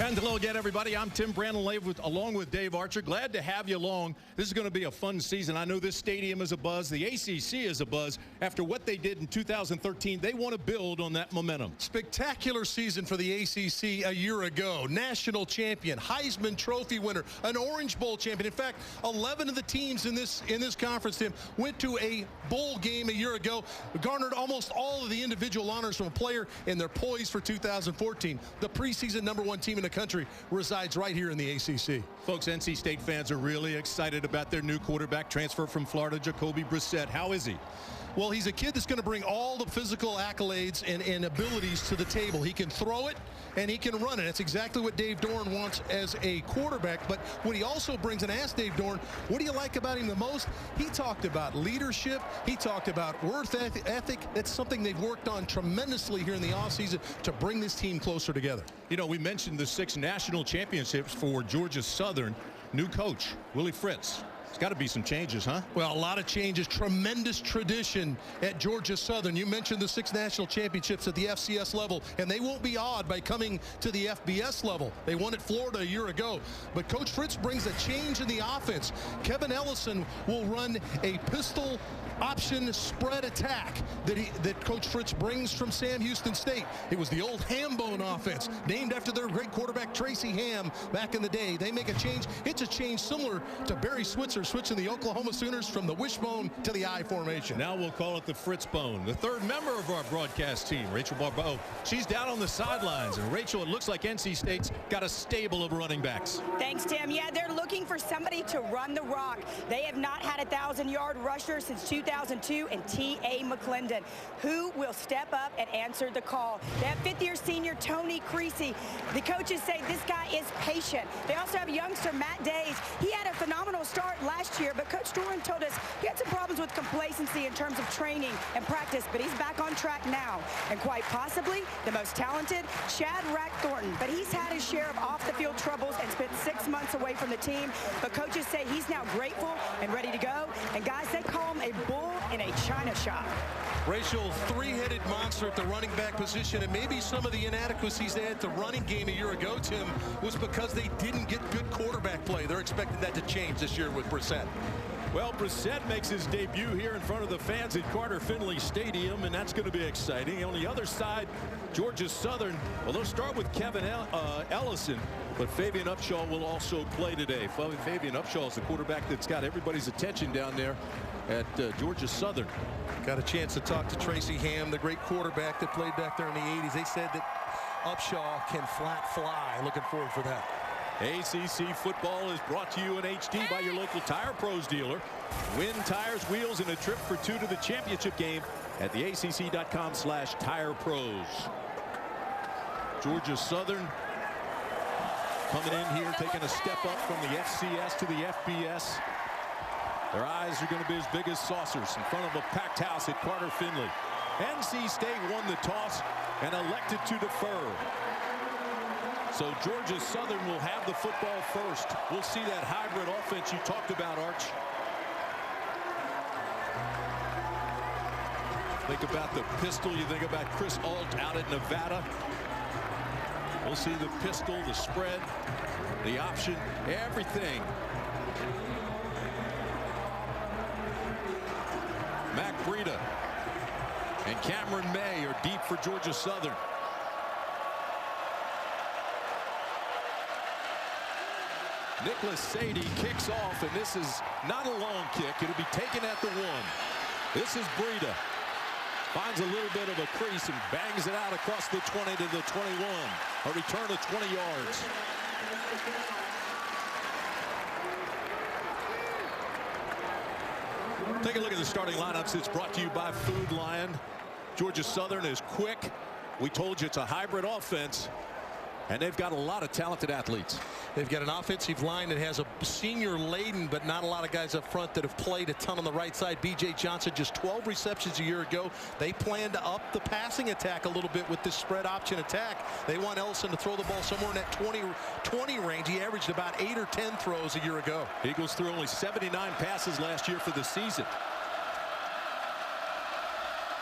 And hello again, everybody. I'm Tim Brandon-Lave along with Dave Archer. Glad to have you along. This is going to be a fun season. I know this stadium is a buzz. The ACC is a buzz. After what they did in 2013, they want to build on that momentum. Spectacular season for the ACC a year ago. National champion, Heisman Trophy winner, an Orange Bowl champion. In fact, 11 of the teams in this conference, Tim, went to a bowl game a year ago, garnered almost all of the individual honors from a player, and they're poised for 2014. The preseason #1 team in the country resides right here in the ACC. Folks, NC State fans are really excited about their new quarterback transfer from Florida, Jacoby Brissett. How is he? Well, he's a kid that's going to bring all the physical accolades and abilities to the table. He can throw it and he can run it. That's exactly what Dave Doeren wants as a quarterback. But what he also brings, and asked Dave Doeren, what do you like about him the most? He talked about leadership. He talked about work ethic. That's something they've worked on tremendously here in the offseason to bring this team closer together. You know, we mentioned the 6 national championships for Georgia Southern. New coach, Willie Fritz. There's got to be some changes, huh? Well, a lot of changes. Tremendous tradition at Georgia Southern. You mentioned the 6 national championships at the FCS level, and they won't be awed by coming to the FBS level. They won at Florida a year ago. But Coach Fritz brings a change in the offense. Kevin Ellison will run a pistol option spread attack that Coach Fritz brings from Sam Houston State. It was the old Hambone offense, named after their great quarterback Tracy Ham back in the day. They make a change. It's a change similar to Barry Switzer switching the Oklahoma Sooners from the wishbone to the I formation. Now we'll call it the Fritz Bone. The third member of our broadcast team, Rachel Barbeau. She's down on the sidelines. And Rachel, it looks like NC State's got a stable of running backs. Thanks, Tim. Yeah, they're looking for somebody to run the rock. They have not had a 1,000-yard rusher since 2002, and T.A. McClendon. Who will step up and answer the call? They have 5th-year senior Tony Creasy. The coaches say this guy is patient. They also have youngster Matt Days. He had a phenomenal start last year, but Coach Doeren told us he had some problems with complacency in terms of training and practice, but he's back on track now. And quite possibly the most talented, Shadrack Thornton. But he's had his share of off-the-field troubles and spent 6 months away from the team. But coaches say he's now grateful and ready to go. And guys, they call him a bull in a china shop. Rachel, 3-headed monster at the running back position, and maybe some of the inadequacies they had at the running game a year ago, Tim, was because they didn't get good quarterback play. They're expecting that to change this year with Brissett. Well, Brissett makes his debut here in front of the fans at Carter Finley Stadium, and that's going to be exciting. On the other side, Georgia Southern, well, they'll start with Kevin Ellison, but Fabian Upshaw will also play today. Fabian Upshaw is the quarterback that's got everybody's attention down there at Georgia Southern. Got a chance to talk to Tracy Ham, the great quarterback that played back there in the 80s. They said that Upshaw can flat fly. Looking forward for that. ACC football is brought to you in HD by your local Tire Pros dealer. Win tires, wheels, and a trip for 2 to the championship game at the ACC.com/TirePros. Georgia Southern coming in here, taking a step up from the FCS to the FBS. Their eyes are going to be as big as saucers in front of a packed house at Carter Finley. NC State won the toss and elected to defer. So Georgia Southern will have the football first. We'll see that hybrid offense you talked about, Arch. Think about the pistol. You think about Chris Ault out at Nevada. We'll see the pistol, the spread, the option, everything. Mac Breida and Cameron May are deep for Georgia Southern. Nicholas Sadie kicks off, and this is not a long kick. It'll be taken at the 1. This is Breida. Finds a little bit of a crease and bangs it out across the 20 to the 21. A return of 20 yards. Take a look at the starting lineups. It's brought to you by Food Lion. Georgia Southern is quick. We told you it's a hybrid offense. And they've got a lot of talented athletes. They've got an offensive line that has a senior laden, but not a lot of guys up front that have played a ton on the right side. B.J. Johnson, just 12 receptions a year ago. They plan to up the passing attack a little bit with this spread option attack. They want Ellison to throw the ball somewhere in that 20 range. He averaged about 8 or 10 throws a year ago. Eagles threw only 79 passes last year for the season.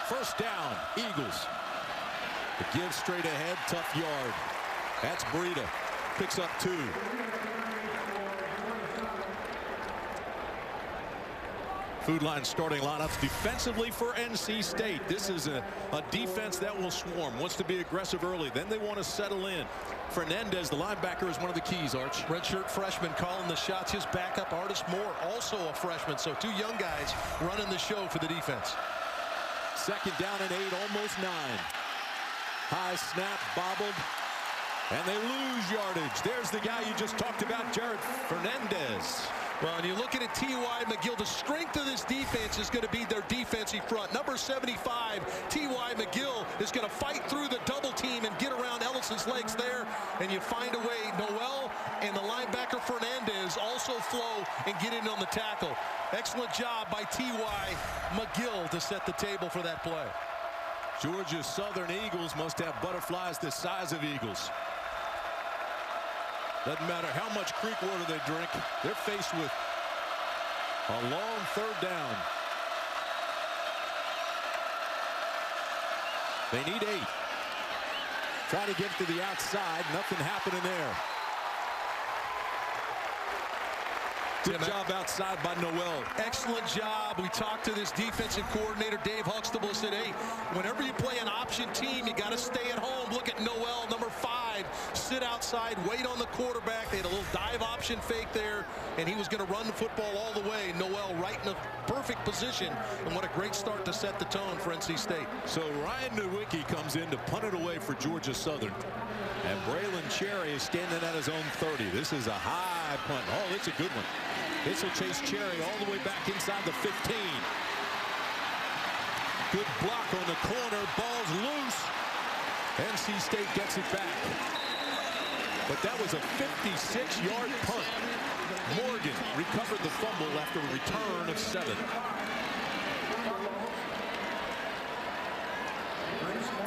First down, Eagles. The give straight ahead, tough yard. That's Breida. picks up 2. Food Line starting lineups defensively for NC State. This is a defense that will swarm, wants to be aggressive early. Then they want to settle in. Fernandez, the linebacker, is one of the keys, Arch. Redshirt freshman calling the shots. His backup, Artis Moore, also a freshman. So 2 young guys running the show for the defense. 2nd down and 8, almost 9. High snap, bobbled, and they lose yardage. There's the guy you just talked about, Jared Fernandez. Well, and you're looking at T.Y. McGill. The strength of this defense is going to be their defensive front. Number 75, T.Y. McGill, is going to fight through the double team and get around Ellison's legs there. And you find a way. Noel and the linebacker Fernandez also flow and get in on the tackle. Excellent job by T.Y. McGill to set the table for that play. Georgia Southern Eagles must have butterflies the size of eagles. Doesn't matter how much creek water they drink, they're faced with a long 3rd down. They need 8. Try to get to the outside. Nothing happening there. Good job outside by Noel. Excellent job. We talked to this defensive coordinator, Dave Huxtable, said, hey, whenever you play an option team, you got to stay at home. Look at Noel, number 5, sit outside, wait on the quarterback. They had a little dive option fake there, and he was going to run the football all the way. Noel right in the perfect position, and what a great start to set the tone for NC State. So Ryan Nowicki comes in to punt it away for Georgia Southern. And Braylon Cherry is standing at his own 30. This is a high punt. Oh, it's a good one. This will chase Cherry all the way back inside the 15. Good block on the corner. Ball's loose. NC State gets it back. But that was a 56-yard punt. Morgan recovered the fumble after a return of 7.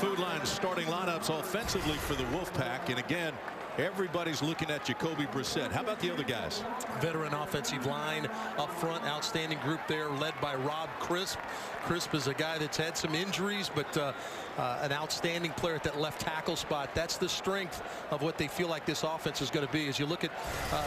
Food Line starting lineups offensively for the Wolfpack. And again, everybody's looking at Jacoby Brissett. How about the other guys? Veteran offensive line up front. Outstanding group there led by Rob Crisp. Crisp is a guy that's had some injuries, but an outstanding player at that left tackle spot. That's the strength of what they feel like this offense is going to be. As you look at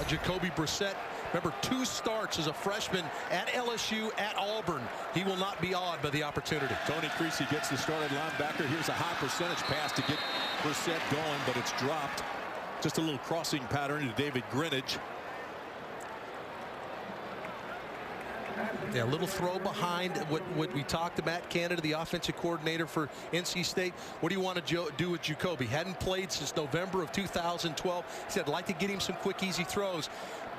Jacoby Brissett, remember 2 starts as a freshman at LSU, at Auburn. He will not be awed by the opportunity. Tony Creasy gets the started linebacker. Here's a high percentage pass to get Brissett going, but it's dropped. Just a little crossing pattern to David Greenidge. Yeah, a little throw behind what we talked to Matt Canada, the offensive coordinator for NC State. What do you want to do with Jacoby? Hadn't played since November of 2012. He said, I'd like to get him some quick, easy throws.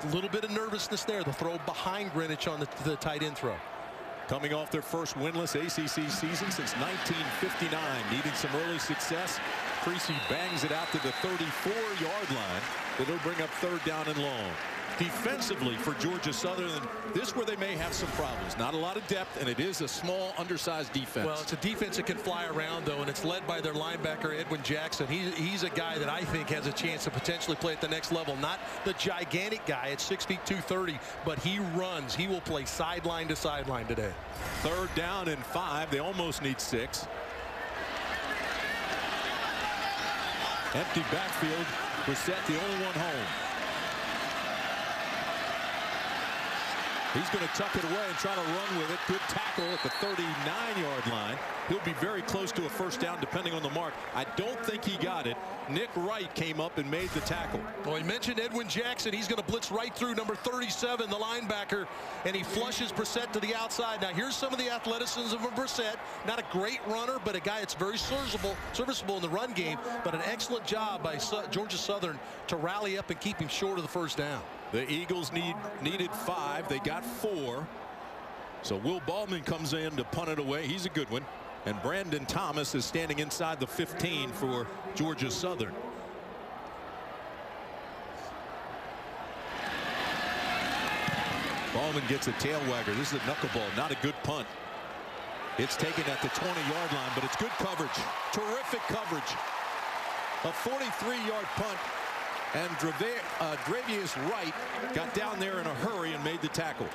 A little bit of nervousness there. The throw behind Greenidge on the tight end throw. Coming off their first winless ACC season since 1959. Needing some early success. Creasy bangs it out to the 34-yard line. It'll bring up 3rd down and long. Defensively for Georgia Southern, this is where they may have some problems. Not a lot of depth, and it is a small, undersized defense. Well, it's a defense that can fly around, though, and it's led by their linebacker, Edwin Jackson. He's a guy that I think has a chance to potentially play at the next level. Not the gigantic guy at 6 feet 230, but he runs. He will play sideline to sideline today. 3rd down and 5. They almost need 6. Empty backfield. Brissett the only one home. He's going to tuck it away and try to run with it. Good tackle at the 39-yard line. He'll be very close to a 1st down depending on the mark. I don't think he got it. Nick Wright came up and made the tackle. Well, he mentioned Edwin Jackson. He's going to blitz right through number 37, the linebacker, and he flushes Brissett to the outside. Now, here's some of the athleticism of Brissett. Not a great runner, but a guy that's very serviceable in the run game, but an excellent job by Georgia Southern to rally up and keep him short of the 1st down. The Eagles needed 5. They got 4. So Will Baldwin comes in to punt it away. He's a good one. And Brandon Thomas is standing inside the 15 for Georgia Southern. Baldwin gets a tail wagger. This is a knuckleball, not a good punt. It's taken at the 20-yard line, but it's good coverage. Terrific coverage. A 43-yard punt. And Dravius Wright got down there in a hurry and made the tackle.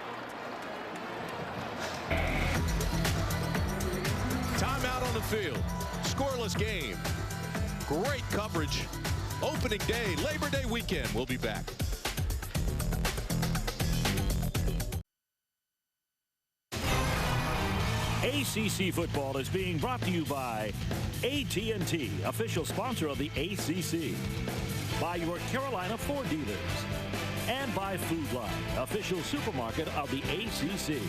Timeout on the field. Scoreless game. Great coverage Opening day, Labor Day weekend. We'll be back. ACC football is being brought to you by AT&T, official sponsor of the ACC, by your Carolina Ford dealers, and by Food Line, official supermarket of the ACC.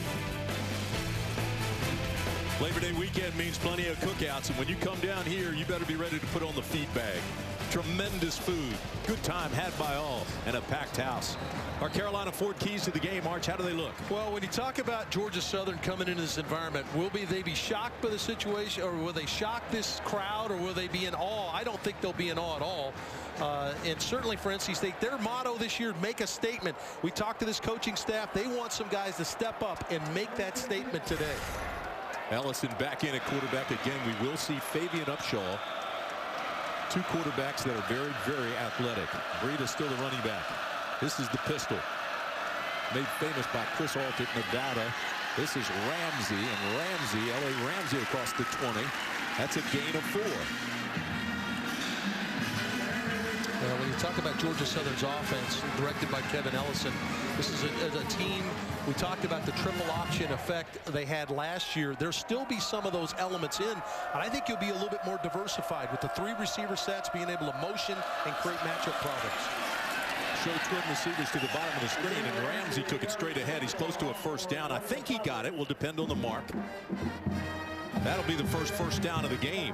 Labor Day weekend means plenty of cookouts, and when you come down here, you better be ready to put on the feed bag. Tremendous food, good time had by all, and a packed house. Our Carolina Ford keys to the game, Arch, how do they look? Well, when you talk about Georgia Southern coming into this environment, will they be shocked by the situation, or will they shock this crowd, or will they be in awe? I don't think they'll be in awe at all. And certainly for NC State, their motto this year, make a statement. We talked to this coaching staff. They want some guys to step up and make that statement today. Ellison back in at quarterback again. We will see Fabian Upshaw. Two quarterbacks that are very, very athletic. Breida still the running back. This is the pistol, made famous by Chris Ault at Nevada. This is Ramsey, and Ramsey, L.A. Ramsey across the 20. That's a gain of 4. When you talk about Georgia Southern's offense, directed by Kevin Ellison, this is a team. We talked about the triple option effect they had last year. There'll still be some of those elements in, and I think you'll be a little bit more diversified with the 3 receiver sets, being able to motion and create matchup problems. Show twin receivers to the bottom of the screen, and Ramsey took it straight ahead. He's close to a first down. I think he got it. Will depend on the mark. That'll be the first down of the game.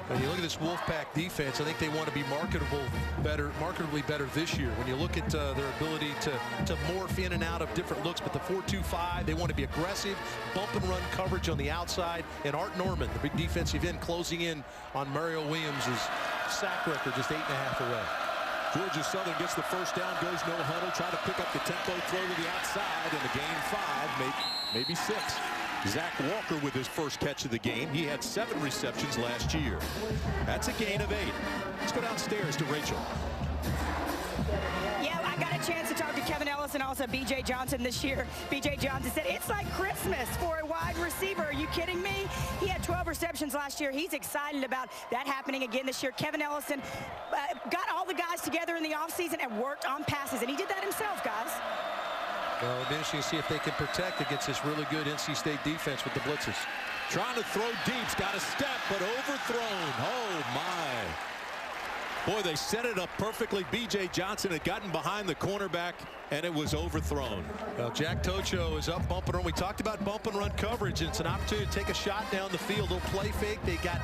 When you look at this Wolfpack defense, I think they want to be markedly better this year. When you look at their ability to morph in and out of different looks, but the 4-2-5, they want to be aggressive, bump and run coverage on the outside. And Art Norman, the big defensive end, closing in on Mario Williams' sack record just 8.5 away. Georgia Southern gets the first down, goes no huddle, try to pick up the tempo, throw to the outside, and a gain 5, maybe 6. Zach Walker with his first catch of the game. He had 7 receptions last year. That's a gain of 8. Let's go downstairs to Rachel. Yeah, I got a chance to talk to Kevin Ellison, also B.J. Johnson this year. B.J. Johnson said, it's like Christmas for a wide receiver. Are you kidding me? He had 12 receptions last year. He's excited about that happening again this year. Kevin Ellison got all the guys together in the offseason and worked on passes, and he did that himself, guys. Well, it'll be interesting to see if they can protect against this really good NC State defense with the blitzes. Trying to throw deep, got a step, but overthrown. Oh, my. Boy, they set it up perfectly. B.J. Johnson had gotten behind the cornerback, and it was overthrown. Well, Jack Tocho is up, bump and run. We talked about bump and run coverage, and it's an opportunity to take a shot down the field. They'll play fake. They got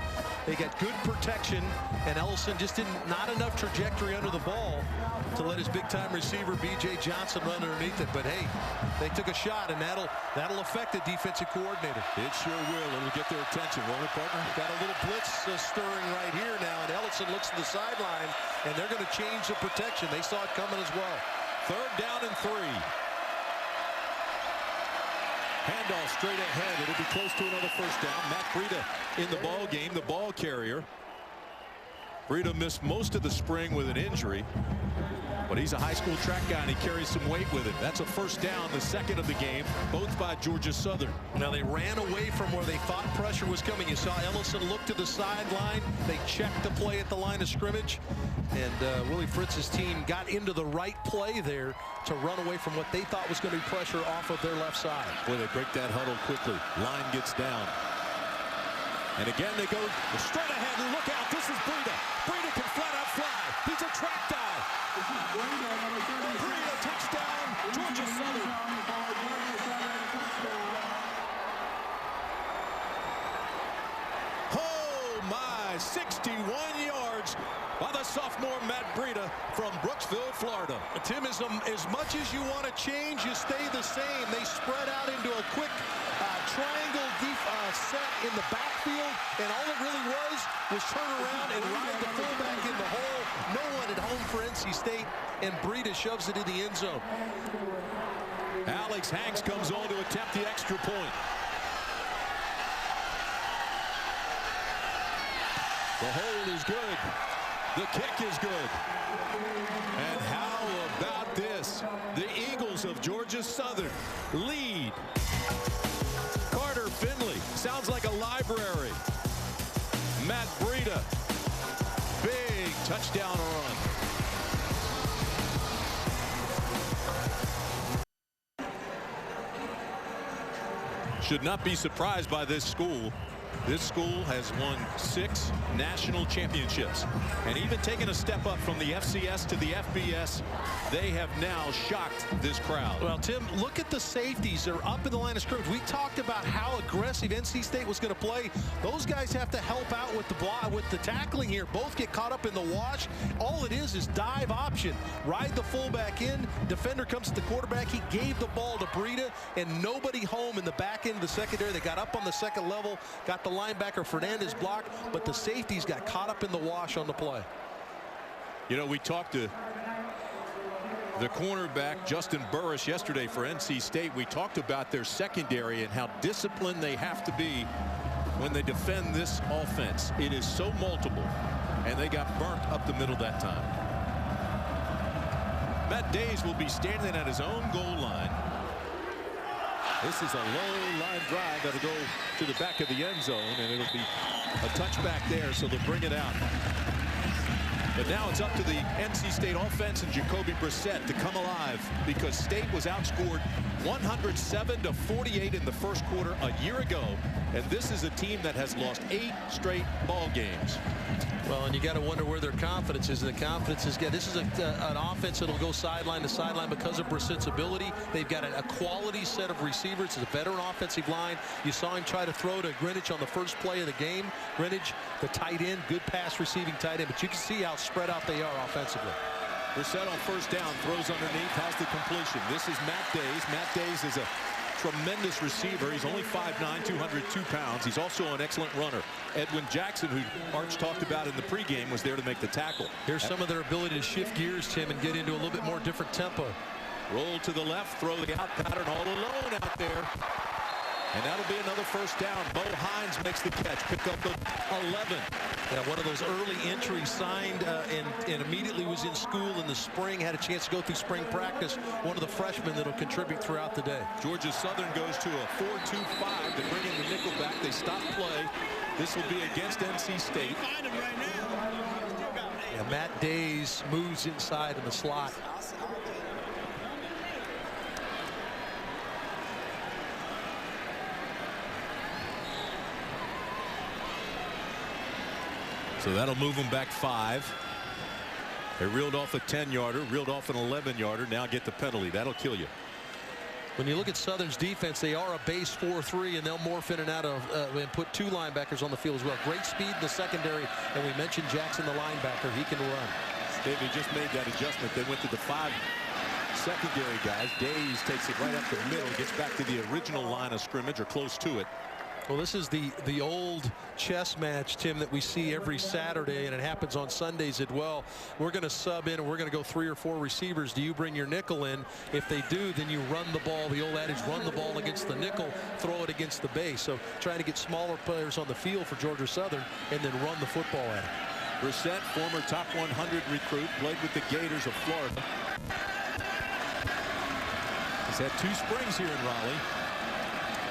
good protection, and Ellison just not enough trajectory under the ball to let his big-time receiver, B.J. Johnson, run underneath it. But, hey, they took a shot, and that'll affect the defensive coordinator. It sure will. It'll get their attention, won't it, partner? Got a little blitz stirring right here now, and Ellison looks to the sideline, and they're going to change the protection. They saw it coming as well. 3rd down and 3. Handoff straight ahead. It'll be close to another first down. Matt Breida in the ball game, the ball carrier. Breida missed most of the spring with an injury, but he's a high school track guy, and he carries some weight with it. That's a first down, the 2nd of the game, both by Georgia Southern. Now, they ran away from where they thought pressure was coming. You saw Ellison look to the sideline. They checked the play at the line of scrimmage, and Willie Fritz's team got into the right play there to run away from what they thought was going to be pressure off of their left side. Boy, they break that huddle quickly. Line gets down. And again, they go straight ahead, and look out. This is Breida. Breida can flat out fly. He's a track guy. Breida, touchdown, Georgia Southern. Oh, my, 61 yards by the sophomore Matt Breida from Brooksville, Florida. Tim, as much as you want to change, you stay the same. They spread out into a quick triangle set in the backfield, and all it really was turn around and ride the fullback in the hole. No one at home for NC State, and Breida shoves it in the end zone. Alex Hanks comes on to attempt the extra point. The hold is good. The kick is good. And how about this? The Eagles of Georgia Southern lead. Carter Finley sounds like a library. Matt Breida, big touchdown run. Should not be surprised by this school. This school has won 6 national championships and even taken a step up from the FCS to the FBS. They have now shocked this crowd. Well, Tim, look at the safeties. They're up in the line of scrimmage. We talked about how aggressive NC State was going to play. Those guys have to help out with the block, with the tackling here. Both get caught up in the wash. All it is dive option. Ride the fullback in. Defender comes to the quarterback. He gave the ball to Breida, and nobody home in the back end of the secondary. They got up on the second level, got the linebacker Fernandez blocked, but the safeties got caught up in the wash on the play. You know, we talked to the cornerback Justin Burris yesterday for NC State. We talked about their secondary and how disciplined they have to be when they defend this offense. It is so multiple, and they got burnt up the middle that time. Matt Days will be standing at his own goal line. This is a low line drive that'll go to the back of the end zone, and it'll be a touchback there, so they'll bring it out. But now it's up to the NC State offense and Jacoby Brissett to come alive, because State was outscored 107-48 in the first quarter a year ago, and this is a team that has lost 8 straight ball games. Well, and you got to wonder where their confidence is. The confidence is good. This is an offense that'll go sideline to sideline because of Brissett's ability. They've got a quality set of receivers. It's a veteran offensive line. You saw him try to throw to Greenwich on the first play of the game. Greenwich, the tight end, good pass receiving tight end, but you can see how spread out they are offensively. Brissett on first down, throws underneath, has the completion. This is Matt Days. Matt Days is a tremendous receiver. He's only 5'9", 202 pounds. He's also an excellent runner. Edwin Jackson, who Arch talked about in the pregame, was there to make the tackle. Here's some of their ability to shift gears, Tim, and get into a little bit more different tempo. Roll to the left, throw the out pattern all alone out there. And that'll be another first down. Bo Hines makes the catch, pick up the 11. Yeah, one of those early entries, signed and immediately was in school in the spring, had a chance to go through spring practice. One of the freshmen that'll contribute throughout the day. Georgia Southern goes to a 4-2-5 to bring in the nickel back. They stop play. This will be against NC State. Yeah, Matt Days moves inside in the slot. So that'll move them back 5. They reeled off a 10-yarder, reeled off an 11-yarder. Now get the penalty. That'll kill you. When you look at Southern's defense, they are a base 4-3, and they'll morph in and out of and put 2 linebackers on the field as well. Great speed in the secondary, and we mentioned Jackson, the linebacker. He can run. They just made that adjustment. They went to the 5 secondary guys. Days takes it right up the middle, gets back to the original line of scrimmage or close to it. Well, this is the old chess match, Tim, that we see every Saturday, and it happens on Sundays as well. We're going to sub in, and we're going to go 3 or 4 receivers. Do you bring your nickel in? If they do, then you run the ball. The old adage, run the ball against the nickel, throw it against the base. So trying to get smaller players on the field for Georgia Southern and then run the football at them. Brissett, former top 100 recruit, played with the Gators of Florida. He's had 2 springs here in Raleigh.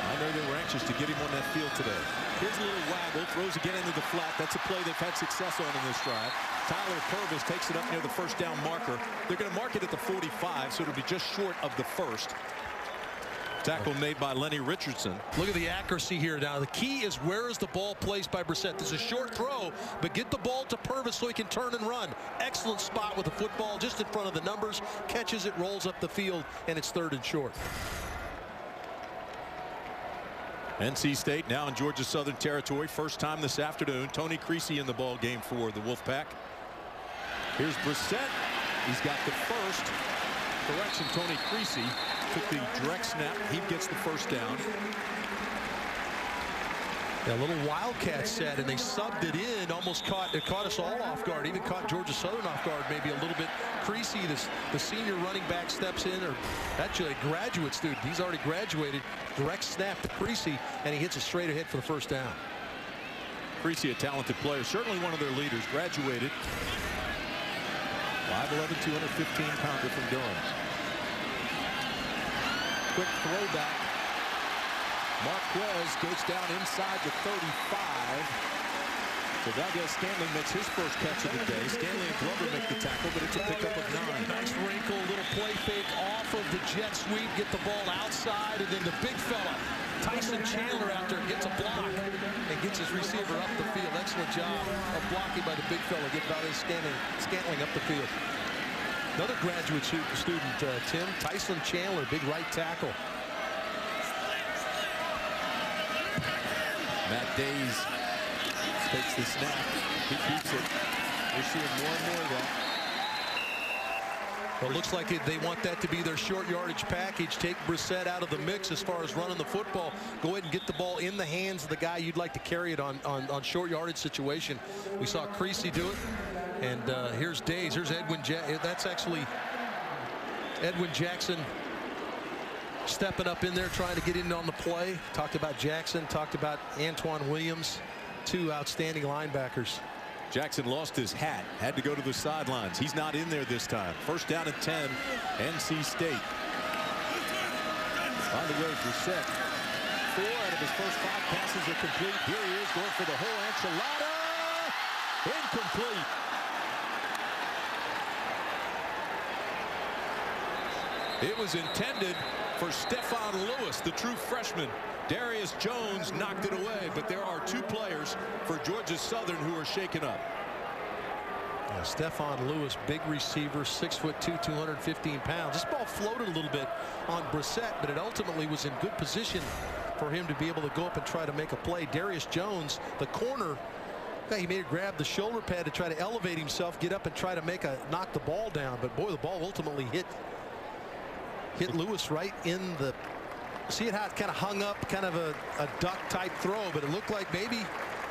I know they were anxious to get him on that field today. Here's a little waggle, throws again into the flat. That's a play they've had success on in this drive. Tyler Purvis takes it up near the first down marker. They're going to mark it at the 45, so it'll be just short of the first. Tackle made by Lenny Richardson. Look at the accuracy here now. The key is, where is the ball placed by Brissett? This is a short throw, but get the ball to Purvis so he can turn and run. Excellent spot with the football just in front of the numbers. Catches it, rolls up the field, and it's 3rd and short. NC State now in Georgia Southern territory. First time this afternoon. Tony Creasy in the ball game for the Wolfpack. Here's Brissett. He's got the first. Correction, Tony Creasy took the direct snap. He gets the first down. A little Wildcat set, and they subbed it in. Almost caught us all off guard. Even caught Georgia Southern off guard maybe a little bit. Creasy, the senior running back, steps in, or actually a graduate student. He's already graduated. Direct snap to Creasy, and he hits it straight ahead for the first down. Creasy, a talented player, certainly one of their leaders. Graduated. 5'11", 215-pounder from Durham. Quick throwback. Marquez goes down inside the 35. So Valdes-Scantling makes his first catch of the day. Stanley and Glover make the tackle, but it's a pickup of 9. Nice wrinkle, little play fake off of the jet sweep, get the ball outside, and then the big fella, Tyson Chandler, out there gets a block and gets his receiver up the field. Excellent job of blocking by the big fella. Get Valdes-Scantling up the field. Another graduate student, Tim, Tyson Chandler, big right tackle. Matt Days takes the snap. He keeps it. We're seeing more and more of that. Well, it looks like they want that to be their short yardage package. Take Brissett out of the mix as far as running the football. Go ahead and get the ball in the hands of the guy you'd like to carry it on short yardage situation. We saw Creasy do it. And here's Days. Here's Edwin. That's actually Edwin Jackson stepping up in there, trying to get in on the play. Talked about Jackson. Talked about Antoine Williams. Two outstanding linebackers. Jackson lost his hat, had to go to the sidelines. He's not in there this time. First down and 10, NC State. On the way, Brissett. 4 out of his first 5 passes are complete. Here he is going for the whole enchilada. Incomplete. It was intended for Stephon Lewis, the true freshman. Darius Jones knocked it away, but there are 2 players for Georgia Southern who are shaken up. Yeah, Stephon Lewis, big receiver, 6'2", 215 pounds. This ball floated a little bit on Brissett, but it ultimately was in good position for him to be able to go up and try to make a play. Darius Jones, the corner, he made it grab the shoulder pad to try to elevate himself, get up and try to knock the ball down. But boy, the ball ultimately hit Lewis right in the. See it how it kind of hung up, kind of a duck type throw, but it looked like maybe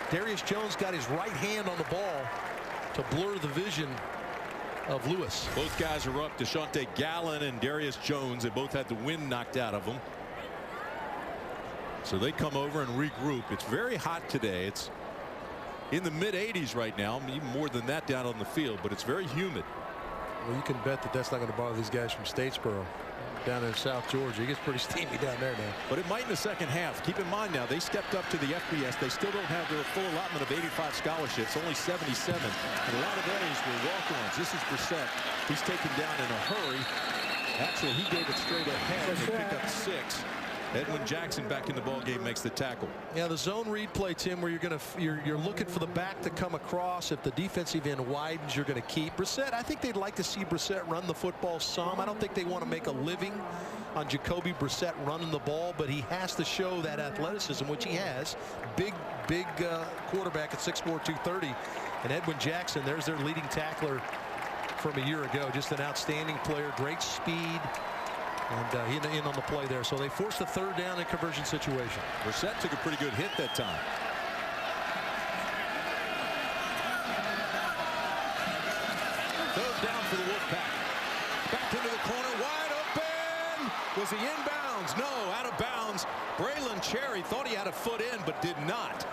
Darius Jones got his right hand on the ball to blur the vision of Lewis. Both guys are up. Deshante Gallen and Darius Jones. They both had the wind knocked out of them. So they come over and regroup. It's very hot today. It's in the mid-80s right now, even more than that down on the field, but it's very humid. Well, you can bet that that's not going to bother these guys from Statesboro down in South Georgia. It gets pretty steamy down there now. But it might in the second half. Keep in mind now, they stepped up to the FBS. They still don't have their full allotment of 85 scholarships, only 77. And a lot of those were walk-ons. This is Brissett. He's taken down in a hurry. Actually, he gave it straight ahead and picked up 6. Edwin Jackson back in the ball game makes the tackle. Yeah, the zone read play, Tim, where you're looking for the back to come across. If the defensive end widens, you're going to keep Brissett. I think they'd like to see Brissett run the football some. I don't think they want to make a living on Jacoby Brissett running the ball, but he has to show that athleticism, which he has. Big quarterback at 6'4", 230. And Edwin Jackson, there's their leading tackler from a year ago. Just an outstanding player, great speed. And in on the play there. So they forced a 3rd down in conversion situation. Brissett took a pretty good hit that time. Third down for the Wolfpack. Back into the corner, wide open. Was he inbounds? No, out of bounds. Braylon Cherry thought he had a foot in, but did not.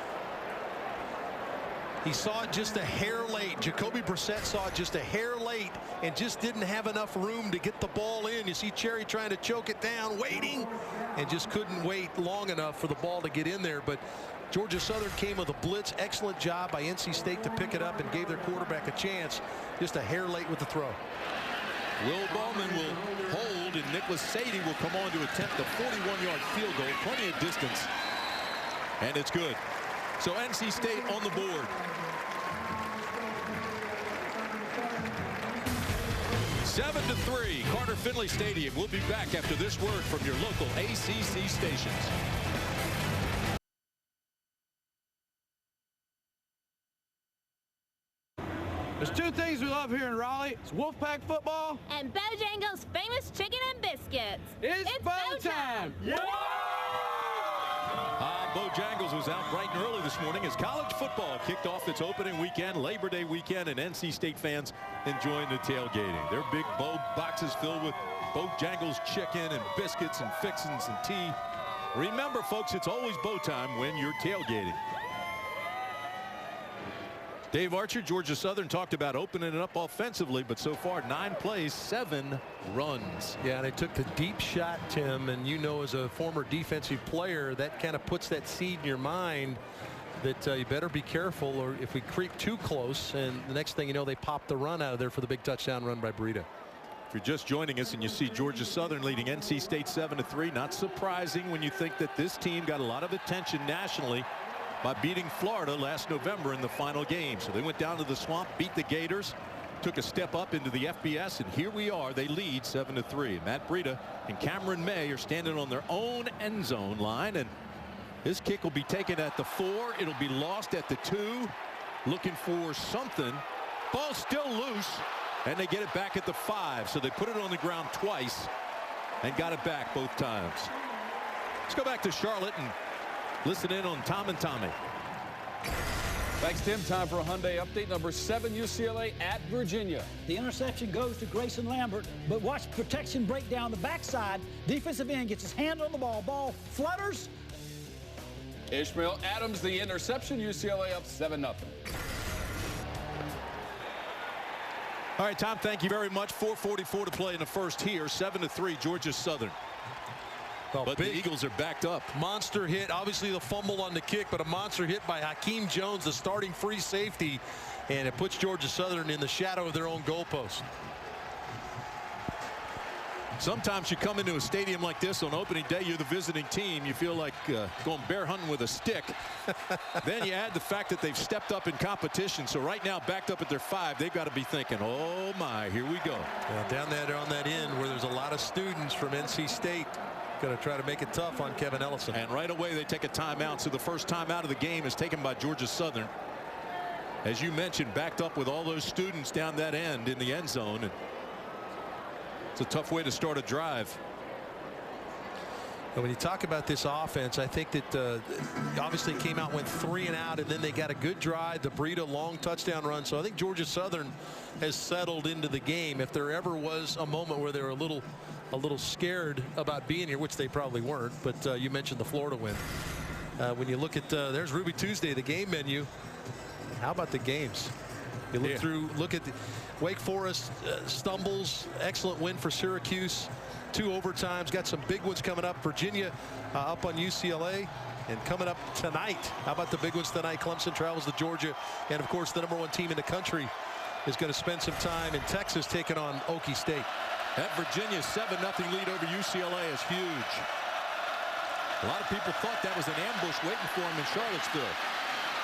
He saw it just a hair late. Jacoby Brissett saw it just a hair late and just didn't have enough room to get the ball in. You see Cherry trying to choke it down, waiting, and just couldn't wait long enough for the ball to get in there. But Georgia Southern came with a blitz. Excellent job by NC State to pick it up and gave their quarterback a chance. Just a hair late with the throw. Will Bowman will hold, and Nicholas Sadie will come on to attempt a 41-yard field goal. Plenty of distance. And it's good. So NC State on the board. Seven to 3, Carter Finley Stadium. We'll be back after this word from your local ACC stations. There's 2 things we love here in Raleigh. It's Wolfpack football and Bojangles' famous chicken and biscuits. It's bow time. Yeah! Bojangles was out bright and early this morning as college football kicked off its opening weekend, Labor Day weekend, and NC State fans enjoying the tailgating. Their big bow boxes filled with Bojangles chicken and biscuits and fixins and tea. Remember, folks, it's always bow time when you're tailgating. Dave Archer, Georgia Southern, talked about opening it up offensively, but so far 9 plays, 7 runs. Yeah, and they took the deep shot, Tim, and you know, as a former defensive player, that kind of puts that seed in your mind. that you better be careful, or if we creep too close, and the next thing you know, they pop the run out of there for the big touchdown run by Breida. If you're just joining us and you see Georgia Southern leading NC State 7-3, not surprising when you think that this team got a lot of attention nationally by beating Florida last November in the final game. So they went down to the Swamp, beat the Gators, took a step up into the FBS, and here we are. They lead 7-3. Matt Breida and Cameron May are standing on their own end zone line, and his kick will be taken at the 4. It'll be lost at the 2. Looking for something. Ball still loose, and they get it back at the 5. So they put it on the ground twice and got it back both times. Let's go back to Charlotte and listen in on Tom and Tommy. Thanks, Tim. Time for a Hyundai update. Number 7, UCLA at Virginia. The interception goes to Grayson Lambert, but watch protection break down the backside. Defensive end gets his hand on the ball. Ball flutters. Ishmael Adams, the interception. UCLA up 7-0. All right, Tom, thank you very much. 4:44 to play in the first here. 7-3, Georgia Southern. Well, but the Eagles are backed up. Monster hit, obviously the fumble on the kick, but a monster hit by Hakeem Jones, the starting free safety, and it puts Georgia Southern in the shadow of their own goalpost. Sometimes you come into a stadium like this on opening day, you're the visiting team, you feel like going bear hunting with a stick. Then you add the fact that they've stepped up in competition, so right now backed up at their 5, they've got to be thinking, oh my, here we go. Down there on that end where there's a lot of students from NC State. Going to try to make it tough on Kevin Ellison. And right away they take a timeout. So the first timeout of the game is taken by Georgia Southern. As you mentioned, backed up with all those students down that end in the end zone. And it's a tough way to start a drive. And when you talk about this offense, I think that obviously came out, went 3 and out, and then they got a good drive, the Breida long touchdown run. So I think Georgia Southern has settled into the game. If there ever was a moment where they were a little scared about being here, which they probably weren't, but you mentioned the Florida win. When you look at there's Ruby Tuesday, the game menu. How about the games? You look through, look at the Wake Forest stumbles, excellent win for Syracuse, 2 overtimes, got some big ones coming up. Virginia up on UCLA, and coming up tonight, how about the big ones tonight? Clemson travels to Georgia, and of course the #1 team in the country is going to spend some time in Texas taking on Okie State. That Virginia 7-0 lead over UCLA is huge. A lot of people thought that was an ambush waiting for him in Charlottesville.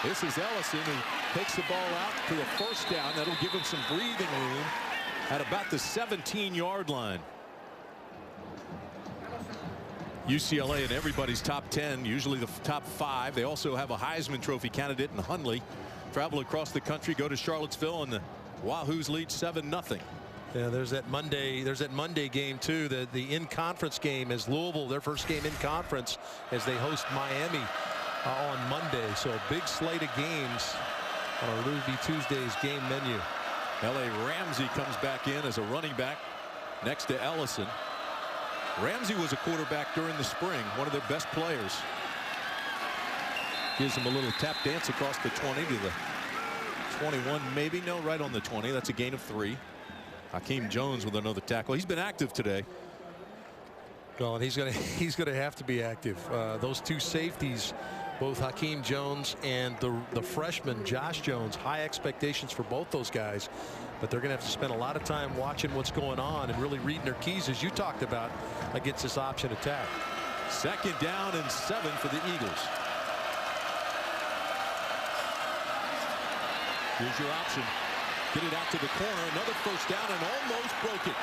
This is Ellison who takes the ball out to a first down. That'll give him some breathing room at about the 17-yard line. UCLA in everybody's top 10, usually the top 5. They also have a Heisman Trophy candidate in Hundley. Travel across the country, go to Charlottesville, and the Wahoos lead 7-0. Yeah, there's that Monday game too. The in-conference game is Louisville, their first game in conference, as they host Miami on Monday. So a big slate of games on our Ruby Tuesday's game menu. L.A. Ramsey comes back in as a running back next to Ellison. Ramsey was a quarterback during the spring, one of their best players. Gives him a little tap dance across the 20 to the 21, maybe. No, right on the 20. That's a gain of 3. Hakeem Jones with another tackle. He's been active today. Well, and he's going to have to be active. Those 2 safeties, both Hakeem Jones and the freshman Josh Jones, high expectations for both those guys, but they're going to have to spend a lot of time watching what's going on and really reading their keys, as you talked about, against this option attack. 2nd down and 7 for the Eagles. Here's your option. Get it out to the corner. Another first down, and almost broke it.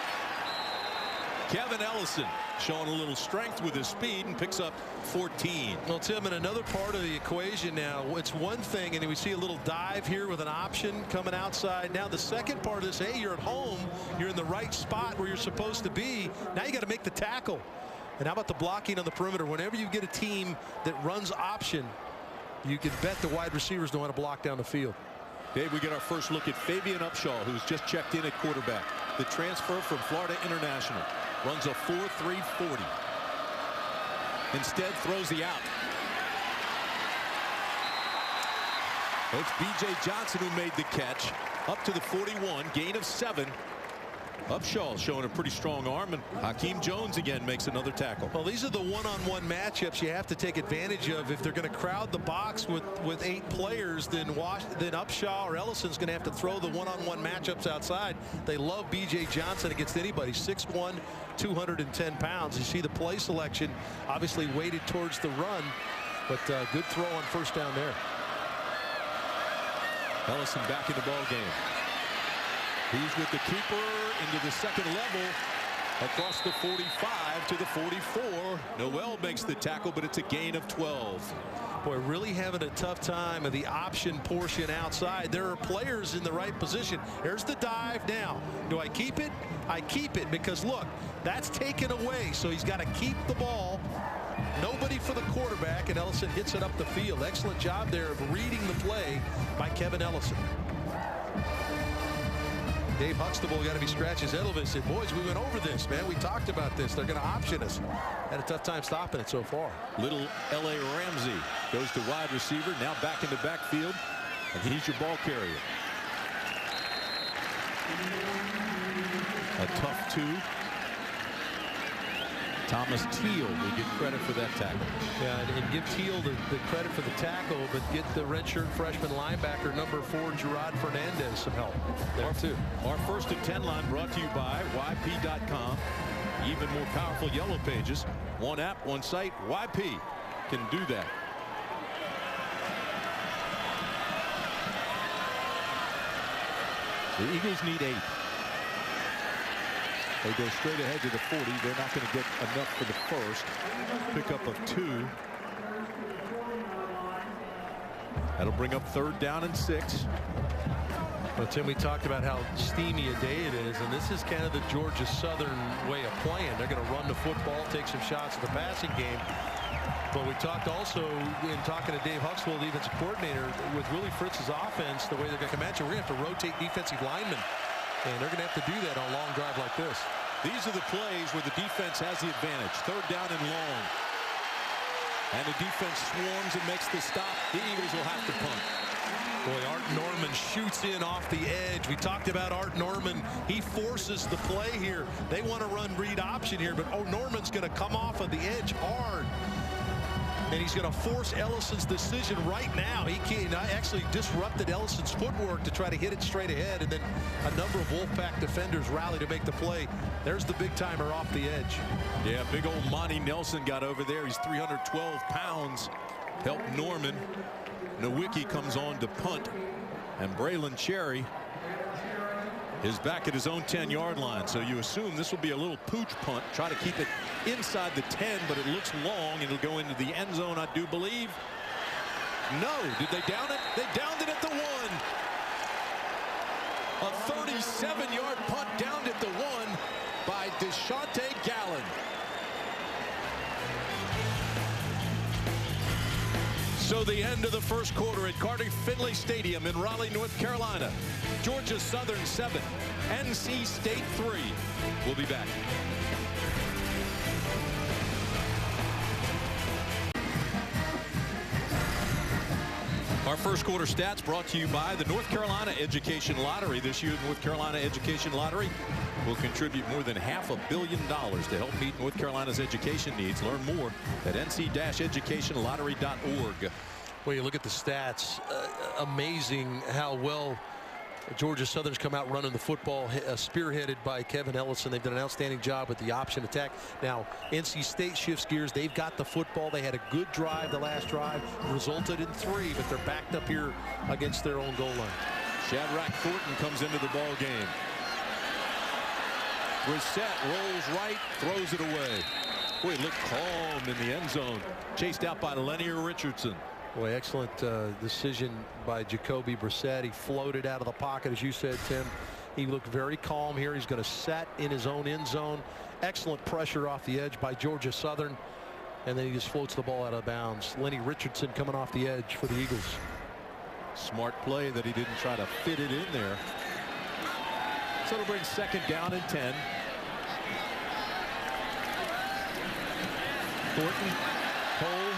Kevin Ellison showing a little strength with his speed and picks up 14. Well, Tim, in another part of the equation now, it's one thing, and we see a little dive here with an option coming outside. Now the second part of this, hey, you're at home, you're in the right spot where you're supposed to be. Now you got to make the tackle. And how about the blocking on the perimeter? Whenever you get a team that runs option, you can bet the wide receivers know how to block down the field. Dave, we get our first look at Fabian Upshaw, who's just checked in at quarterback. The transfer from Florida International. Runs a 4.3 40. Instead throws the out. It's B.J. Johnson who made the catch up to the 41, gain of 7. Upshaw showing a pretty strong arm, and Hakeem Jones again makes another tackle. Well, these are the one-on-one matchups you have to take advantage of. If they're going to crowd the box with 8 players, then Upshaw or Ellison's going to have to throw the one-on-one matchups outside. They love B.J. Johnson against anybody. 6'1", 210 pounds. You see the play selection obviously weighted towards the run, but good throw on first down there. Ellison back in the ball game. He's with the keeper into the second level across the 45 to the 44. Noel makes the tackle, but it's a gain of 12. Boy, really having a tough time of the option portion outside. There are players in the right position. There's the dive now. Do I keep it? I keep it because, look, that's taken away. So he's got to keep the ball. Nobody for the quarterback, and Ellison hits it up the field. Excellent job there of reading the play by Kevin Ellison. Dave Huxtable got to be scratching his head a little bit and said, boys, we went over this, man. We talked about this. They're going to option us. Had a tough time stopping it so far. Little L.A. Ramsey goes to wide receiver, now back in the backfield, and he's your ball carrier. A tough 2. Thomas Teal will get credit for that tackle. Yeah, and give Teal the credit for the tackle, but get the redshirt freshman linebacker number 4, Gerard Fernandez, some help there too. Our first and 10 line brought to you by YP.com. Even more powerful yellow pages. One app, one site. YP can do that. The Eagles need 8. They go straight ahead to the 40. They're not going to get enough for the first. Pickup of 2. That'll bring up 3rd down and 6. Well, Tim, we talked about how steamy a day it is, and this is kind of the Georgia Southern way of playing. They're going to run the football, take some shots at the passing game. But we talked also in talking to Dave Huxtable, the defensive coordinator, with Willie Fritz's offense, the way they're going to come at you, we're going to have to rotate defensive linemen. And they're going to have to do that on a long drive like this. These are the plays where the defense has the advantage. 3rd down and long. And the defense swarms and makes the stop. The Eagles will have to punt. Boy, Art Norman shoots in off the edge. We talked about Art Norman. He forces the play here. They want to run read option here, but Norman's going to come off of the edge hard. And he's going to force Ellison's decision right now. He actually disrupted Ellison's footwork to try to hit it straight ahead, and then a number of Wolfpack defenders rally to make the play. There's the big timer off the edge. Yeah, big old Monty Nelson got over there. He's 312 pounds. Helped Norman. Nowicki comes on to punt, and Braylon Cherry is back at his own 10-yard line. So you assume this will be a little pooch punt. Try to keep it inside the 10, but it looks long. It'll go into the end zone, I do believe. No. Did they down it? They downed it at the 1. A 37-yard punt downed at the 1 by Deshante Gallen. So the end of the first quarter at Carter-Finley Stadium in Raleigh, North Carolina. Georgia Southern 7, NC State 3. We'll be back. Our first quarter stats brought to you by the North Carolina Education Lottery. This year, the North Carolina Education Lottery will contribute more than $500 million to help meet North Carolina's education needs. Learn more at nc-educationlottery.org. Well, you look at the stats. Amazing how well Georgia Southern's come out running the football, spearheaded by Kevin Ellison. They've done an outstanding job with the option attack. Now, NC State shifts gears. They've got the football. They had a good drive the last drive, resulted in 3, but they're backed up here against their own goal line. Shadrack Thornton comes into the ball game. Brissett rolls right, throws it away. Boy, looked calm in the end zone. Chased out by Lanier Richardson. Boy, excellent decision by Jacoby Brissett. He floated out of the pocket, as you said, Tim. He looked very calm here. He's going to set in his own end zone. Excellent pressure off the edge by Georgia Southern. And then he just floats the ball out of bounds. Lenny Richardson coming off the edge for the Eagles. Smart play that he didn't try to fit it in there. So it'll bring 2nd down and 10. Thornton, Cole,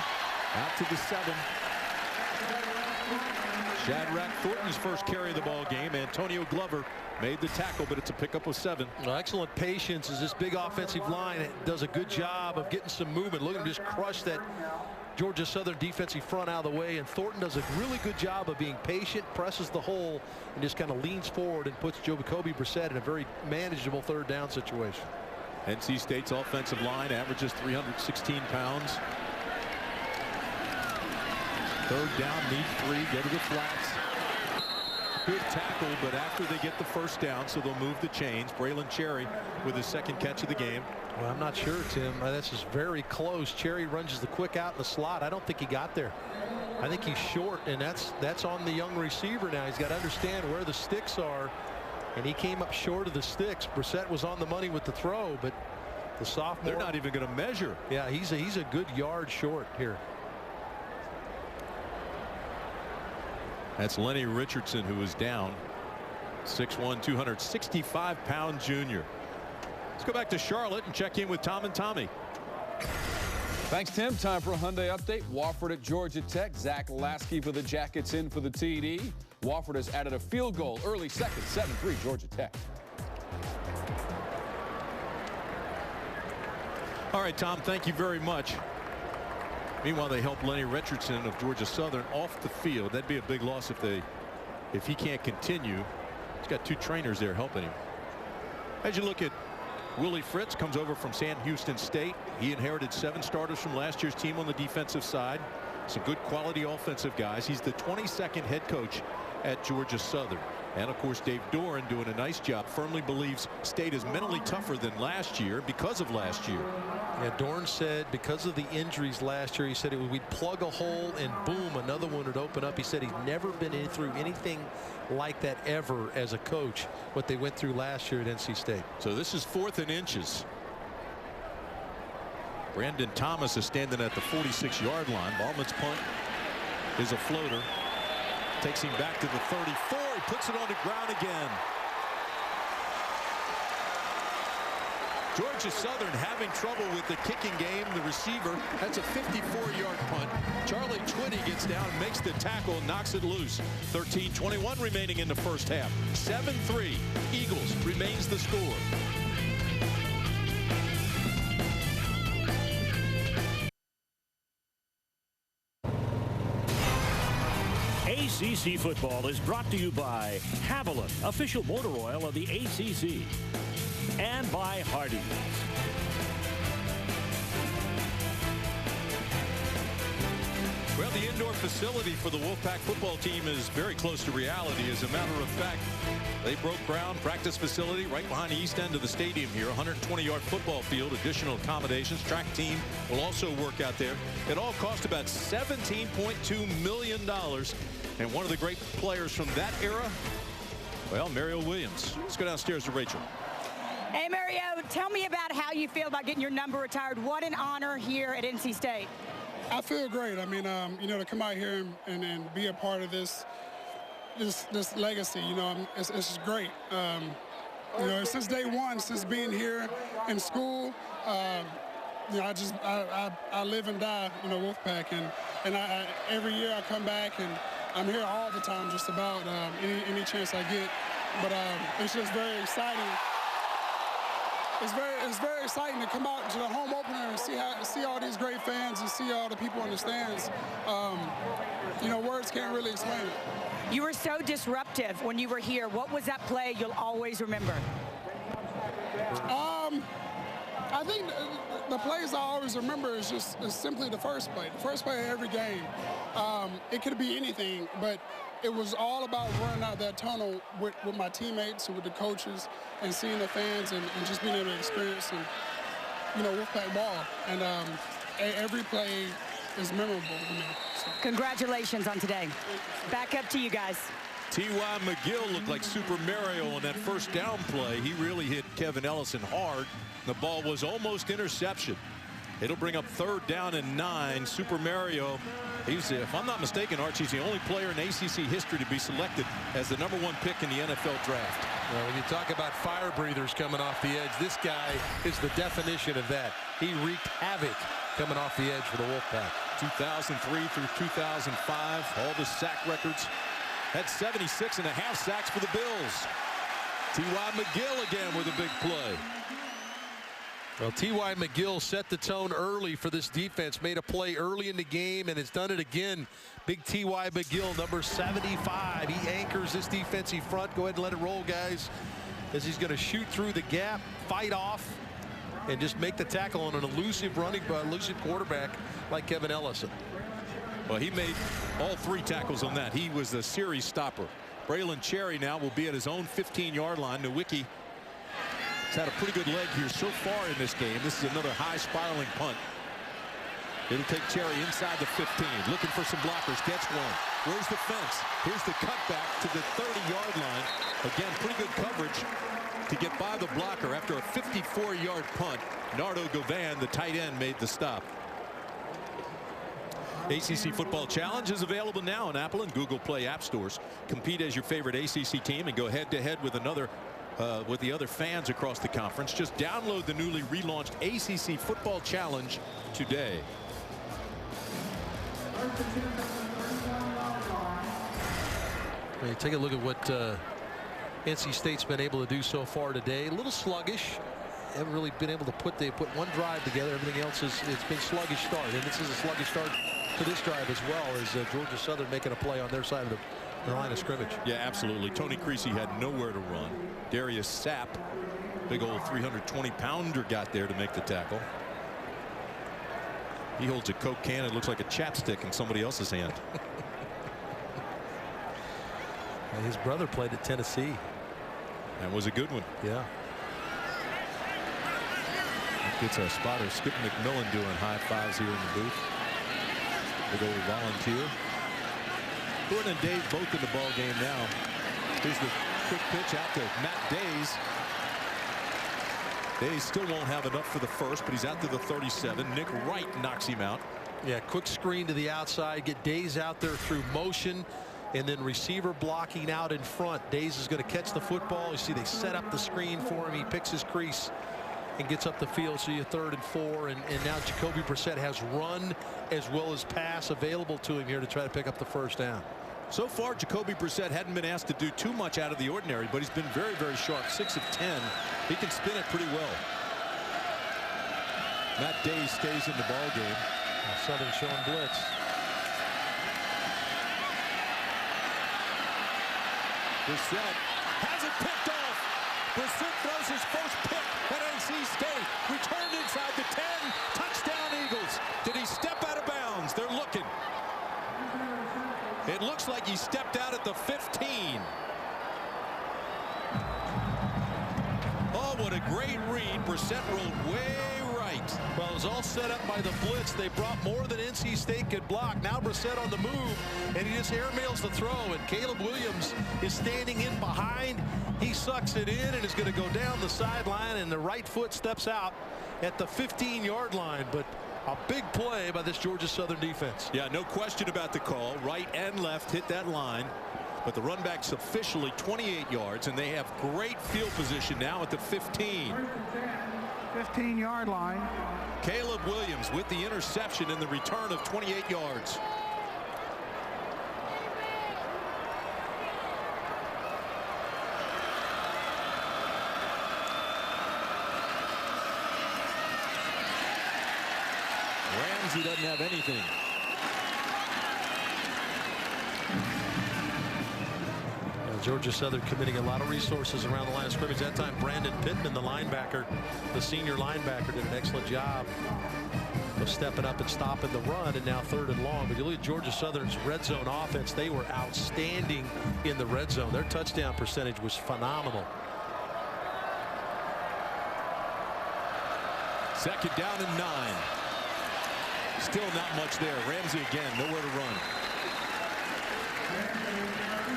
out to the 7. Shadrack Thornton's first carry of the ball game. Antonio Glover made the tackle, but it's a pickup of 7. Well, excellent patience as this big offensive line does a good job of getting some movement. Look at him just crush that Georgia Southern defensive front out of the way, and Thornton does a really good job of being patient, presses the hole, and just kind of leans forward and puts Jacoby Brissett in a very manageable 3rd down situation. NC State's offensive line averages 316 pounds. 3rd down, need 3, go to the flats. Good tackle, but after they get the 1st down, so they'll move the chains. Braylon Cherry with his 2nd catch of the game. Well, I'm not sure, Tim. This is very close. Cherry runs the quick out in the slot. I don't think he got there. I think he's short, and that's on the young receiver now. He's got to understand where the sticks are, and he came up short of the sticks. Brissett was on the money with the throw, but the sophomore. They're not even going to measure. Yeah, he's a good yard short here. That's Lenny Richardson, who is down. 6'1", 265-pound junior. Let's go back to Charlotte and check in with Tom and Tommy. Thanks, Tim. Time for a Hyundai update. Wofford at Georgia Tech. Zach Lasky for the Jackets in for the TD. Wofford has added a field goal early second, 7-3 Georgia Tech. All right, Tom, thank you very much. Meanwhile, they help Lenny Richardson of Georgia Southern off the field. That'd be a big loss if he can't continue. He's got 2 trainers there helping him. As you look at Willie Fritz, comes over from Sam Houston State. He inherited 7 starters from last year's team on the defensive side. Some good quality offensive guys. He's the 22nd head coach at Georgia Southern. And of course, Dave Doran doing a nice job. Firmly believes State is mentally tougher than last year because of last year. Yeah, Doran said because of the injuries last year, he said we'd plug a hole and boom, another one would open up. He said he's never been through anything like that ever as a coach, what they went through last year at NC State. So this is 4th and inches. Brandon Thomas is standing at the 46-yard line. Ballman's punt is a floater. Takes him back to the 34. He puts it on the ground again. Georgia Southern having trouble with the kicking game. The receiver, that's a 54-yard punt. Charlie Twitty gets down, makes the tackle, knocks it loose. 13:21 remaining in the 1st half. 7-3. Eagles remains the score. ACC football is brought to you by Haviland, official motor oil of the ACC, and by Hardee's. Well, the indoor facility for the Wolfpack football team is very close to reality. As a matter of fact, they broke ground, practice facility right behind the east end of the stadium here. 120-yard football field, additional accommodations. Track team will also work out there. It all cost about $17.2 million. And one of the great players from that era, well, Mario Williams. Let's go downstairs to Rachel. Hey, Mario, tell me about how you feel about getting your number retired. What an honor here at NC State. I feel great. I mean, you know, to come out here and be a part of this legacy, you know, it's just great. You know, since day one, since being here in school, you know, I live and die, you know, Wolfpack, and every year I come back and I'm here all the time, just about any chance I get. But it's just very exciting. It's very exciting to come out to the home opener and see all these great fans and see all the people in the stands. You know, words can't really explain it. You were so disruptive when you were here. What was that play you'll always remember? I think the plays I always remember is simply the first play. The first play of every game. It could be anything, but it was all about running out that tunnel with my teammates and with the coaches and seeing the fans and just being able to experience and, you know, Wolfpack ball. And every play is memorable to me. So. Congratulations on today. Back up to you guys. T.Y. McGill looked like Super Mario on that first down play. He really hit Kevin Ellison hard. The ball was almost interception. It'll bring up 3rd down and 9. Super Mario, if I'm not mistaken, Archie's the only player in ACC history to be selected as the #1 pick in the NFL draft. Well, when you talk about fire breathers coming off the edge, this guy is the definition of that. He wreaked havoc coming off the edge for the Wolfpack. 2003 through 2005, all the sack records. Had 76.5 sacks for the Bills. T.Y. McGill again with a big play. Well, T.Y. McGill set the tone early for this defense, made a play early in the game, and has done it again. Big T.Y. McGill, number 75. He anchors this defensive front. Go ahead and let it roll, guys, as he's going to shoot through the gap, fight off, and just make the tackle on an elusive quarterback like Kevin Ellison. Well, he made all 3 tackles on that. He was the series stopper. Braylon Cherry now will be at his own 15-yard line. Nowicki has had a pretty good leg here so far in this game. This is another high spiraling punt. It'll take Cherry inside the 15, looking for some blockers. Gets one. Where's the fence? Here's the cutback to the 30-yard line. Again, pretty good coverage to get by the blocker after a 54-yard punt. Nardo Govan, the tight end, made the stop. ACC Football Challenge is available now on Apple and Google Play app stores. Compete as your favorite ACC team and go head-to-head with with the other fans across the conference. Just download the newly relaunched ACC Football Challenge today. Take a look at what NC State's been able to do so far today. A little sluggish. Haven't really been able to put one drive together. Everything else it's been sluggish start, and this is a sluggish start to this drive as well, as Georgia Southern making a play on their side of the line of scrimmage. Yeah, absolutely. Tony Creasy had nowhere to run. Darius Sapp, big old 320-pounder, got there to make the tackle. He holds a Coke can. It looks like a chapstick in somebody else's hand. His brother played at Tennessee. That was a good one. Yeah. Gets our spotter Skip McMillan doing high fives here in the booth. Big old volunteer. Gordon and Dave both in the ball game now. Here's the quick pitch out to Matt Days. Days still won't have enough for the first, but he's out to the 37. Nick Wright knocks him out. Yeah, quick screen to the outside, get Days out there through motion, and then receiver blocking out in front. Days is going to catch the football. You see they set up the screen for him. He picks his crease and gets up the field. So you 3rd and 4, and now Jacoby Brissett has run as well as pass available to him here to try to pick up the first down. So far, Jacoby Brissett hadn't been asked to do too much out of the ordinary, but he's been very, very sharp. 6 of 10. He can spin it pretty well. Matt Days stays in the ball game. Southern showing blitz. Brissett has it picked off. Brissett throws his first pick at NC State. Returned inside the 10. Touchdown Eagles. Did he step out of bounds? They're looking. It looks like he stepped out at the 15. Oh, what a great read. Brissett rolled way right. Well, it was all set up by the blitz. They brought more than NC State could block. Now Brissett on the move, and he just airmails the throw, and Caleb Williams is standing in behind. He sucks it in and is going to go down the sideline, and the right foot steps out at the 15-yard line. But a big play by this Georgia Southern defense. Yeah, no question about the call. Right and left hit that line. But the run back's officially 28 yards, and they have great field position now at the 15. 15-yard line. Caleb Williams with the interception and the return of 28 yards. Ramsey doesn't have anything. Georgia Southern committing a lot of resources around the line of scrimmage. That time Brandon Pittman, the linebacker, the senior linebacker, did an excellent job of stepping up and stopping the run, and now 3rd and long. But you look at Georgia Southern's red zone offense, they were outstanding in the red zone. Their touchdown percentage was phenomenal. 2nd down and 9. Still not much there. Ramsey again, nowhere to run.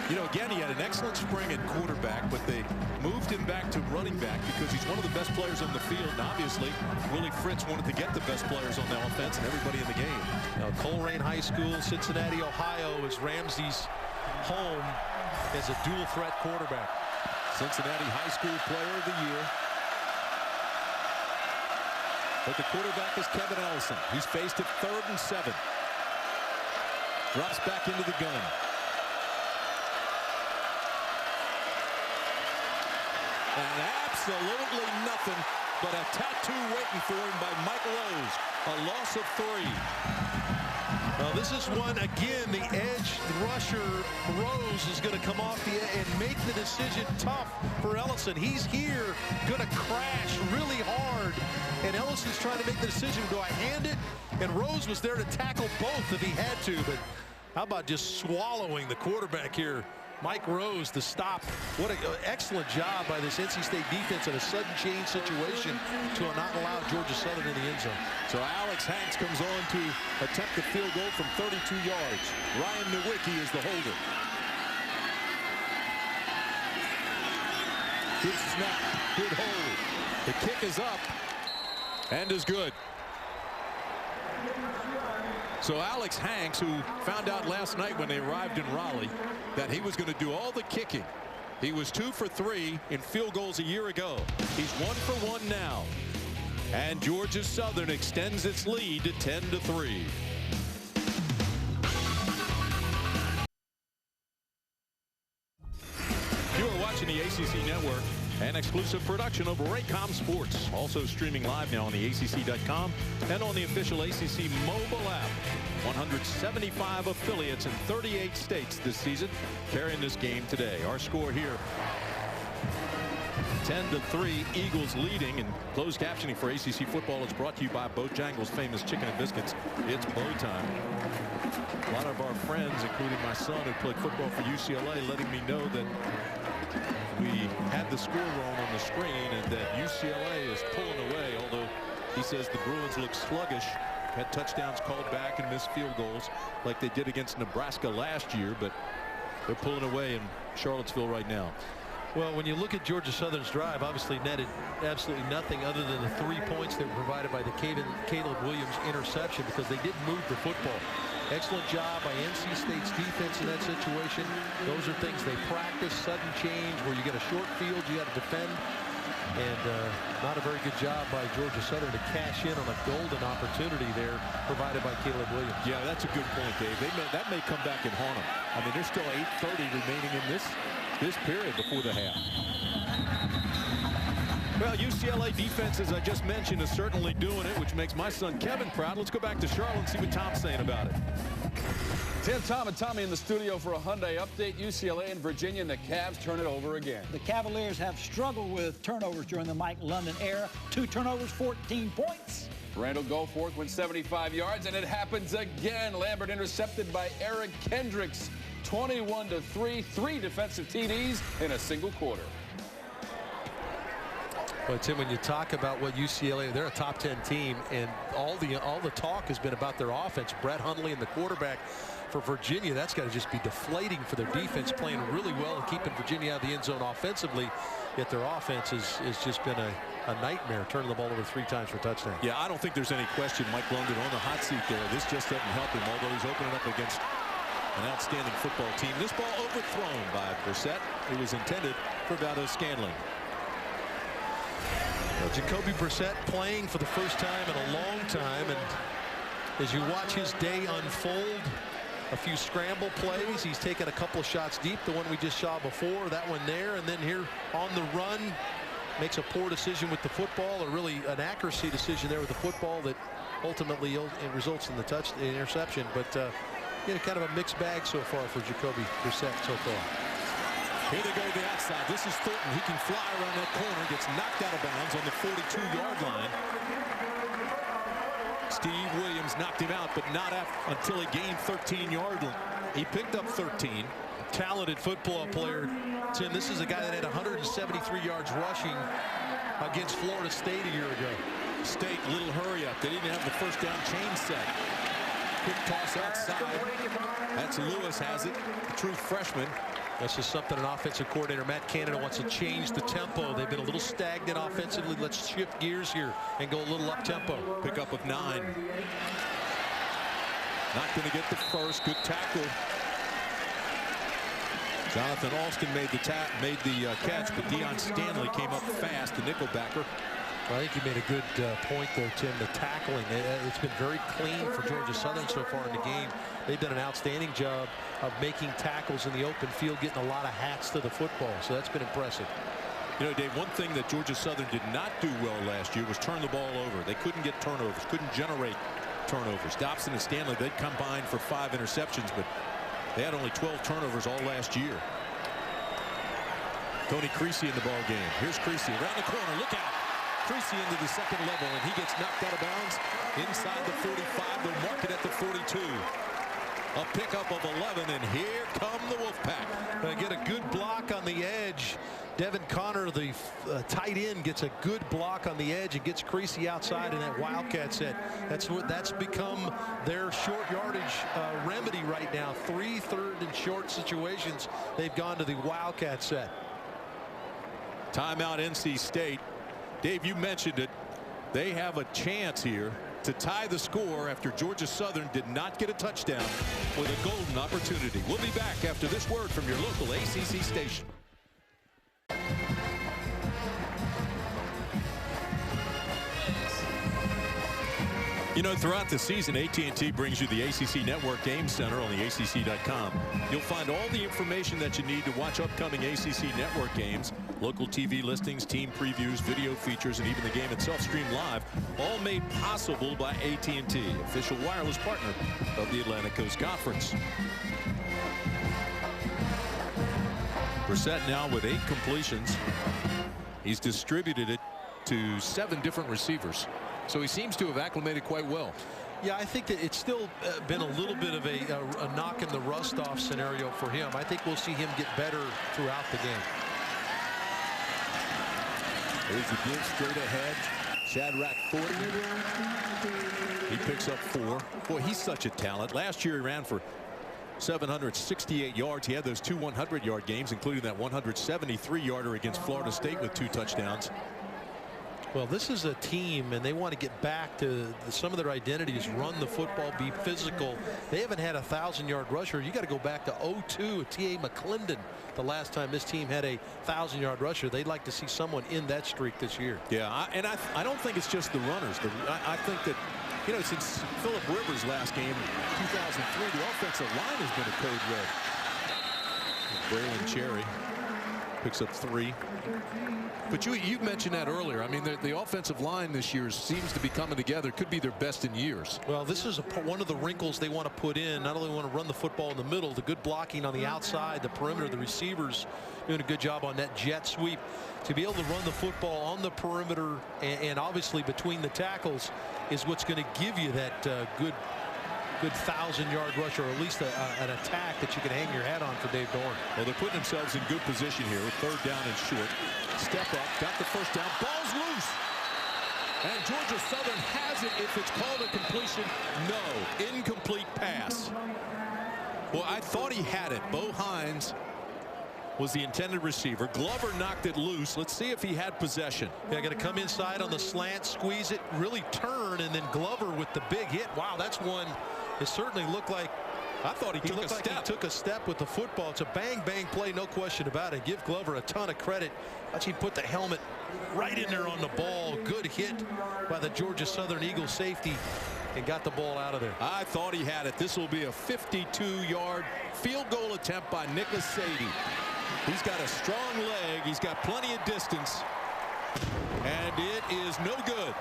You know, again, he had an excellent spring at quarterback, but they moved him back to running back because he's one of the best players on the field. And obviously, Willie Fritz wanted to get the best players on the offense and everybody in the game. Now, Colerain High School, Cincinnati, Ohio, is Ramsey's home as a dual threat quarterback. Cincinnati High School Player of the Year. But the quarterback is Kevin Ellison. He's faced at 3rd and 7. Drops back into the gun. And absolutely nothing but a tattoo waiting for him by Mike Rose. A loss of 3. Well, this is one, again, the edge rusher, Rose, is going to come off the edge and make the decision tough for Ellison. He's here, going to crash really hard, and Ellison's trying to make the decision. Do I hand it? And Rose was there to tackle both if he had to, but how about just swallowing the quarterback here? Mike Rose, the stop. What an excellent job by this NC State defense in a sudden change situation to not allow Georgia Southern in the end zone. So Alex Hanks comes on to attempt the field goal from 32 yards. Ryan Nowicki is the holder. Good snap, good hold. The kick is up and is good. So Alex Hanks, who found out last night when they arrived in Raleigh that he was going to do all the kicking. He was 2 for 3 in field goals a year ago. He's 1 for 1 now. And Georgia Southern extends its lead to 10-3. You are watching the ACC Network, an exclusive production of Raycom Sports. Also streaming live now on the ACC.com and on the official ACC mobile app. 175 affiliates in 38 states this season carrying this game today. Our score here, 10-3, Eagles leading. And closed captioning for ACC football is brought to you by Bojangles' famous chicken and biscuits. It's bow time. A lot of our friends, including my son who played football for UCLA, letting me know that we had the score wrong on the screen and that UCLA is pulling away, although he says the Bruins look sluggish, had touchdowns called back and missed field goals like they did against Nebraska last year, but they're pulling away in Charlottesville right now. Well, when you look at Georgia Southern's drive, obviously netted absolutely nothing other than the 3 points that were provided by the Caleb Williams interception, because they didn't move the football. Excellent job by NC State's defense in that situation. Those are things they practice. Sudden change where you get a short field, you got to defend. And not a very good job by Georgia Southern to cash in on a golden opportunity there provided by Caleb Williams. Yeah, that's a good point, Dave. That may come back and haunt them. I mean, there's still 8:30 remaining in this period before the half. Well, UCLA defense, as I just mentioned, is certainly doing it, which makes my son Kevin proud. Let's go back to Charlotte and see what Tom's saying about it. Tim, Tom, and Tommy in the studio for a Hyundai update. UCLA and Virginia, and the Cavs turn it over again. The Cavaliers have struggled with turnovers during the Mike London era. 2 turnovers, 14 points. Randall Goforth went 75 yards, and it happens again. Lambert intercepted by Eric Kendricks. 21-3, 3 defensive TDs in a single quarter. Well, Tim, when you talk about what UCLA, they're a top 10 team, and all the talk has been about their offense. Brett Hundley and the quarterback for Virginia, that's got to just be deflating for their defense, playing really well and keeping Virginia out of the end zone offensively. Yet their offense has just been a nightmare, turning the ball over 3 times for touchdowns. Yeah, I don't think there's any question Mike London on the hot seat there. This just doesn't help him, although he's opening up against an outstanding football team. This ball overthrown by Brissett. It was intended for Valdez Scantling. Well, Jacoby Brissett playing for the first time in a long time, and as you watch his day unfold, a few scramble plays, he's taken a couple of shots deep, the one we just saw before, that one there, and then here on the run makes a poor decision with the football, or really an accuracy decision there with the football that ultimately results in the interception. But kind of a mixed bag so far for Jacoby Brissett so far. Here they go to the outside. This is Thornton. He can fly around that corner. Gets knocked out of bounds on the 42-yard line. Steve Williams knocked him out, but not until he gained 13-yard line. He picked up 13. Talented football player, Tim. This is a guy that had 173 yards rushing against Florida State a year ago. State, little hurry up. They didn't have the first down chain set. Quick toss outside. That's Lewis has it. The true freshman. This is something an offensive coordinator, Matt Canada, wants to change the tempo. They've been a little stagnant offensively. Let's shift gears here and go a little up-tempo. Pick up of 9. Not going to get the first. Good tackle. Jonathan Alston made the catch, but Deion Stanley came up fast, the nickelbacker. Well, I think you made a good point there, Tim. The tackling, it's been very clean for Georgia Southern so far in the game. They've done an outstanding job of making tackles in the open field, getting a lot of hats to the football. So that's been impressive. You know, Dave, one thing that Georgia Southern did not do well last year was turn the ball over. They couldn't get turnovers, couldn't generate turnovers. Dobson and Stanley, they'd combined for 5 interceptions, but they had only 12 turnovers all last year. Tony Creasy in the ball game. Here's Creasy around the corner. Look out. Creasy into the second level, and he gets knocked out of bounds inside the 45. They'll mark it at the 42. A pickup of 11, and here come the Wolfpack. They get a good block on the edge. Devin Connor, the tight end, gets a good block on the edge and gets Creasy outside in that Wildcat set. That's become their short yardage remedy right now. 3 third and short situations, they've gone to the Wildcat set. Timeout, NC State. Dave, you mentioned it. They have a chance here to tie the score after Georgia Southern did not get a touchdown with a golden opportunity. We'll be back after this word from your local ACC station. You know, throughout the season, AT&T brings you the ACC Network Game Center on the ACC.com. You'll find all the information that you need to watch upcoming ACC Network games, local TV listings, team previews, video features, and even the game itself streamed live, all made possible by AT&T, official wireless partner of the Atlantic Coast Conference. Brissett now with 8 completions. He's distributed it to 7 different receivers. So he seems to have acclimated quite well. Yeah, I think that it's still been a little bit of a knock in the rust off scenario for him. I think we'll see him get better throughout the game. There's the give straight ahead. Shadrack 40. He picks up 4. Boy, he's such a talent. Last year he ran for 768 yards. He had those 2 100-yard games, including that 173-yarder against Florida State with 2 touchdowns. Well, this is a team, and they want to get back to some of their identity is run the football, be physical. They haven't had a 1,000-yard rusher. You got to go back to 02, T.A. McClendon, the last time this team had a 1,000-yard rusher. They'd like to see someone in that streak this year. Yeah, I don't think it's just the runners. I think that, you know, since Phillip Rivers' last game, 2003, the offensive line has been a code red. Braylon Cherry picks up 3. But you mentioned that earlier. I mean, the offensive line this year seems to be coming together. Could be their best in years. Well, this is one of the wrinkles they want to put in. Not only want to run the football in the middle, the good blocking on the outside, the perimeter, the receivers doing a good job on that jet sweep. To be able to run the football on the perimeter and obviously between the tackles is what's going to give you that good 1,000-yard rush, or at least an attack that you can hang your hat on for Dave Doeren. Well, they're putting themselves in good position here. 3rd down and short. Step up, got the first down. Ball's loose. And Georgia Southern has it if it's called a completion. No, incomplete pass. Well, I thought he had it. Bo Hines was the intended receiver. Glover knocked it loose. Let's see if he had possession. Yeah, got to come inside on the slant, squeeze it, really turn, and then Glover with the big hit. Wow, that's one. It certainly looked like I thought he took a step. He took a step with the football. It's a bang play, no question about it. Give Glover a ton of credit. Watch, he put the helmet right in there on the ball. Good hit by the Georgia Southern Eagles safety and got the ball out of there. I thought he had it. This will be a 52-yard field goal attempt by Nicholas Sadie. He's got a strong leg. He's got plenty of distance. And it is no good.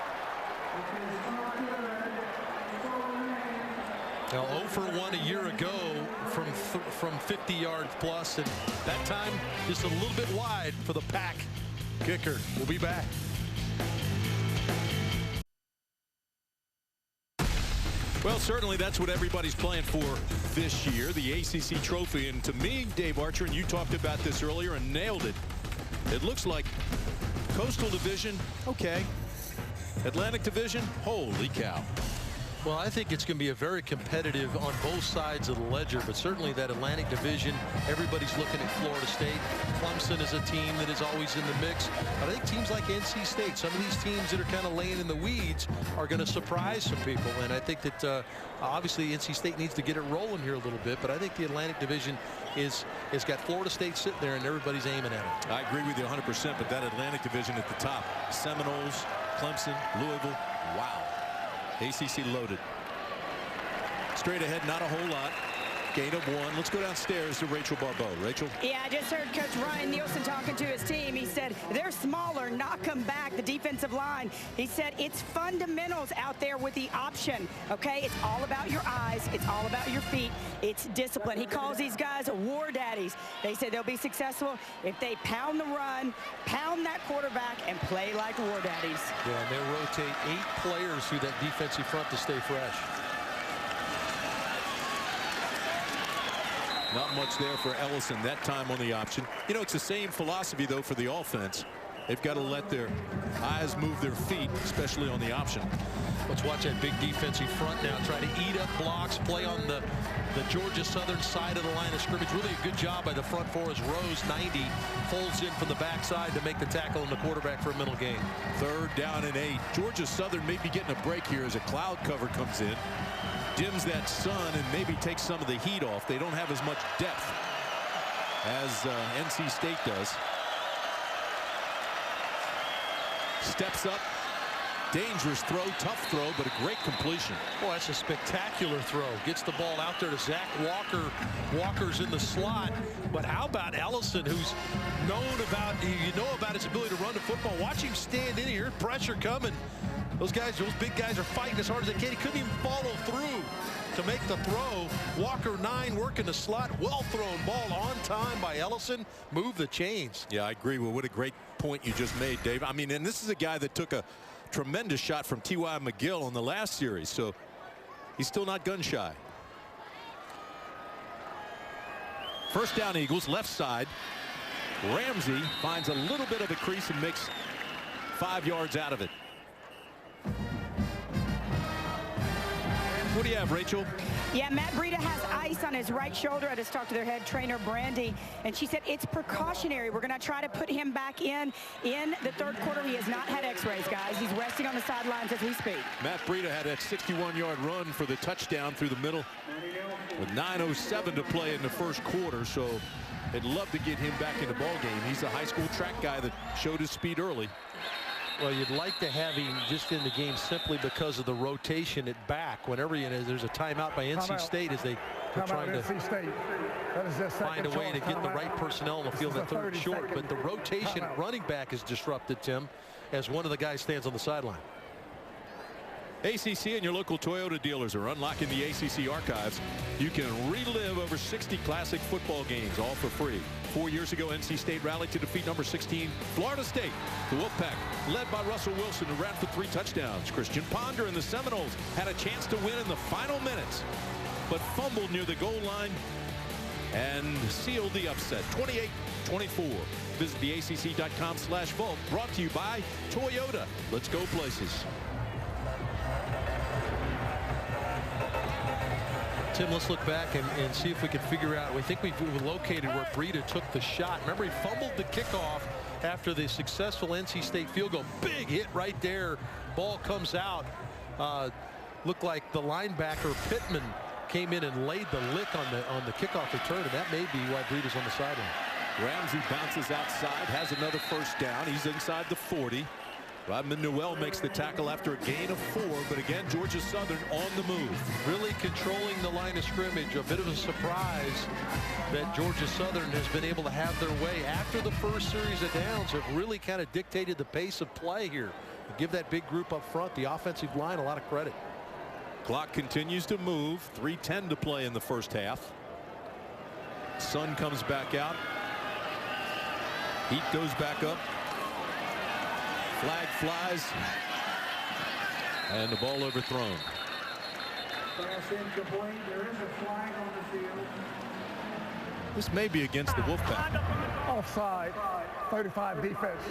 Now 0 for 1 a year ago from 50 yards plus, and that time just a little bit wide for the Pack kicker. We'll be back. Well, certainly that's what everybody's playing for this year, the ACC trophy. And to me, Dave Archer, and you talked about this earlier and nailed it. It looks like Coastal Division, okay. Atlantic Division, holy cow. Well, I think it's going to be a very competitive on both sides of the ledger, but certainly that Atlantic Division, everybody's looking at Florida State. Clemson is a team that is always in the mix. But I think teams like NC State, some of these teams that are kind of laying in the weeds, are going to surprise some people. And I think that obviously NC State needs to get it rolling here a little bit, but I think the Atlantic Division has got Florida State sitting there and everybody's aiming at it. I agree with you 100%, but that Atlantic Division at the top, Seminoles, Clemson, Louisville, wow. ACC loaded. Straight ahead, not a whole lot. Gain of 1. Let's go downstairs to Rachel Barbeau. Rachel? Yeah, I just heard Coach Ryan Nielsen talking to his team. He said, they're smaller, knock them back, the defensive line. He said, it's fundamentals out there with the option, okay? It's all about your eyes. It's all about your feet. It's discipline. He calls these guys war daddies. They say they'll be successful if they pound the run, pound that quarterback, and play like war daddies. Yeah, and they rotate 8 players through that defensive front to stay fresh. Not much there for Ellison that time on the option. You know, it's the same philosophy, though, for the offense. They've got to let their eyes move their feet, especially on the option. Let's watch that big defensive front now. Try to eat up blocks, play on the Georgia Southern side of the line of scrimmage. Really a good job by the front four as Rose, 90, folds in from the backside to make the tackle on the quarterback for a middle gain. 3rd down and 8. Georgia Southern may be getting a break here as a cloud cover comes in. Dims that sun and maybe takes some of the heat off. They don't have as much depth as NC State does. Steps up. Dangerous throw, tough throw, but a great completion. Boy, that's a spectacular throw. Gets the ball out there to Zach Walker. Walker's in the slot. But how about Ellison, who's known about, about his ability to run the football. Watch him stand in here. Pressure coming. Those big guys are fighting as hard as they can. He couldn't even follow through to make the throw. Walker, 9, working the slot. Well thrown ball on time by Ellison. Move the chains. Yeah, I agree. Well, what a great point you just made, Dave. I mean, and this is a guy that took a tremendous shot from T.Y. McGill in the last series, so he's still not gun shy. 1st down, Eagles, left side. Ramsey finds a little bit of a crease and makes 5 yards out of it. What do you have, Rachel? Yeah, Matt Breida has ice on his right shoulder. I just talked to their head trainer, Brandy, and she said it's precautionary. We're going to try to put him back in the 3rd quarter. He has not had x-rays, guys. He's resting on the sidelines as we speak. Matt Breida had that 61-yard run for the touchdown through the middle with 9:07 to play in the 1st quarter, so they'd love to get him back in the ball game. He's a high school track guy that showed his speed early. Well, you'd like to have him just in the game simply because of the rotation at back. Whenever there's a timeout by NC State as they're trying to find a way to get the right personnel on the field that 3rd short. But the rotation at running back is disrupted, Tim, as one of the guys stands on the sideline. ACC and your local Toyota dealers are unlocking the ACC archives. You can relive over 60 classic football games, all for free. 4 years ago, NC State rallied to defeat number 16, Florida State. The Wolfpack, led by Russell Wilson, who ran for 3 touchdowns. Christian Ponder and the Seminoles had a chance to win in the final minutes, but fumbled near the goal line and sealed the upset, 28-24. Visit theacc.com/vault. Brought to you by Toyota. Let's go places. Tim, let's look back and see if we can figure out. We think we've located where Breida took the shot. Remember, he fumbled the kickoff after the successful NC State field goal. Big hit right there. Ball comes out. Looked like the linebacker Pittman came in and laid the lick on the kickoff return, and that may be why Breida's on the sideline. Ramsey bounces outside, has another 1st down. He's inside the 40. Rodman Newell makes the tackle after a gain of 4, but again, Georgia Southern on the move. Really controlling the line of scrimmage. A bit of a surprise that Georgia Southern has been able to have their way after the 1st series of downs. Have really kind of dictated the pace of play here. Give that big group up front, the offensive line, a lot of credit. Clock continues to move. 3:10 to play in the 1st half. Sun comes back out. Heat goes back up. Flag flies, and the ball overthrown. This may be against the Wolfpack. Offside, 35 defense.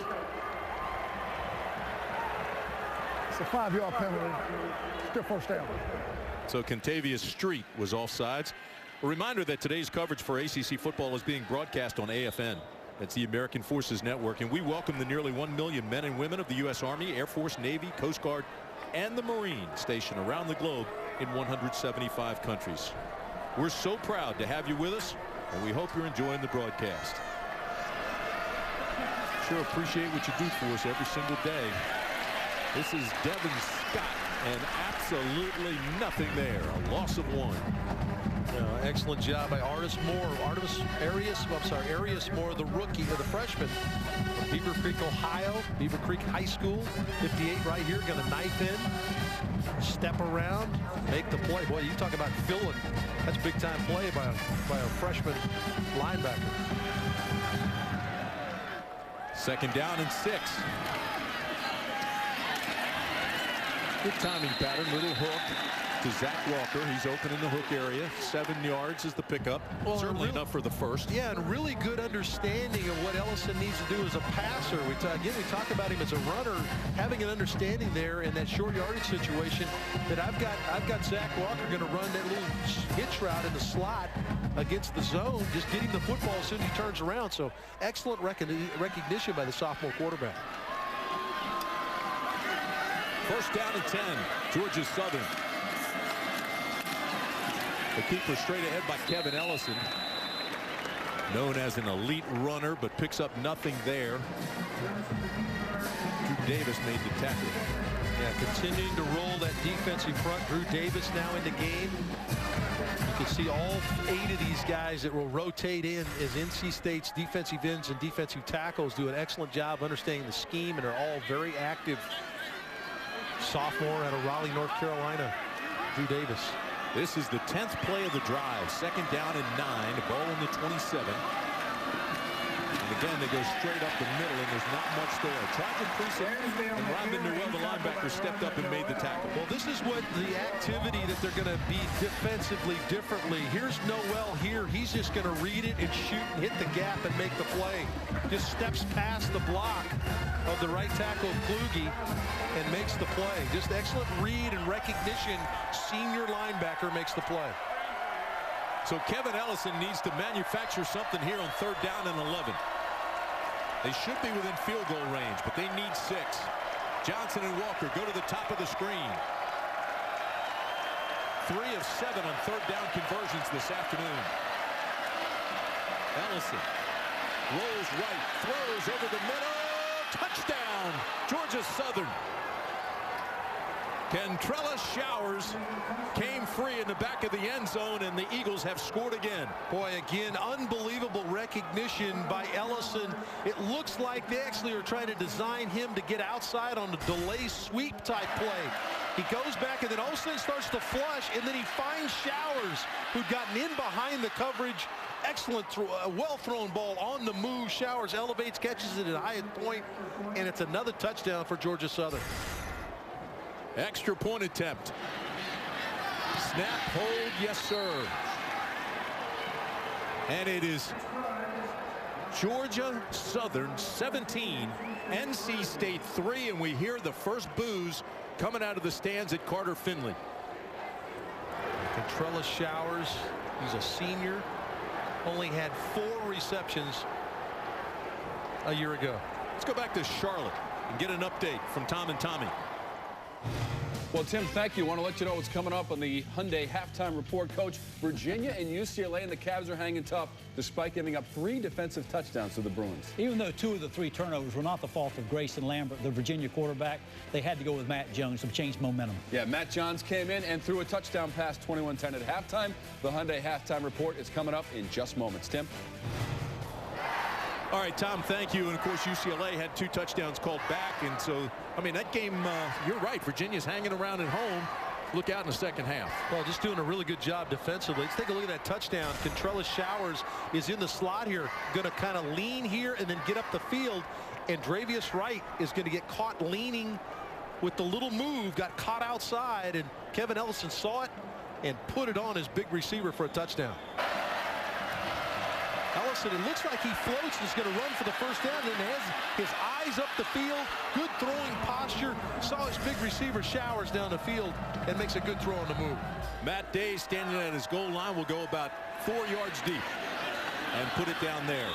It's a 5-yard penalty. Still 1st down. So Contavious Street was offsides. A reminder that today's coverage for ACC football is being broadcast on AFN. That's the American Forces Network, and we welcome the nearly 1 million men and women of the U.S. Army, Air Force, Navy, Coast Guard, and the Marines stationed around the globe in 175 countries. We're so proud to have you with us, and we hope you're enjoying the broadcast. Sure appreciate what you do for us every single day. This is Devin Scott And absolutely nothing there. A loss of 1. Excellent job by Arias Moore, the rookie, or the freshman from Beaver Creek, Ohio. Beaver Creek High School, 58 right here, going to knife in, step around, make the play. Boy, you talk about filling. That's big time play by a freshman linebacker. 2nd down and 6. Good timing pattern, little hook to Zach Walker. He's open in the hook area. 7 yards is the pickup. Well, certainly enough for the first. Yeah, and really good understanding of what Ellison needs to do as a passer. We talk about him as a runner, having an understanding there in that short yardage situation that I've got Zach Walker going to run that little hitch route in the slot against the zone, just getting the football as soon as he turns around. So excellent recognition by the sophomore quarterback. 1st down and 10. Georgia Southern. The keeper straight ahead by Kevin Ellison. Known as an elite runner, but picks up nothing there. Drew Davis made the tackle. Yeah, continuing to roll that defensive front. Drew Davis now in the game. You can see all 8 of these guys that will rotate in as NC State's defensive ends and defensive tackles do an excellent job understanding the scheme, and they're all very active. Sophomore out of Raleigh, North Carolina, Drew Davis. This is the 10th play of the drive. 2nd down and 9. Ball in the 27. And again, they go straight up the middle, and there's not much there. Trajan Priest and Rondon Newell, the linebacker, stepped up and made the tackle. Well, this is what the activity that they're going to be defensively differently. Here's Nowell here. He's just going to read it and shoot and hit the gap and make the play. Just steps past the block of the right tackle, Kluge, and makes the play. Just excellent read and recognition. Senior linebacker makes the play. So Kevin Ellison needs to manufacture something here on 3rd down and 11. They should be within field goal range, but they need 6. Johnson and Walker go to the top of the screen. 3 of 7 on 3rd down conversions this afternoon. Ellison rolls right, throws over the middle. Touchdown, Georgia Southern. Kentrella Showers came free in the back of the end zone, and the Eagles have scored again. Boy, again, unbelievable recognition by Ellison. It looks like they actually are trying to design him to get outside on the delay sweep type play. He goes back, and then all of a sudden starts to flush, and then he finds Showers, who'd gotten in behind the coverage. Excellent throw, well-thrown ball on the move. Showers elevates, catches it at the highest point, and it's another touchdown for Georgia Southern. Extra point attempt. Snap, hold, yes, sir. And it is Georgia Southern 17, NC State 3, and we hear the first boos coming out of the stands at Carter Finley. Kentrella Showers, he's a senior, only had 4 receptions a year ago. Let's go back to Charlotte and get an update from Tom and Tommy. Well, Tim, thank you. I want to let you know what's coming up on the Hyundai halftime report. Coach, Virginia and UCLA and the Cavs are hanging tough despite giving up 3 defensive touchdowns to the Bruins. Even though 2 of the 3 turnovers were not the fault of Grayson Lambert, the Virginia quarterback, they had to go with Matt Jones to change momentum. Yeah, Matt Jones came in and threw a touchdown pass 21-10 at halftime. The Hyundai halftime report is coming up in just moments. Tim? All right, Tom, thank you. And, of course, UCLA had 2 touchdowns called back. And so, I mean, that game, you're right. Virginia's hanging around at home. Look out in the second half. Well, just doing a really good job defensively. Let's take a look at that touchdown. Kentrella Showers is in the slot here. Going to kind of lean here and then get up the field. And Dravius Wright is going to get caught leaning with the little move. Got caught outside. And Kevin Ellison saw it and put it on his big receiver for a touchdown. Ellison, it looks like he floats and is going to run for the first down, and has his eyes up the field. Good throwing posture. Saw his big receiver Showers down the field and makes a good throw on the move. Matt Day standing at his goal line will go about 4 yards deep and put it down there.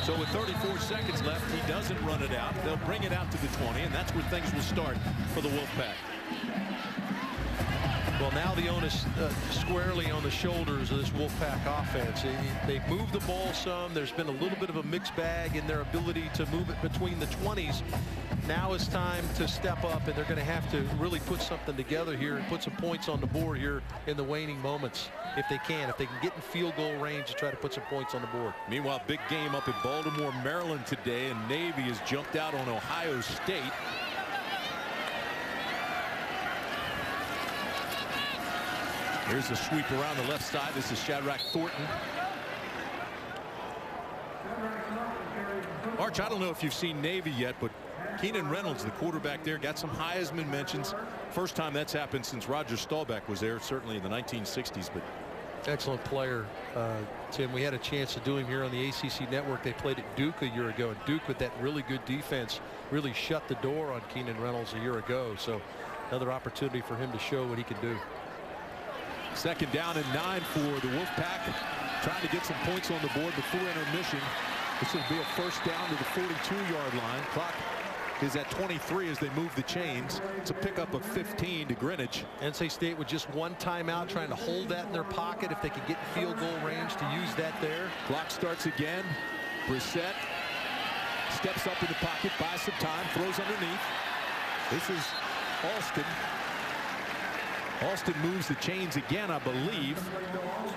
So with 34 seconds left, he doesn't run it out. They'll bring it out to the 20, and that's where things will start for the Wolfpack. Well, now the onus squarely on the shoulders of this Wolfpack offense. They've moved the ball some. There's been a little bit of a mixed bag in their ability to move it between the 20s. Now it's time to step up, and they're going to have to really put something together here and put some points on the board here in the waning moments, if they can get in field goal range to try to put some points on the board. Meanwhile, big game up in Baltimore, Maryland today, and Navy has jumped out on Ohio State. Here's a sweep around the left side. This is Shadrack Thornton. Arch, I don't know if you've seen Navy yet, but Keenan Reynolds, the quarterback there, got some Heisman mentions. First time that's happened since Roger Staubach was there, certainly in the 1960s. But excellent player, Tim. We had a chance to do him here on the ACC network. They played at Duke a year ago, and Duke, with that really good defense, really shut the door on Keenan Reynolds a year ago. So another opportunity for him to show what he can do. Second down and 9 for the Wolfpack, trying to get some points on the board before intermission. This will be a first down to the 42-yard line. Clock is at 23 as they move the chains. It's a pickup of 15 to Greenwich. NC State with just one timeout, trying to hold that in their pocket if they could get field goal range to use that there. Clock starts again. Brissett steps up in the pocket, buys some time, throws underneath. This is Alston. Alston moves the chains again, I believe.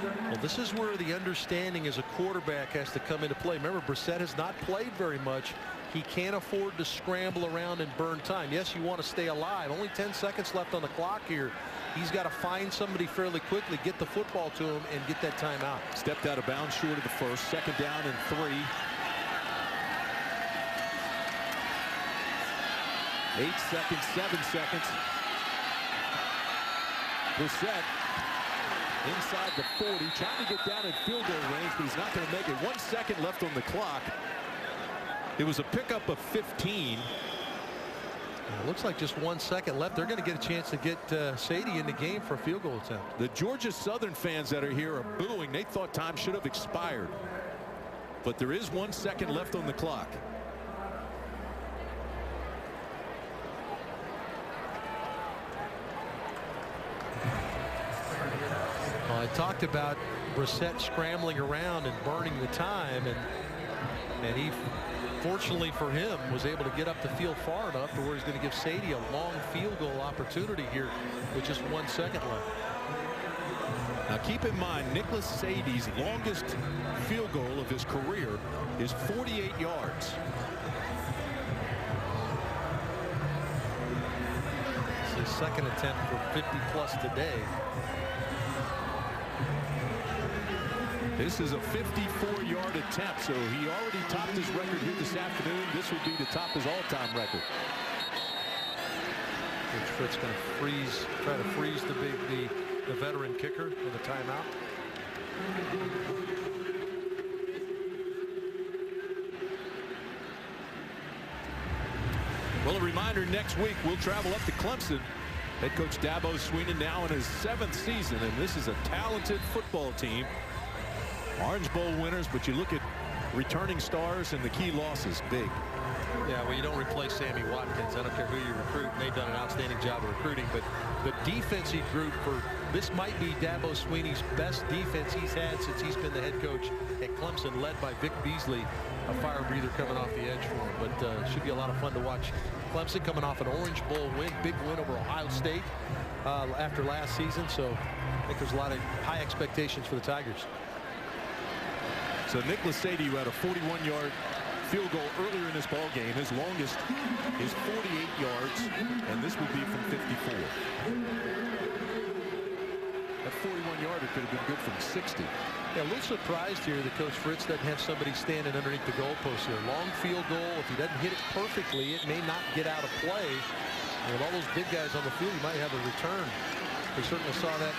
Well, this is where the understanding as a quarterback has to come into play. Remember, Brissett has not played very much. He can't afford to scramble around and burn time. Yes, you want to stay alive. Only 10 seconds left on the clock here. He's got to find somebody fairly quickly, get the football to him, and get that time out. Stepped out of bounds short of the first. Second down and 3. 8 seconds, 7 seconds. Brissett inside the 40, trying to get down in field goal range, but he's not going to make it. 1 second left on the clock. It was a pickup of 15. It looks like just 1 second left. They're going to get a chance to get Sadie in the game for a field goal attempt. The Georgia Southern fans that are here are booing. They thought time should have expired. But there is 1 second left on the clock. Well, I talked about Brissett scrambling around and burning the time, and he, fortunately for him, was able to get up the field far enough to where he's going to give Sadie a long field goal opportunity here with just 1 second left. Now keep in mind, Nicholas Sadie's longest field goal of his career is 48 yards. It's his second attempt for 50+ today. This is a 54-yard attempt, so he already topped his record here this afternoon. This would be to top his all-time record. Coach Fritz going to try to freeze the veteran kicker with a timeout. Well, a reminder, next week we'll travel up to Clemson. Head coach Dabo Swinney now in his 7th season, and this is a talented football team. Orange Bowl winners, but you look at returning stars and the key losses, big. Yeah, well, you don't replace Sammy Watkins. I don't care who you recruit. They've done an outstanding job of recruiting, but the defensive group this might be Dabo Swinney's best defense he's had since he's been the head coach at Clemson, led by Vic Beasley, a fire breather coming off the edge for him. But should be a lot of fun to watch. Clemson coming off an Orange Bowl win, big win over Ohio State after last season. So I think there's a lot of high expectations for the Tigers. So Nicholas Sadie, who had a 41-yard field goal earlier in this ball game, his longest is 48 yards, and this would be from 54. That 41-yarder could have been good from 60. Yeah, a little surprised here that Coach Fritz doesn't have somebody standing underneath the goalpost here. Long field goal. If he doesn't hit it perfectly, it may not get out of play. And with all those big guys on the field, you might have a return. We certainly saw that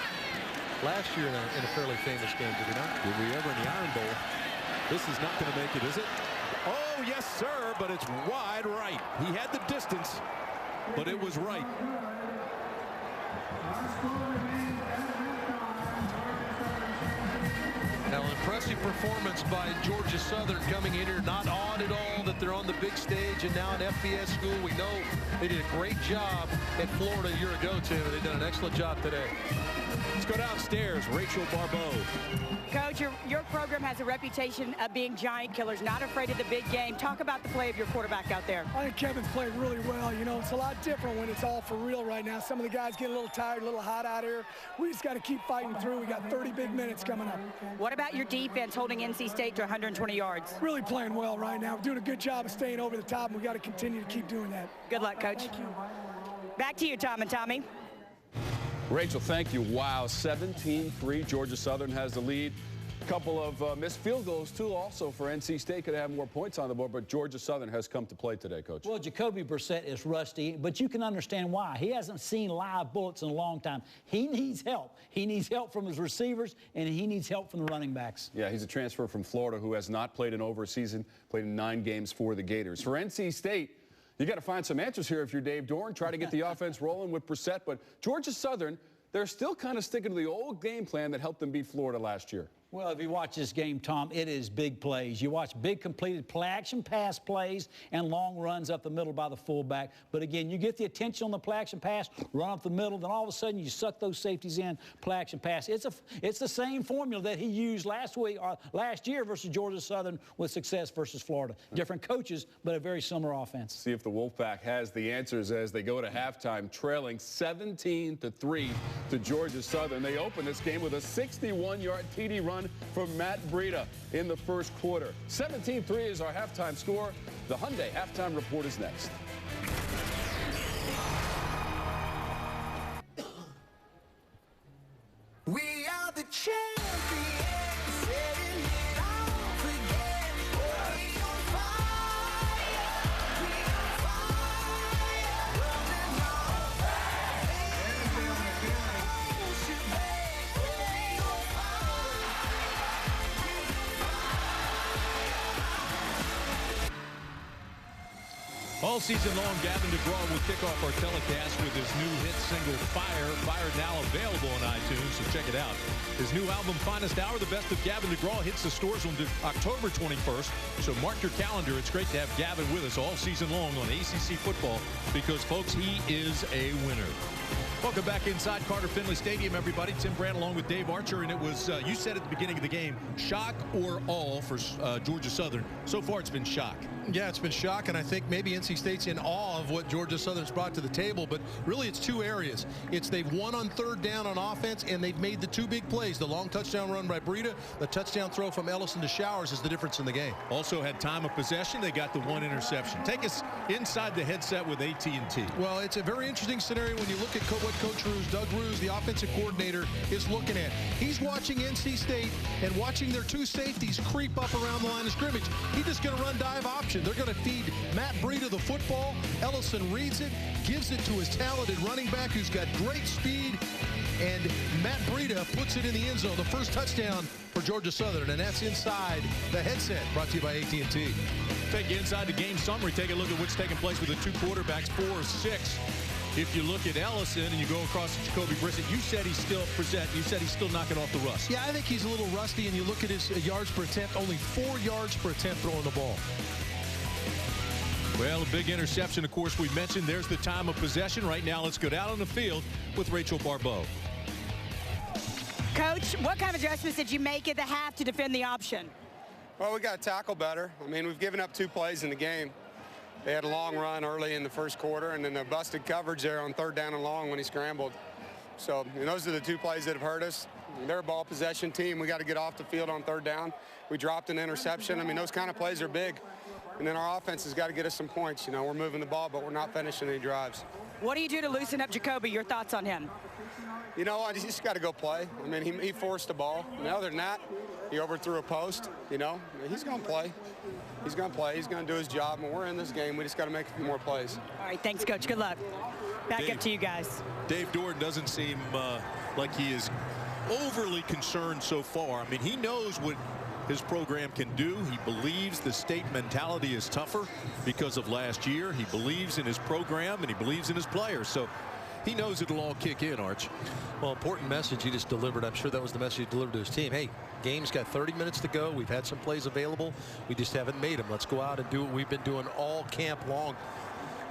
last year in a fairly famous game, did we not? Did we ever in the Iron Bowl? This is not going to make it, is it? Oh, yes, sir, but it's wide right. He had the distance, but it was right. Now, an impressive performance by Georgia Southern coming in here. Not odd at all that they're on the big stage and now an FBS school. We know they did a great job at Florida a year ago, too. They've done an excellent job today. Let's go downstairs. Rachel Barbeau. Coach, your program has a reputation of being giant killers, not afraid of the big game. Talk about the play of your quarterback out there. I think Kevin's played really well. You know, it's a lot different when it's all for real right now. Some of the guys get a little tired, a little hot out here. We just got to keep fighting through. We got 30 big minutes coming up. What about your defense holding NC State to 120 yards? Really playing well right now. We're doing a good job of staying over the top, and we got to continue to keep doing that. Good luck, Coach. Thank you. Back to you, Tom and Tommy. Rachel, thank you. Wow, 17-3. Georgia Southern has the lead. A couple of missed field goals, too, also for NC State. Could have more points on the board, but Georgia Southern has come to play today, Coach. Well, Jacoby Brissett is rusty, but you can understand why. He hasn't seen live bullets in a long time. He needs help. He needs help from his receivers, and he needs help from the running backs. Yeah, he's a transfer from Florida who has not played in over a season, played in 9 games for the Gators. For NC State, you got to find some answers here if you're Dave Doeren. Try to get the offense rolling with Brissett, but Georgia Southern, they're still kind of sticking to the old game plan that helped them beat Florida last year. Well, if you watch this game, Tom, it is big plays. You watch big completed play-action pass plays and long runs up the middle by the fullback. But again, you get the attention on the play-action pass, run up the middle, then all of a sudden you suck those safeties in, play-action pass. It's the same formula that he used last year versus Georgia Southern with success versus Florida. Different coaches, but a very similar offense. See if the Wolfpack has the answers as they go to halftime, trailing 17-3 to Georgia Southern. They open this game with a 61-yard TD run from Matt Breida in the first quarter. 17-3 is our halftime score. The Hyundai halftime report is next. We are the champions. Setting it off again. We on fire. We on fire. Running on fire. We on All season long, Gavin DeGraw will kick off our telecast with his new hit single, Fire. Fire now available on iTunes, so check it out. His new album, Finest Hour, the best of Gavin DeGraw, hits the stores on October 21st. So mark your calendar. It's great to have Gavin with us all season long on ACC football because, folks, he is a winner. Welcome back inside Carter Finley Stadium, everybody. Tim Brand along with Dave Archer, and it was, you said at the beginning of the game, shock or all for Georgia Southern. So far, it's been shock. Yeah, it's been shock, and I think maybe NC State's in awe of what Georgia Southern's brought to the table, but really it's two areas. It's they've won on third down on offense, and they've made the two big plays. The long touchdown run by Breida, the touchdown throw from Ellison to Showers is the difference in the game. Also had time of possession. They got the one interception. Take us inside the headset with AT&T. Well, it's a very interesting scenario when you look at what Coach Ruse, Doug Ruse, the offensive coordinator, is looking at. He's watching NC State and watching their two safeties creep up around the line of scrimmage. He's just going to run dive option. They're going to feed Matt Breida the football. Ellison reads it, gives it to his talented running back who's got great speed, and Matt Breida puts it in the end zone. The first touchdown for Georgia Southern, and that's inside the headset, brought to you by AT&T. Take you inside the game summary. Take a look at what's taking place with the two quarterbacks, 4-6. If you look at Ellison and you go across to Jacoby Brissett, you said he's still knocking off the rust. Yeah, I think he's a little rusty, and you look at his yards per attempt, only 4 yards per attempt throwing the ball. Well, a big interception, of course, we mentioned. There's the time of possession. Right now, let's go down on the field with Rachel Barbeau. Coach, what kind of adjustments did you make at the half to defend the option? Well, we got to tackle better. I mean, we've given up 2 plays in the game. They had a long run early in the first quarter, and then the busted coverage there on third down and long when he scrambled. So those are the 2 plays that have hurt us. They're a ball possession team. We got to get off the field on third down. We dropped an interception. I mean, those kind of plays are big. And then our offense has got to get us some points. You know, we're moving the ball, but we're not finishing any drives. What do you do to loosen up Jacoby? Your thoughts on him? You know, I just got to go play. I mean, he forced the ball. And other than that, he overthrew a post. You know, he's going to play. He's going to play. He's going to do his job. And we're in this game. We just got to make a few more plays. All right, thanks, Coach. Good luck. Back up to you guys. Dave Doeren doesn't seem like he is overly concerned so far. I mean, he knows what his program can do. He believes the state mentality is tougher because of last year. He believes in his program and he believes in his players. So he knows it'll all kick in, Arch. Well, important message he just delivered. I'm sure that was the message he delivered to his team. Hey, game's got 30 minutes to go. We've had some plays available. We just haven't made them. Let's go out and do what we've been doing all camp long.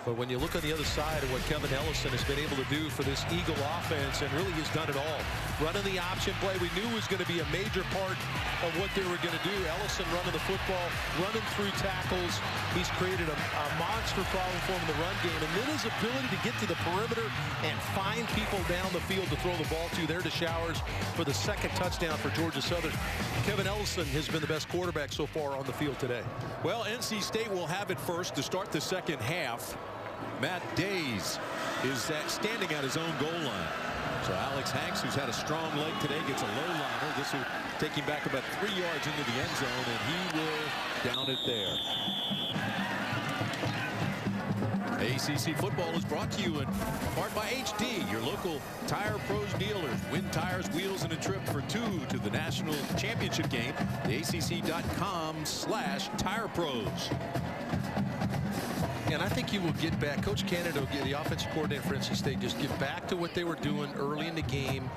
But when you look on the other side of what Kevin Ellison has been able to do for this Eagle offense, and really has done it all. Running the option play, we knew was going to be a major part of what they were going to do. Ellison running the football, running through tackles. He's created a monster problem for him in the run game. And then his ability to get to the perimeter and find people down the field to throw the ball to. There to Showers for the second touchdown for Georgia Southern. Kevin Ellison has been the best quarterback so far on the field today. Well, NC State will have it first to start the second half. Matt Days is standing at his own goal line. So Alex Hanks, who's had a strong leg today, gets a low liner. This will take him back about 3 yards into the end zone, and he will down it there. ACC football is brought to you in part by HD, your local Tire Pros dealers. Win tires, wheels, and a trip for 2 to the national championship game. The ACC.com/TirePros. And I think you will get back. Coach Canada will get the offensive coordinator for NC State. Just get back to what they were doing early in the game.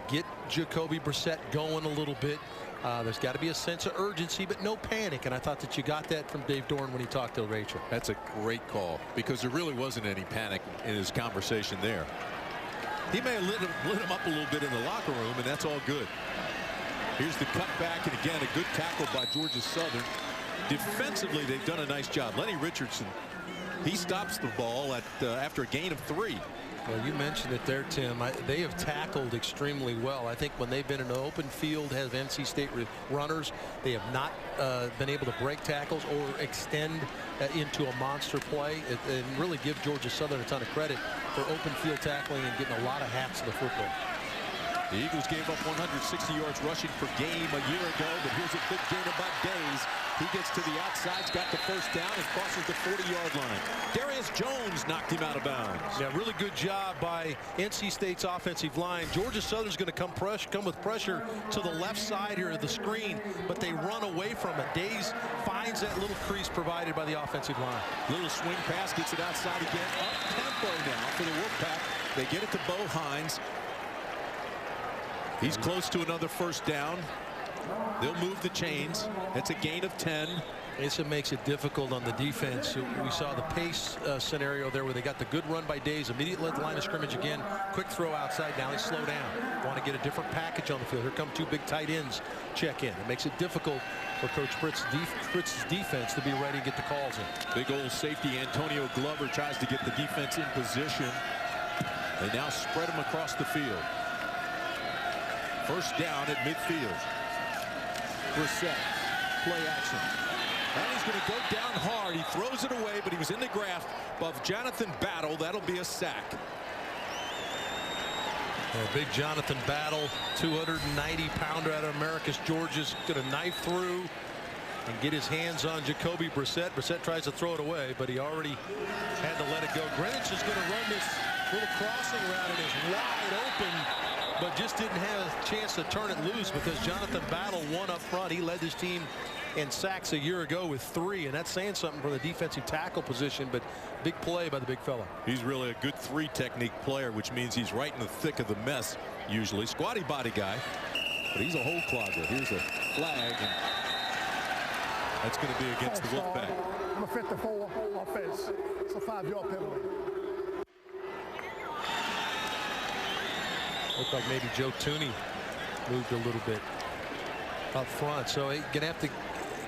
Get Jacoby Brissett going a little bit. There's got to be a sense of urgency, but no panic. And I thought that you got that from Dave Dorn when he talked to Rachel. That's a great call, because there really wasn't any panic in his conversation there. He may have lit him up a little bit in the locker room, and that's all good. Here's the cutback, and again, a good tackle by Georgia Southern. Defensively, they've done a nice job. Lenny Richardson, he stops the ball after a gain of 3. Well, you mentioned it there, Tim. They have tackled extremely well. I think when they've been in an open field, have NC State runners, they have not been able to break tackles or extend into a monster play, and really give Georgia Southern a ton of credit for open field tackling and getting a lot of hats to the football. The Eagles gave up 160 yards rushing per game a year ago, but here's a big gain about Days. He gets to the outside, got the first down, and crosses the 40-yard line. Darius Jones knocked him out of bounds. Yeah, really good job by NC State's offensive line. Georgia Southern's going to come with pressure to the left side here of the screen, but they run away from it. Days finds that little crease provided by the offensive line. Little swing pass, gets it outside again. Up-tempo now for the Wolfpack. They get it to Bo Hines. He's close to another first down. They'll move the chains. That's a gain of 10. This makes it difficult on the defense. We saw the pace scenario there where they got the good run by Days, immediately at the line of scrimmage again. Quick throw outside. Now they slow down. Want to get a different package on the field. Here come 2 big tight ends check in. It makes it difficult for Coach Fritz's defense to be ready to get the calls in. Big old safety Antonio Glover tries to get the defense in position. They now spread them across the field. First down at midfield. Brissett, play action. And he's going to go down hard. He throws it away, but he was in the grasp of Jonathan Battle. That'll be a sack. Big Jonathan Battle, 290-pounder out of Americus, Georgia's going to knife through and get his hands on Jacoby Brissett. Brissett tries to throw it away, but he already had to let it go. Greenwich is going to run this little crossing route, and is wide open, but just didn't have a chance to turn it loose because Jonathan Battle won up front. He led his team in sacks a year ago with 3, and that's saying something for the defensive tackle position, but big play by the big fella. He's really a good 3 technique player, which means he's right in the thick of the mess usually. Squatty body guy, but he's a hole clogger. Here's a flag, and that's going to be against the Wolfpack. Number 54 offense. It's a 5-yard penalty. Looked like maybe Joe Tooney moved a little bit up front, so you're gonna have to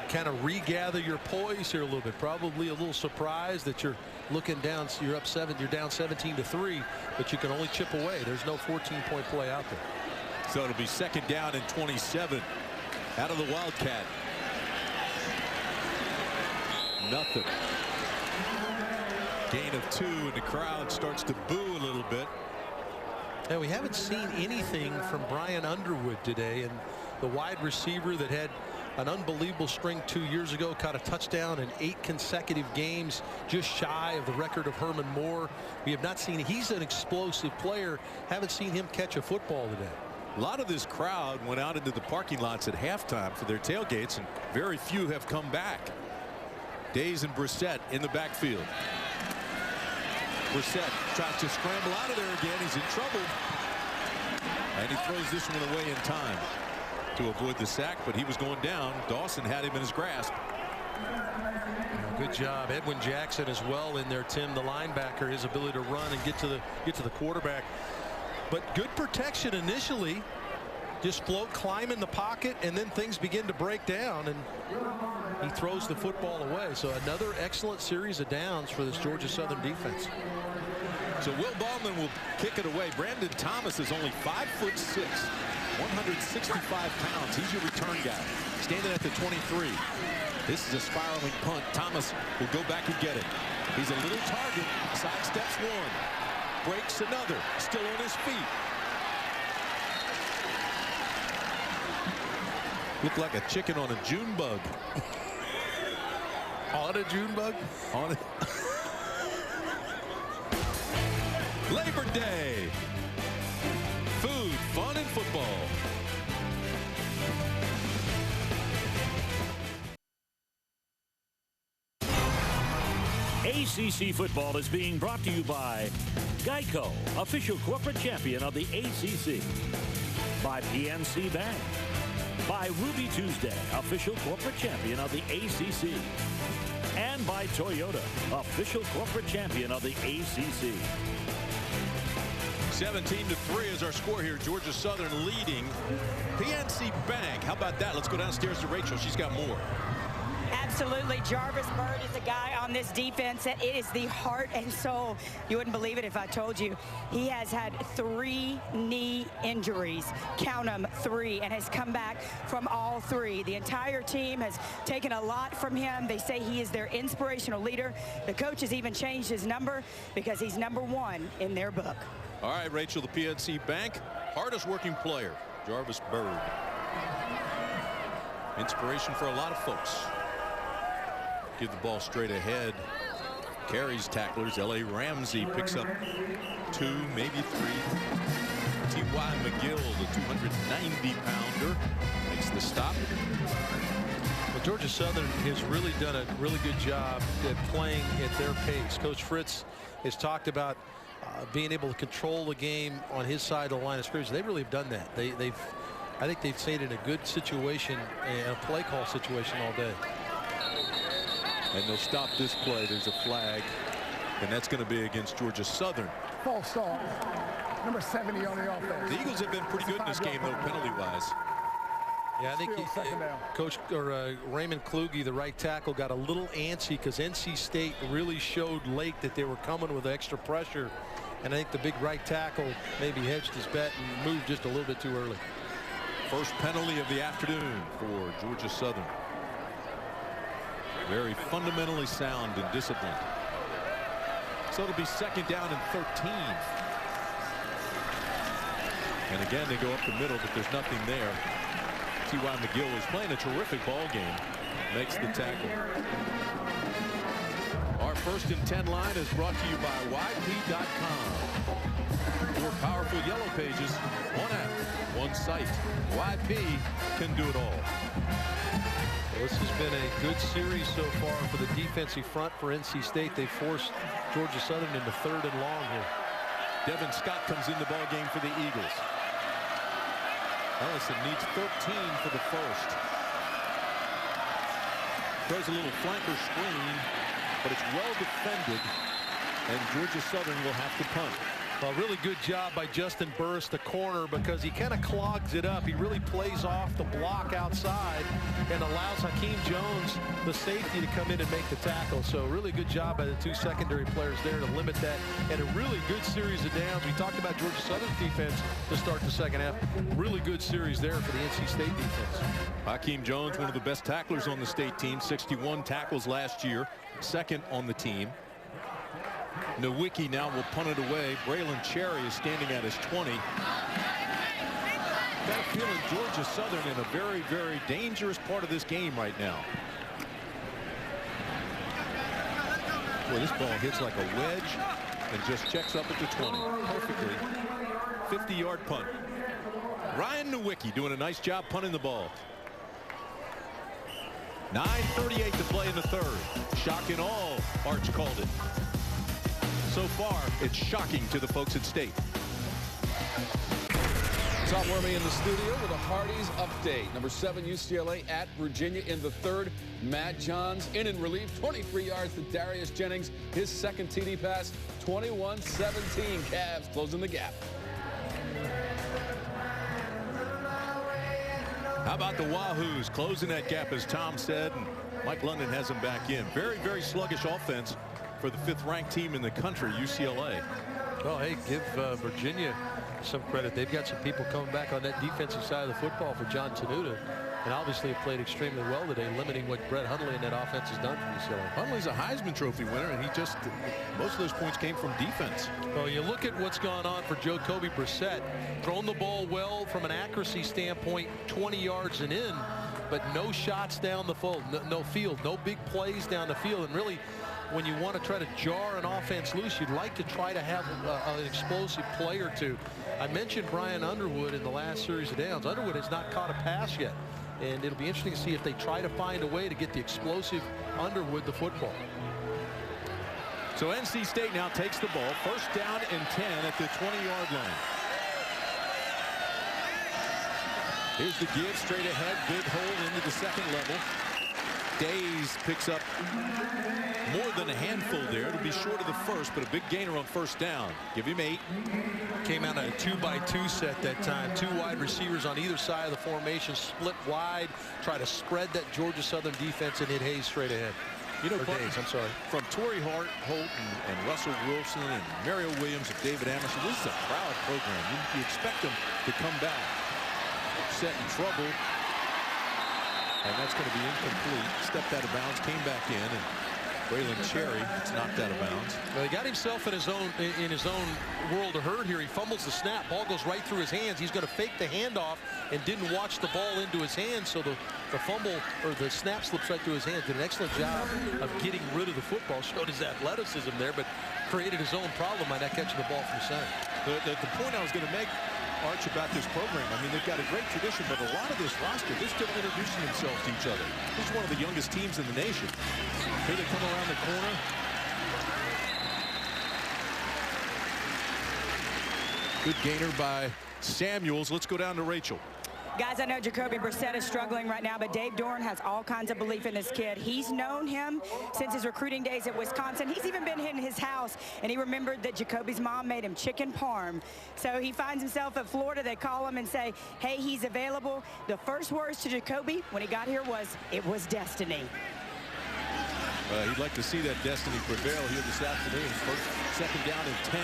kind of regather your poise here a little bit. Probably a little surprised that you're looking down. So you're down 17-3, but you can only chip away. There's no 14-point play out there. So it'll be second down and 27 out of the Wildcat. Nothing. Gain of 2, and the crowd starts to boo a little bit. Now, we haven't seen anything from Brian Underwood today, and the wide receiver that had an unbelievable string 2 years ago, caught a touchdown in 8 consecutive games, just shy of the record of Herman Moore. We have not seen, he's an explosive player, haven't seen him catch a football today. A lot of this crowd went out into the parking lots at halftime for their tailgates, and very few have come back. Days and Brissett in the backfield. Brissett tries to scramble out of there again. He's in trouble. And he throws this one away in time to avoid the sack, but he was going down. Dawson had him in his grasp. Good job. Edwin Jackson as well in there, Tim, the linebacker, his ability to run and get to the quarterback. But good protection initially. Just float, climb in the pocket, and then things begin to break down, and he throws the football away. So another excellent series of downs for this Georgia Southern defense. So Will Baldwin will kick it away. Brandon Thomas is only 5'6", 165 pounds. He's your return guy, standing at the 23. This is a spiraling punt. Thomas will go back and get it. He's a little target. Sidesteps one. Breaks another. Still on his feet. Looked like a chicken on a June bug. On a June bug? On it. Labor Day. Food, fun, and football. ACC football is being brought to you by Geico, official corporate champion of the ACC. By PNC Bank. By Ruby Tuesday, official corporate champion of the ACC. And by Toyota, official corporate champion of the ACC. 17-3 is our score here. Georgia Southern leading. PNC Bank. How about that? Let's go downstairs to Rachel. She's got more. Absolutely. Jarvis Byrd is a guy on this defense that it is the heart and soul. You wouldn't believe it if I told you. He has had 3 knee injuries. Count them, 3, and has come back from all 3. The entire team has taken a lot from him. They say he is their inspirational leader. The coach has even changed his number because he's #1 in their book. All right, Rachel, the PNC Bank hardest working player, Jarvis Byrd. Inspiration for a lot of folks. Give the ball straight ahead. Carries tacklers. L.A. Ramsey picks up 2, maybe 3. T.Y. McGill, the 290-pounder, makes the stop. Well, Georgia Southern has really done a really good job at playing at their pace. Coach Fritz has talked about being able to control the game on his side of the line of scrimmage. They really have done that. I think they've stayed in a good situation and a play call situation all day. And they'll stop this play. There's a flag, and that's going to be against Georgia Southern. False start. Number 70 on the offense. The Eagles have been pretty good in this game, though, penalty-wise. Yeah, I think Coach Raymond Kluge, the right tackle, got a little antsy because NC State really showed late that they were coming with extra pressure. And I think the big right tackle maybe hedged his bet and moved just a little bit too early. First penalty of the afternoon for Georgia Southern. Very fundamentally sound and disciplined. So it'll be 2nd down and 13. And again, they go up the middle, but there's nothing there. T.Y. McGill is playing a terrific ball game. Makes the tackle. Our 1st and 10 line is brought to you by YP.com. 4 powerful yellow pages, 1 app, 1 site. YP can do it all. This has been a good series so far for the defensive front for NC State. They forced Georgia Southern into 3rd and long here. Devin Scott comes in the ball game for the Eagles. Ellison needs 13 for the first. Throws a little flanker screen, but it's well defended, and Georgia Southern will have to punt. A really good job by Justin Burris, the corner, because he kind of clogs it up. He really plays off the block outside and allows Hakeem Jones, the safety, to come in and make the tackle. So really good job by the 2 secondary players there to limit that. And a really good series of downs. We talked about Georgia Southern's defense to start the second half. Really good series there for the NC State defense. Hakeem Jones, one of the best tacklers on the state team, 61 tackles last year, 2nd on the team. Nowicki now will punt it away. Braylon Cherry is standing at his 20. Got a feeling Georgia Southern in a very, very dangerous part of this game right now. Boy, this ball hits like a wedge and just checks up at the 20 perfectly. 50-yard punt. Ryan Nowicki doing a nice job punting the ball. 9:38 to play in the 3rd. Shock and all, Arch called it. so far, it's shocking to the folks at State. Tom Wormy in the studio with a Hardee's update. Number 7 UCLA at Virginia in the third. Matt Johns in relief, 23 yards to Darius Jennings. His second TD pass, 21-17. Cavs closing the gap. How about the Wahoos closing that gap, as Tom said, and Mike London has them back in. Very, very sluggish offense for the 5th-ranked team in the country, UCLA. Well, hey, give Virginia some credit. They've got some people coming back on that defensive side of the football for John Tenuta, and obviously have played extremely well today, limiting what Brett Hundley and that offense has done for UCLA. Hundley's a Heisman Trophy winner, and most of those points came from defense. Well, you look at what's gone on for Jacoby Brissett, thrown the ball well from an accuracy standpoint, 20 yards and in, but no shots down the field, no big plays down the field, and really, when you want to try to jar an offense loose, you'd like to try to have an explosive play or two. I mentioned Brian Underwood in the last series of downs. Underwood has not caught a pass yet, and it'll be interesting to see if they try to find a way to get the explosive Underwood the football. So NC State now takes the ball, first down and 10 at the 20-yard line. Here's the give straight ahead, big hole into the second level. Days picks up more than a handful there. It'll be short of the first, but a big gainer on first down. Give him 8. Came out of a 2-by-2 set that time. 2 wide receivers on either side of the formation, split wide, try to spread that Georgia Southern defense and hit Hayes straight ahead. You know, Days, I'm sorry. From Torrey Holt and Russell Wilson and Mario Williams and David Amerson, this is a proud program. You expect them to come back. Set in trouble. And that's going to be incomplete. Stepped out of bounds, came back in, and Braylon Cherry gets knocked out of bounds. Well, he got himself in his own world of hurt here. He fumbles the snap. Ball goes right through his hands. He's going to fake the handoff and didn't watch the ball into his hands, so the fumble or the snap slips right through his hands. Did an excellent job of getting rid of the football. Showed his athleticism there, but created his own problem by not catching the ball from center. The point I was going to make, Arch, about this program, I mean, they've got a great tradition, but a lot of this roster, they're still introducing themselves to each other. This is one of the youngest teams in the nation. Here they come around the corner. Good gainer by Samuels. Let's go down to Rachel. Guys, I know Jacoby Brissett is struggling right now, but Dave Dorn has all kinds of belief in this kid. He's known him since his recruiting days at Wisconsin. He's even been in his house, and he remembered that Jacoby's mom made him chicken parm. So he finds himself at Florida. They call him and say, hey, he's available. The first words to Jacoby when he got here was, it was destiny. He'd like to see that destiny prevail here this afternoon. Second down and 10.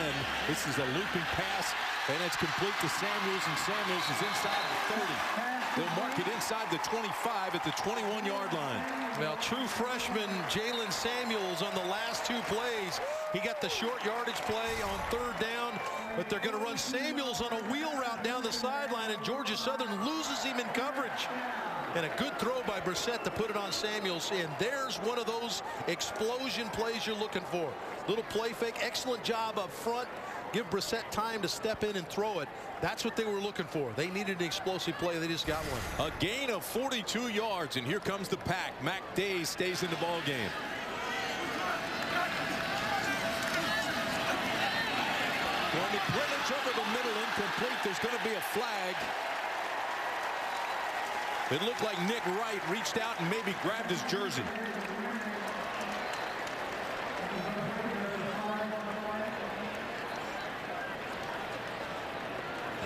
This is a looping pass, and it's complete to Samuels, and Samuels is inside the 30. They'll mark it inside the 25 at the 21-yard line. Well, true freshman Jalen Samuels on the last 2 plays. He got the short yardage play on third down, but they're going to run Samuels on a wheel route down the sideline, and Georgia Southern loses him in coverage. And a good throw by Brissett to put it on Samuels. And there's one of those explosion plays you're looking for. Little play fake. Excellent job up front. Give Brissett time to step in and throw it. That's what they were looking for. They needed an explosive play. They just got one. A gain of 42 yards, and here comes the pack. Mac Days stays in the ball game. Going to Greenwich over the middle, incomplete. There's going to be a flag. It looked like Nick Wright reached out and maybe grabbed his jersey.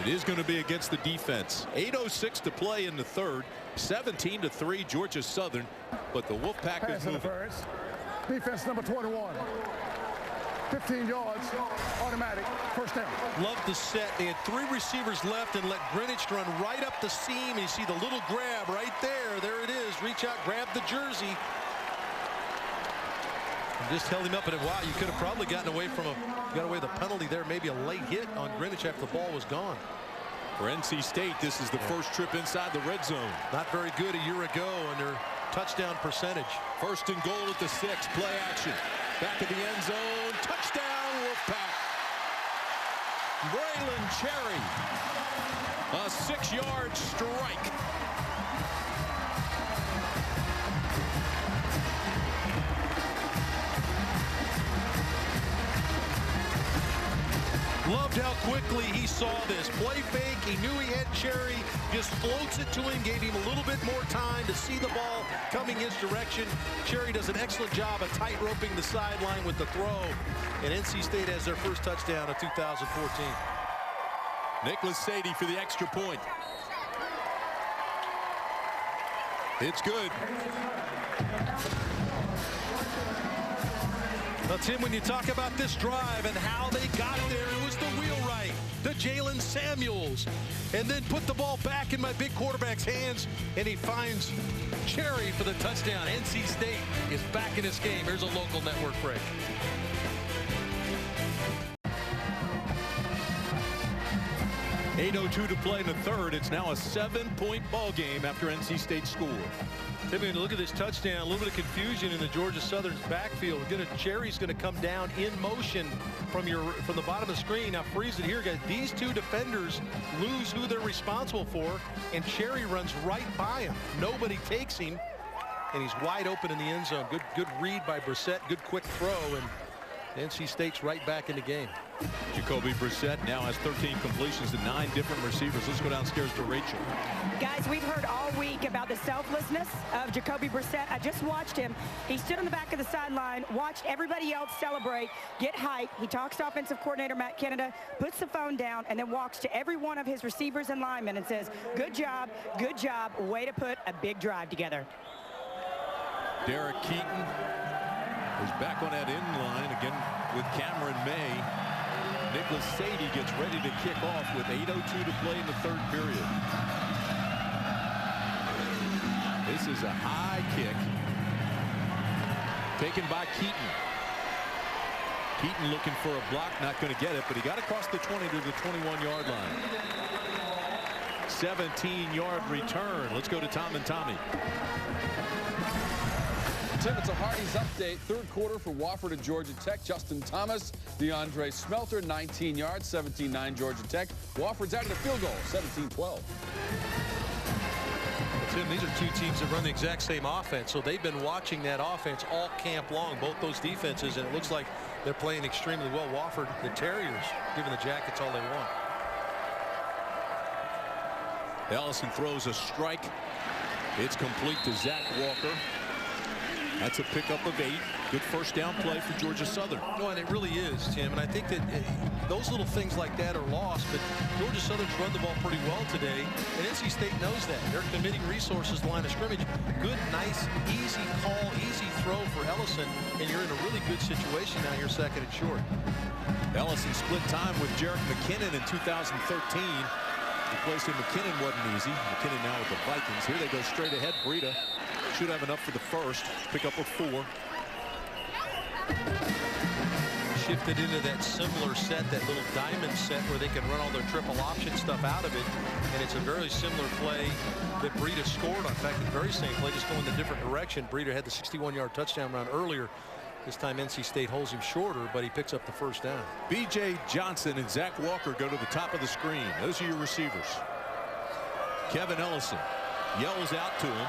It is going to be against the defense. 8:06 to play in the third. 17-3 Georgia Southern, but the Wolfpack is moving. Defense number 21. 15 yards, automatic, first down. Love the set. They had 3 receivers left and let Greenwich run right up the seam. And you see the little grab right there. There it is. Reach out, grab the jersey. And just held him up. And wow, you could have probably got away the penalty there. Maybe a late hit on Greenwich after the ball was gone. For NC State, this is the first trip inside the red zone. Not very good a year ago on their touchdown percentage. First and goal at the 6. Play action. Back of the end zone. Touchdown, Wolfpack. Braylon Cherry. A 6-yard strike. Loved how quickly he saw this. Play fake, he knew he had Cherry, just floats it to him, gave him a little bit more time to see the ball coming his direction. Cherry does an excellent job of tight roping the sideline with the throw, and NC State has their first touchdown of 2014. Nicholas Sadie for the extra point. It's good. Now, Tim, when you talk about this drive and how they got there, it was the wheelwright to Jalen Samuels. And then put the ball back in my big quarterback's hands, and he finds Cherry for the touchdown. NC State is back in this game. Here's a local network break. .802 to play in the third. It's now a 7-point ball game after NC State scored. Timmy, look at this touchdown. A little bit of confusion in the Georgia Southern's backfield. Cherry's going to come down in motion from the bottom of the screen. Now freeze it here, guys. These two defenders lose who they're responsible for, and Cherry runs right by him. Nobody takes him, and he's wide open in the end zone. Good read by Brissett. Good quick throw, and NC State's right back in the game. Jacoby Brissett now has 13 completions to 9 different receivers. Let's go downstairs to Rachel. Guys, we've heard all week about the selflessness of Jacoby Brissett. I just watched him. He stood on the back of the sideline, watched everybody else celebrate, get hyped. He talks to offensive coordinator Matt Canada, puts the phone down, and then walks to every one of his receivers and linemen and says, good job, way to put a big drive together. Derek Keaton is back on that end line again with Cameron May. Nicholas Sadie gets ready to kick off with 8:02 to play in the third period. This is a high kick taken by Keaton. Keaton looking for a block, not going to get it, but he got across the 20 to the 21-yard line. 17-yard return. Let's go to Tom and Tommy. Tim, it's a Hardee's update. Third quarter for Wofford and Georgia Tech. Justin Thomas, DeAndre Smelter, 19 yards, 17-9 Georgia Tech. Wofford's added a field goal, 17-12. Tim, these are two teams that run the exact same offense, so they've been watching that offense all camp long, both those defenses, and it looks like they're playing extremely well. Wofford, the Terriers, giving the Jackets all they want. Ellison throws a strike. It's complete to Zach Walker. That's a pickup of 8. Good first down play for Georgia Southern. No, and it really is, Tim. And I think that those little things like that are lost. But Georgia Southern's run the ball pretty well today. And NC State knows that. They're committing resources to the line of scrimmage. Good, nice, easy call, easy throw for Ellison. And you're in a really good situation now. You're second and short. Ellison split time with Jerick McKinnon in 2013. Replacing McKinnon wasn't easy. McKinnon now with the Vikings. Here they go straight ahead. Breida should have enough for the first. Pick up a 4. Shifted into that similar set, that little diamond set where they can run all their triple option stuff out of it. And it's a very similar play that Breida scored on. In fact, the very same play, just going the different direction. Breida had the 61-yard touchdown run earlier. This time NC State holds him shorter, but he picks up the first down. B.J. Johnson and Zach Walker go to the top of the screen. Those are your receivers. Kevin Ellison yells out to him.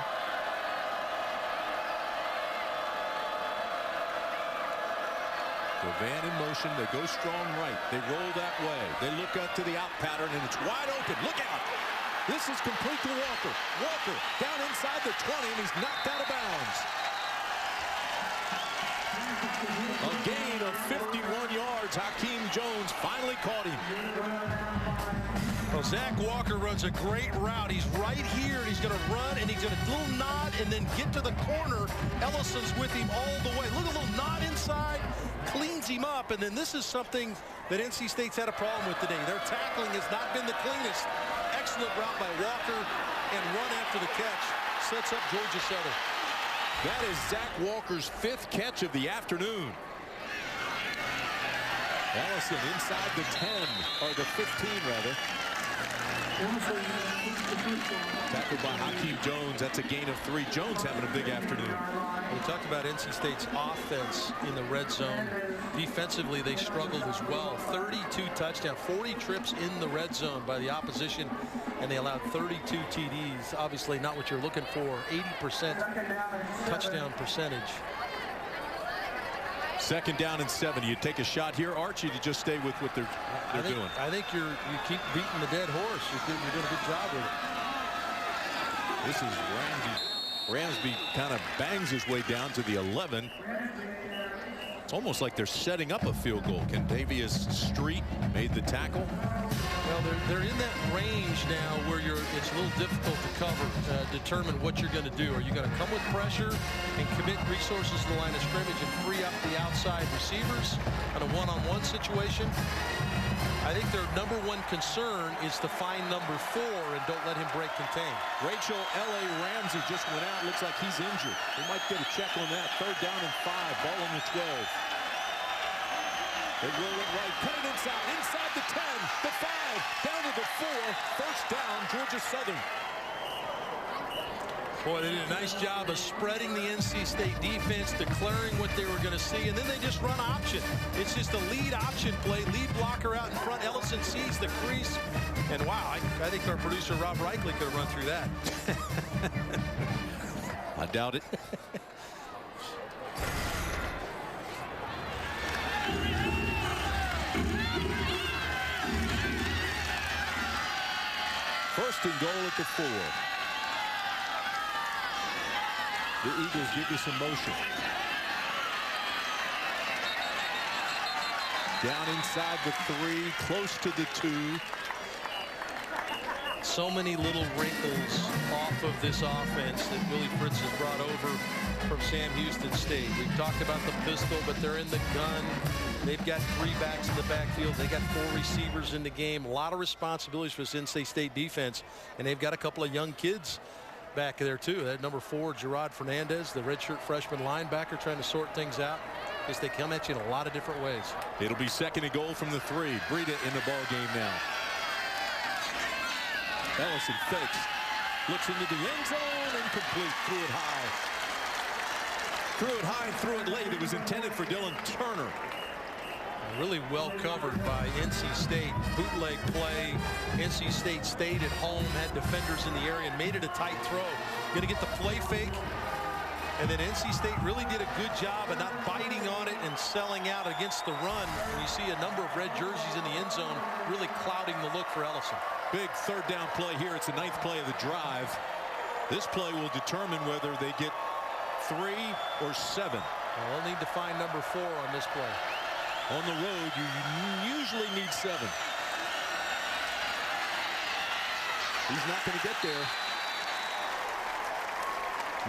Van in motion. They go strong right. They roll that way. They look up to the out pattern, and it's wide open. Look out. This is complete to Walker. Walker down inside the 20, and he's knocked out of bounds. A gain of 51 yards. Hakeem Jones finally caught him. Well, Zach Walker runs a great route. He's right here, and he's going to run, and he's going to little nod and then get to the corner. Ellison's with him all the way. Look, a little nod inside, cleans him up, and then this is something that NC State's had a problem with today. Their tackling has not been the cleanest. Excellent route by Walker, and run after the catch sets up Georgia Southern. That is Zach Walker's 5th catch of the afternoon. Ellison inside the 10, or the 15 rather. Tackled by Hakeem Jones. That's a gain of 3. Jones having a big afternoon. We talked about NC State's offense in the red zone. Defensively, they struggled as well. 32 touchdowns, 40 trips in the red zone by the opposition, and they allowed 32 TDs. Obviously not what you're looking for. 80% touchdown percentage. 2nd down and 7. You take a shot here, Archie, to just stay with what they're doing. I think you keep beating the dead horse. You're doing a good job with it. This is Ramsby kind of bangs his way down to the 11. It's almost like they're setting up a field goal. Candavius Street made the tackle. Well, they're in that range now where it's a little difficult to cover, determine what you're going to do. Are you going to come with pressure and commit resources to the line of scrimmage and free up the outside receivers on a one-on-one situation? I think their number one concern is to find number 4 and don't let him break contain. Rachel L.A. Ramsey just went out. Looks like he's injured. We might get a check on that. 3rd down and 5. Ball on the 12. They roll it right. Cut it inside the 10, the 5, down to the 4. 1st down, Georgia Southern. Boy, they did a nice job of spreading the NC State defense, declaring what they were going to see, and then they just run option. It's just a lead option play, lead blocker out in front. Ellison sees the crease, and wow, I think our producer Rob Reichley could have run through that. I doubt it. First and goal at the 4. The Eagles give you some motion. Down inside the 3, close to the 2. So many little wrinkles off of this offense that Willie Fritz has brought over from Sam Houston State. We've talked about the pistol, but they're in the gun. They've got 3 backs in the backfield. They got 4 receivers in the game. A lot of responsibilities for this NC State defense, and they've got a couple of young kids back there too. That number 4, Gerard Fernandez, the redshirt freshman linebacker, trying to sort things out because they come at you in a lot of different ways. It'll be 2nd and goal from the 3. Breida in the ball game now. Ellison fakes, looks into the end zone, incomplete. Threw it high. Threw it high and threw it late. It was intended for Dylan Turner. Really well covered by NC State. Bootleg play. NC State stayed at home, had defenders in the area, and made it a tight throw. Going to get the play fake. And then NC State really did a good job of not biting on it and selling out against the run. And you see a number of red jerseys in the end zone really clouding the look for Ellison. Big 3rd down play here. It's the 9th play of the drive. This play will determine whether they get 3 or 7. Well, they'll need to find number 4 on this play. On the road, you usually need 7. He's not going to get there.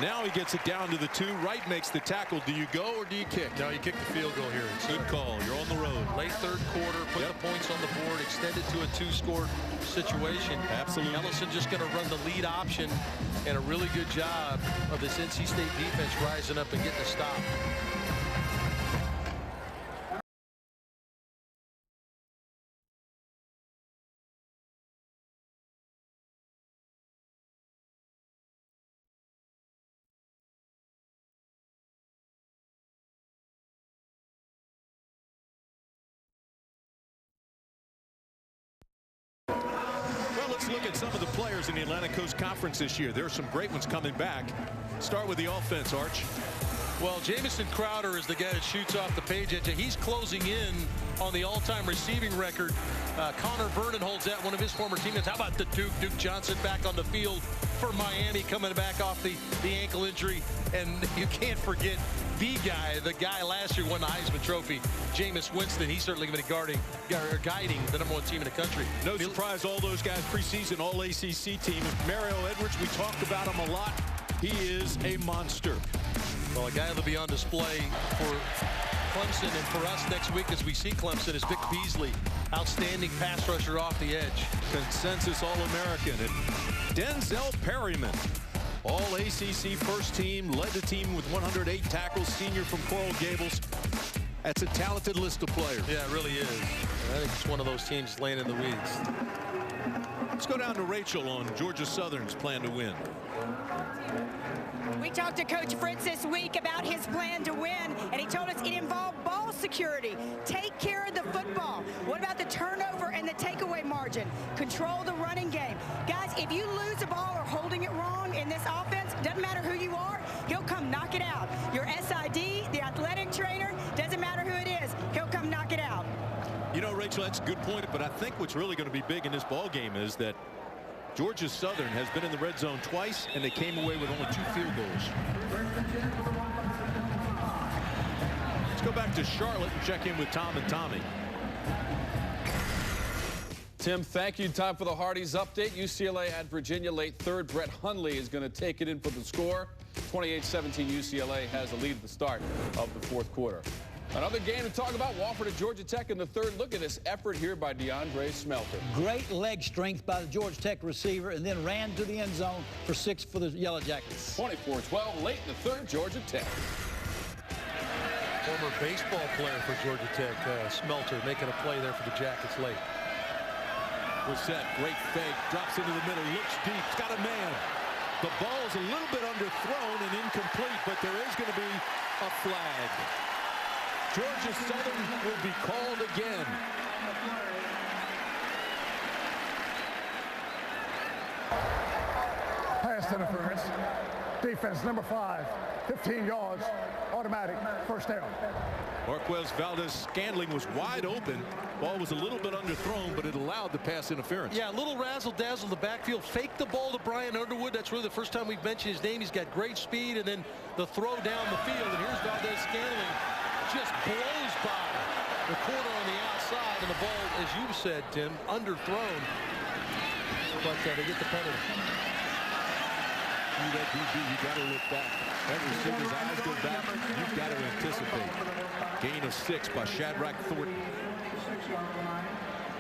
Now he gets it down to the 2. Wright makes the tackle. Do you go or do you kick? No, you kick the field goal here. It's good call. You're on the road. Late 3rd quarter, put the points on the board, extend it to a 2-score situation. Absolutely. Ellison just going to run the lead option, and a really good job of this NC State defense rising up and getting a stop. Let's look at some of the players in the Atlantic Coast Conference this year. There are some great ones coming back. Start with the offense, Arch. Well, Jamison Crowder is the guy that shoots off the page at you. He's closing in on the all-time receiving record. Connor Vernon holds that, one of his former teammates. How about the Duke Johnson back on the field for Miami, coming back off the ankle injury. And you can't forget the guy last year won the Heisman Trophy, Jameis Winston. He's certainly going to be guiding the number 1 team in the country. No surprise, all those guys preseason All-ACC team. Mario Edwards, we talked about him a lot. He is a monster. Well, a guy that'll be on display for Clemson and for us next week as we see Clemson is Vic Beasley. Outstanding pass rusher off the edge. Consensus All-American. And Denzel Perryman, All-ACC first team, led the team with 108 tackles, senior from Coral Gables. That's a talented list of players. Yeah, it really is. I think it's one of those teams laying in the weeds. Let's go down to Rachel on Georgia Southern's plan to win. We talked to Coach Fritz this week about his plan to win, and he told us it involved ball security. Take care of the football. What about the turnover and the takeaway margin? Control the running game. Guys, if you lose the ball or holding it wrong in this offense, doesn't matter who you are, he'll come knock it out. Your SID, the athletic trainer, doesn't matter It's a good point, but I think what's really going to be big in this ball game is that Georgia Southern has been in the red zone twice, and they came away with only 2 field goals. Let's go back to Charlotte and check in with Tom and Tommy. Tim, thank you. Time for the Hardee's update. UCLA at Virginia late third. Brett Hundley is going to take it in for the score. 28-17 UCLA has the lead at the start of the fourth quarter. Another game to talk about. Wofford at Georgia Tech in the third. Look at this effort here by DeAndre Smelter. Great leg strength by the Georgia Tech receiver, and then ran to the end zone for 6 for the Yellow Jackets. 24-12 late in the third. Georgia Tech. Former baseball player for Georgia Tech, Smelter, making a play there for the Jackets late. Brissett, great fake, drops into the middle, looks deep, he's got a man. The ball is a little bit underthrown and incomplete, but there is going to be a flag. Georgia Southern will be called again. Pass interference. Defense number 5. 15 yards. Automatic. First down. Marquez Valdez-Scantling was wide open. Ball was a little bit underthrown, but it allowed the pass interference. Yeah, a little razzle-dazzle in the backfield. Fake the ball to Brian Underwood. That's really the first time we've mentioned his name. He's got great speed, and then the throw down the field. And here's Valdez-Scantling. Just blows by the corner on the outside, and the ball, as you said, Tim, underthrown. But they get the penalty. You that DB, you got to look back. Every receiver's eyes go back. You've got to anticipate. Gain of 6 by Shadrack Thornton.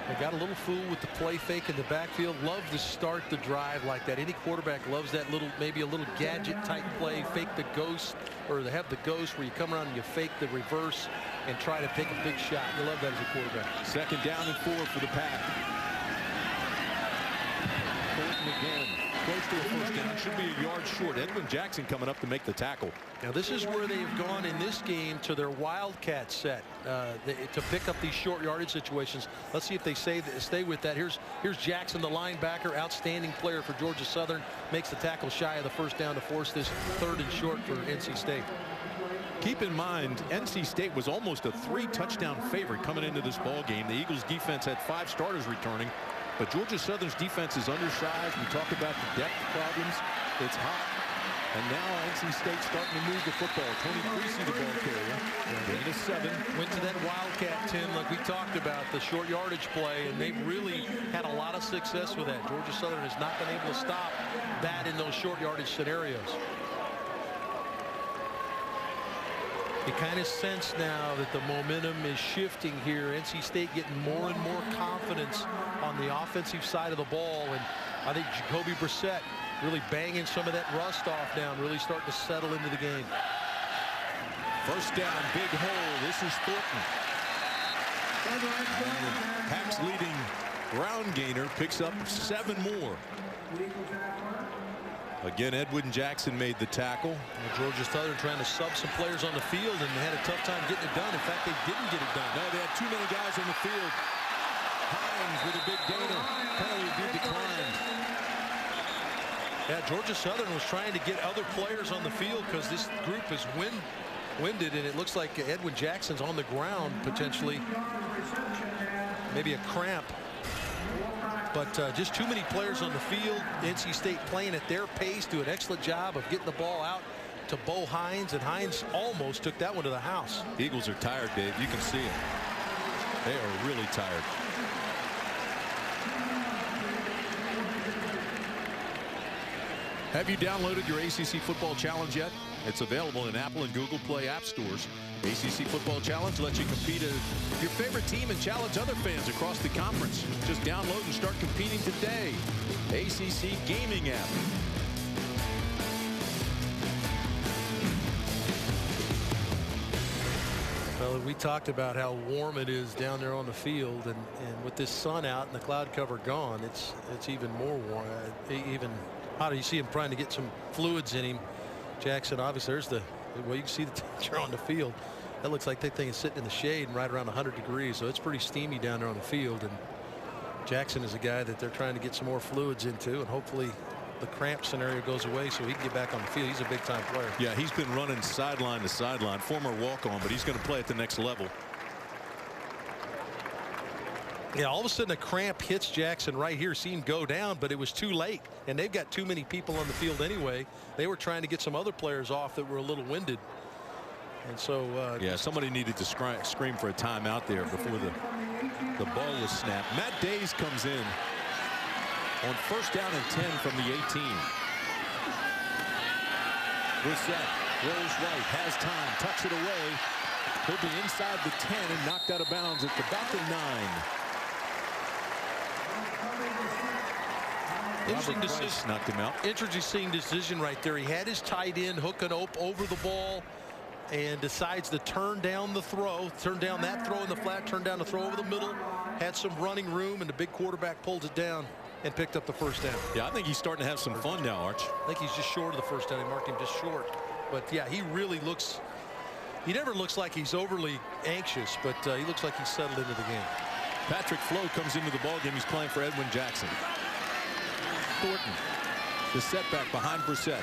They got a little fool with the play fake in the backfield. Love to start the drive like that. Any quarterback loves that little, maybe a little gadget type play. Fake the ghost, or they have the ghost where you come around and you fake the reverse and try to take a big shot. You love that as a quarterback. Second down and 4 for the Pack. Thornton again. Close to a first down. Should be a yard short. Edwin Jackson coming up to make the tackle. Now this is where they've gone in this game to their Wildcat set to pick up these short yardage situations. Let's see if they stay with that. Here's Jackson, the linebacker, outstanding player for Georgia Southern, makes the tackle shy of the first down to force this third and short for NC State. Keep in mind, NC State was almost a 3-touchdown favorite coming into this ball game. The Eagles defense had 5 starters returning. But Georgia Southern's defense is undersized. We talk about the depth problems. It's hot. And now NC State starting to move the football. Tony Creasy, the ball carrier. Gain of 7. Went to that Wildcat, Tim, like we talked about, the short yardage play, and they've really had a lot of success with that. Georgia Southern has not been able to stop that in those short yardage scenarios. You kind of sense now that the momentum is shifting here. NC State getting more and more confidence on the offensive side of the ball. And I think Jacoby Brissett really banging some of that rust off down, really starting to settle into the game. First down, big hole. This is Thornton. Pack's leading ground gainer picks up 7 more. Again, Edwin Jackson made the tackle. And Georgia Southern trying to sub some players on the field and had a tough time getting it done. In fact, they didn't get it done. No, they had too many guys on the field. Hines with a big gainer. Penalty did decline. Yeah, Georgia Southern was trying to get other players on the field because this group is winded, and it looks like Edwin Jackson's on the ground potentially. Maybe a cramp. But just too many players on the field. NC State playing at their pace, do an excellent job of getting the ball out to Bo Hines, and Hines almost took that one to the house. The Eagles are tired, Dave. You can see it. They are really tired. Have you downloaded your ACC Football Challenge yet? It's available in Apple and Google Play app stores. ACC Football Challenge lets you compete as your favorite team and challenge other fans across the conference. Just download and start competing today. ACC Gaming app. Well, we talked about how warm it is down there on the field, and with this sun out and the cloud cover gone, it's even more warm. Even hotter. You see him trying to get some fluids in him. Jackson, obviously, there's well, you can see the temperature on the field. That looks like that thing is sitting in the shade and right around 100 degrees, so it's pretty steamy down there on the field. And Jackson is a guy that they're trying to get some more fluids into, and hopefully the cramp scenario goes away so he can get back on the field. He's a big-time player. Yeah, he's been running sideline to sideline, former walk-on, but he's going to play at the next level. Yeah, all of a sudden a cramp hits Jackson right here. See him go down, but it was too late. And they've got too many people on the field anyway. They were trying to get some other players off that were a little winded. And so yeah, somebody needed to scream for a timeout there before the ball was snapped. Matt Days comes in on 1st down and 10 from the 18. Brissett rolls right, has time, tucks it away. He'll be inside the 10 and knocked out of bounds at about the 9. Interesting decision. Knocked him out. Interesting decision right there. He had his tight end hooking over the ball and decides to turn down the throw, turn down that throw in the flat, turn down the throw over the middle, had some running room, and the big quarterback pulled it down and picked up the 1st down. Yeah, I think he's starting to have some fun now, Arch. I think he's just short of the 1st down. He marked him just short. But yeah, he really looks, he never looks like he's overly anxious, but he looks like he's settled into the game. Patrick Flo comes into the ball game. He's playing for Edwin Jackson. Thornton, the setback behind Brissett.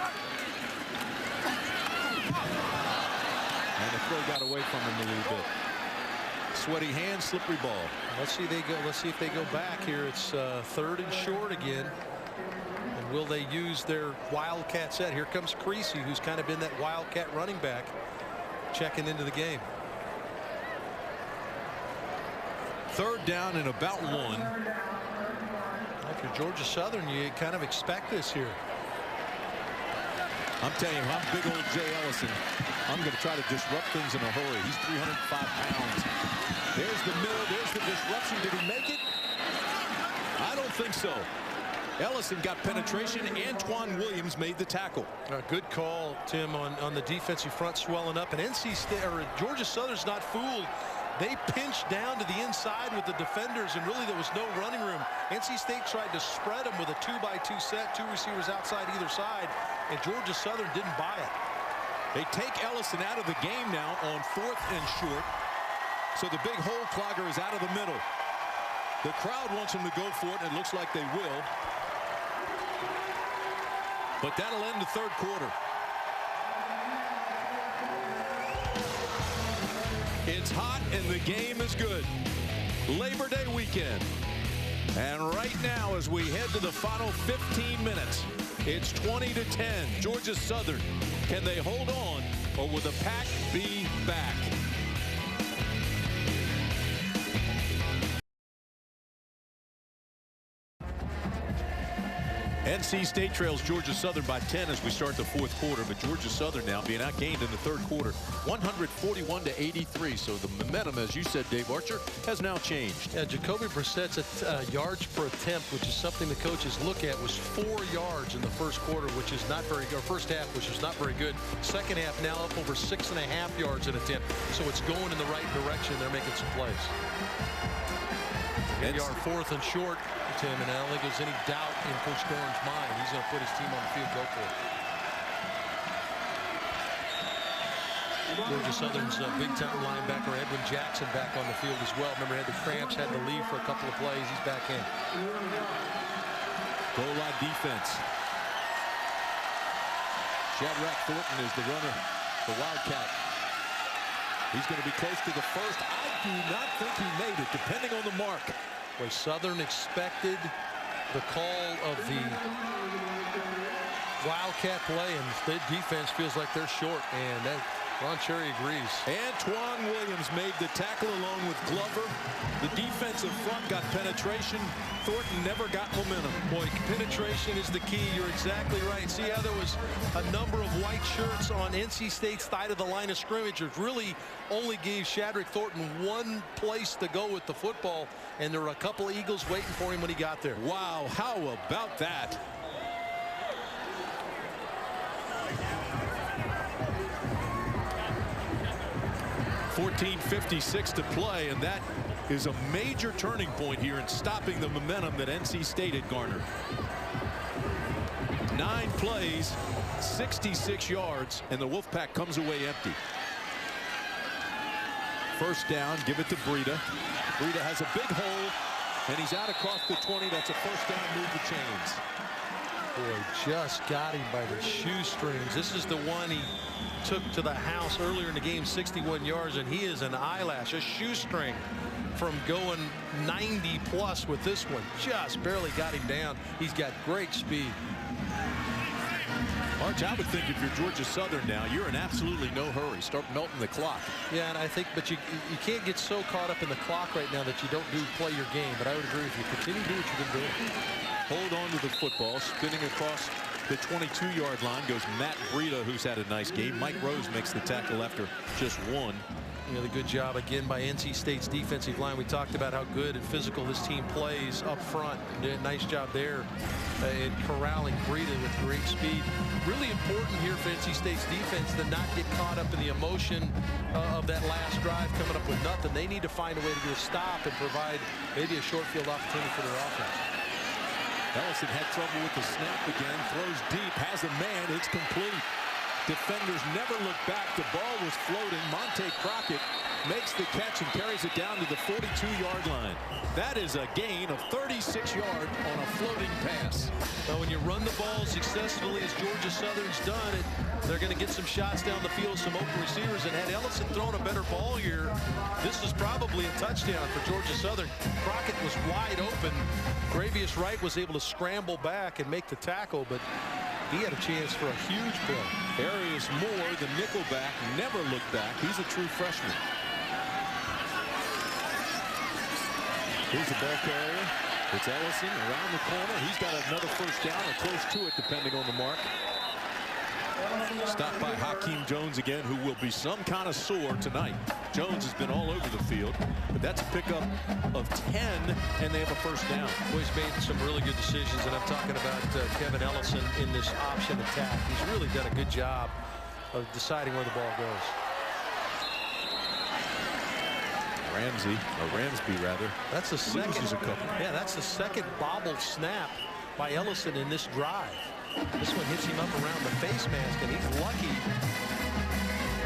And the throw got away from him a little bit. Sweaty hands, slippery ball. Let's see if they go back here. It's 3rd and short again. And will they use their wildcat set? Here comes Creasy, who's kind of been that wildcat running back, checking into the game. 3rd down and about 1. If you're Georgia Southern, you kind of expect this here. I'm telling you, I'm big old Jay Ellison. I'm going to try to disrupt things in a hurry. He's 305 pounds. There's the middle. There's the disruption. Did he make it? I don't think so. Ellison got penetration. Antoine Williams made the tackle. Good call, Tim, on the defensive front swelling up. And NC State or Georgia Southern's not fooled. They pinched down to the inside with the defenders, and really there was no running room. NC State tried to spread them with a 2-by-2 set, 2 receivers outside either side, and Georgia Southern didn't buy it. They take Ellison out of the game now on 4th and short. So the big hole clogger is out of the middle. The crowd wants them to go for it, and it looks like they will. But that'll end the 3rd quarter. It's hot and the game is good. Labor Day weekend. And right now, as we head to the final 15 minutes, it's 20-10. Georgia Southern. Can they hold on, or will the Pack be back? NC State trails Georgia Southern by 10 as we start the 4th quarter, but Georgia Southern now being outgained in the 3rd quarter, 141-83. So the momentum, as you said, Dave Archer, has now changed. Yeah, Jacoby Brissett's yards per attempt, which is something the coaches look at, was 4 yards in the 1st quarter, which is not very good. 1st half, which is not very good. 2nd half now up over 6.5 yards an attempt. So it's going in the right direction. They're making some plays. They are 4th and short, Tim, and I don't think there's any doubt in Coach Doran's mind. He's going to put his team on the field, go for it. Georgia Southern's big-time linebacker Edwin Jackson back on the field as well. Remember, he had the cramps, had to leave for a couple of plays. He's back in. Goal line defense. Shadrach Thornton is the runner, the Wildcat. He's going to be close to the 1st. I do not think he made it, depending on the mark. Well, Southern expected the call of the Wildcat play, and the defense feels like they're short, and that Ron Cherry agrees. Antoine Williams made the tackle along with Glover. The defensive front got penetration. Thornton never got momentum. Boy, penetration is the key. You're exactly right. See how there was a number of white shirts on NC State's side of the line of scrimmage. It really only gave Shadrach Thornton one place to go with the football, and there were a couple of Eagles waiting for him when he got there. Wow, how about that? .56 to play, and that is a major turning point here in stopping the momentum that NC State had garnered. 9 plays, 66 yards, and the Wolfpack comes away empty. 1st down, give it to Breida. Breida has a big hole, and he's out across the 20. That's a 1st down, move the chains. Boy, just got him by the shoestrings. This is the one he took to the house earlier in the game, 61 yards, and he is an eyelash, a shoestring. from going 90 plus with this one. Just barely got him down. He's got great speed. March, I would think if you're Georgia Southern now, you're in absolutely no hurry. Start melting the clock. Yeah, and I think, but you can't get so caught up in the clock right now that you don't play your game. But I would agree with you. Continue to do what you've been doing. Hold on to the football. Spinning across the 22-yard line goes Matt Breida, who's had a nice game. Mike Rose makes the tackle after just one. You know, the good job again by NC State's defensive line. We talked about how good and physical this team plays up front. Nice job there in corralling Breida with great speed. Really important here for NC State's defense to not get caught up in the emotion of that last drive coming up with nothing. They need to find a way to get a stop and provide maybe a short field opportunity for their offense. Ellison had trouble with the snap again. Throws deep, has a man. It's complete. Defenders never look back. The ball was floating. Monte Crockett makes the catch and carries it down to the 42-yard line. That is a gain of 36 yards on a floating pass. Now, when you run the ball successfully, as Georgia Southern's done it, they're going to get some shots down the field, some open receivers. And had Ellison thrown a better ball here, this is probably a touchdown for Georgia Southern. Crockett was wide open. Gravius Wright was able to scramble back and make the tackle, but he had a chance for a huge play. Arius Moore, the nickelback, never looked back. He's a true freshman. Here's the ball carrier. It's Ellison around the corner. He's got another first down or close to it, depending on the mark. Stopped by Hakeem Jones again, who will be some kind of sore tonight. Jones has been all over the field, but that's a pickup of 10, and they have a first down. Well, he's made some really good decisions, and I'm talking about Kevin Ellison in this option attack. He's really done a good job of deciding where the ball goes. Ramsby rather. That's the second. Yeah, that's the second bobbled snap by Ellison in this drive. This one hits him up around the face mask, and he's lucky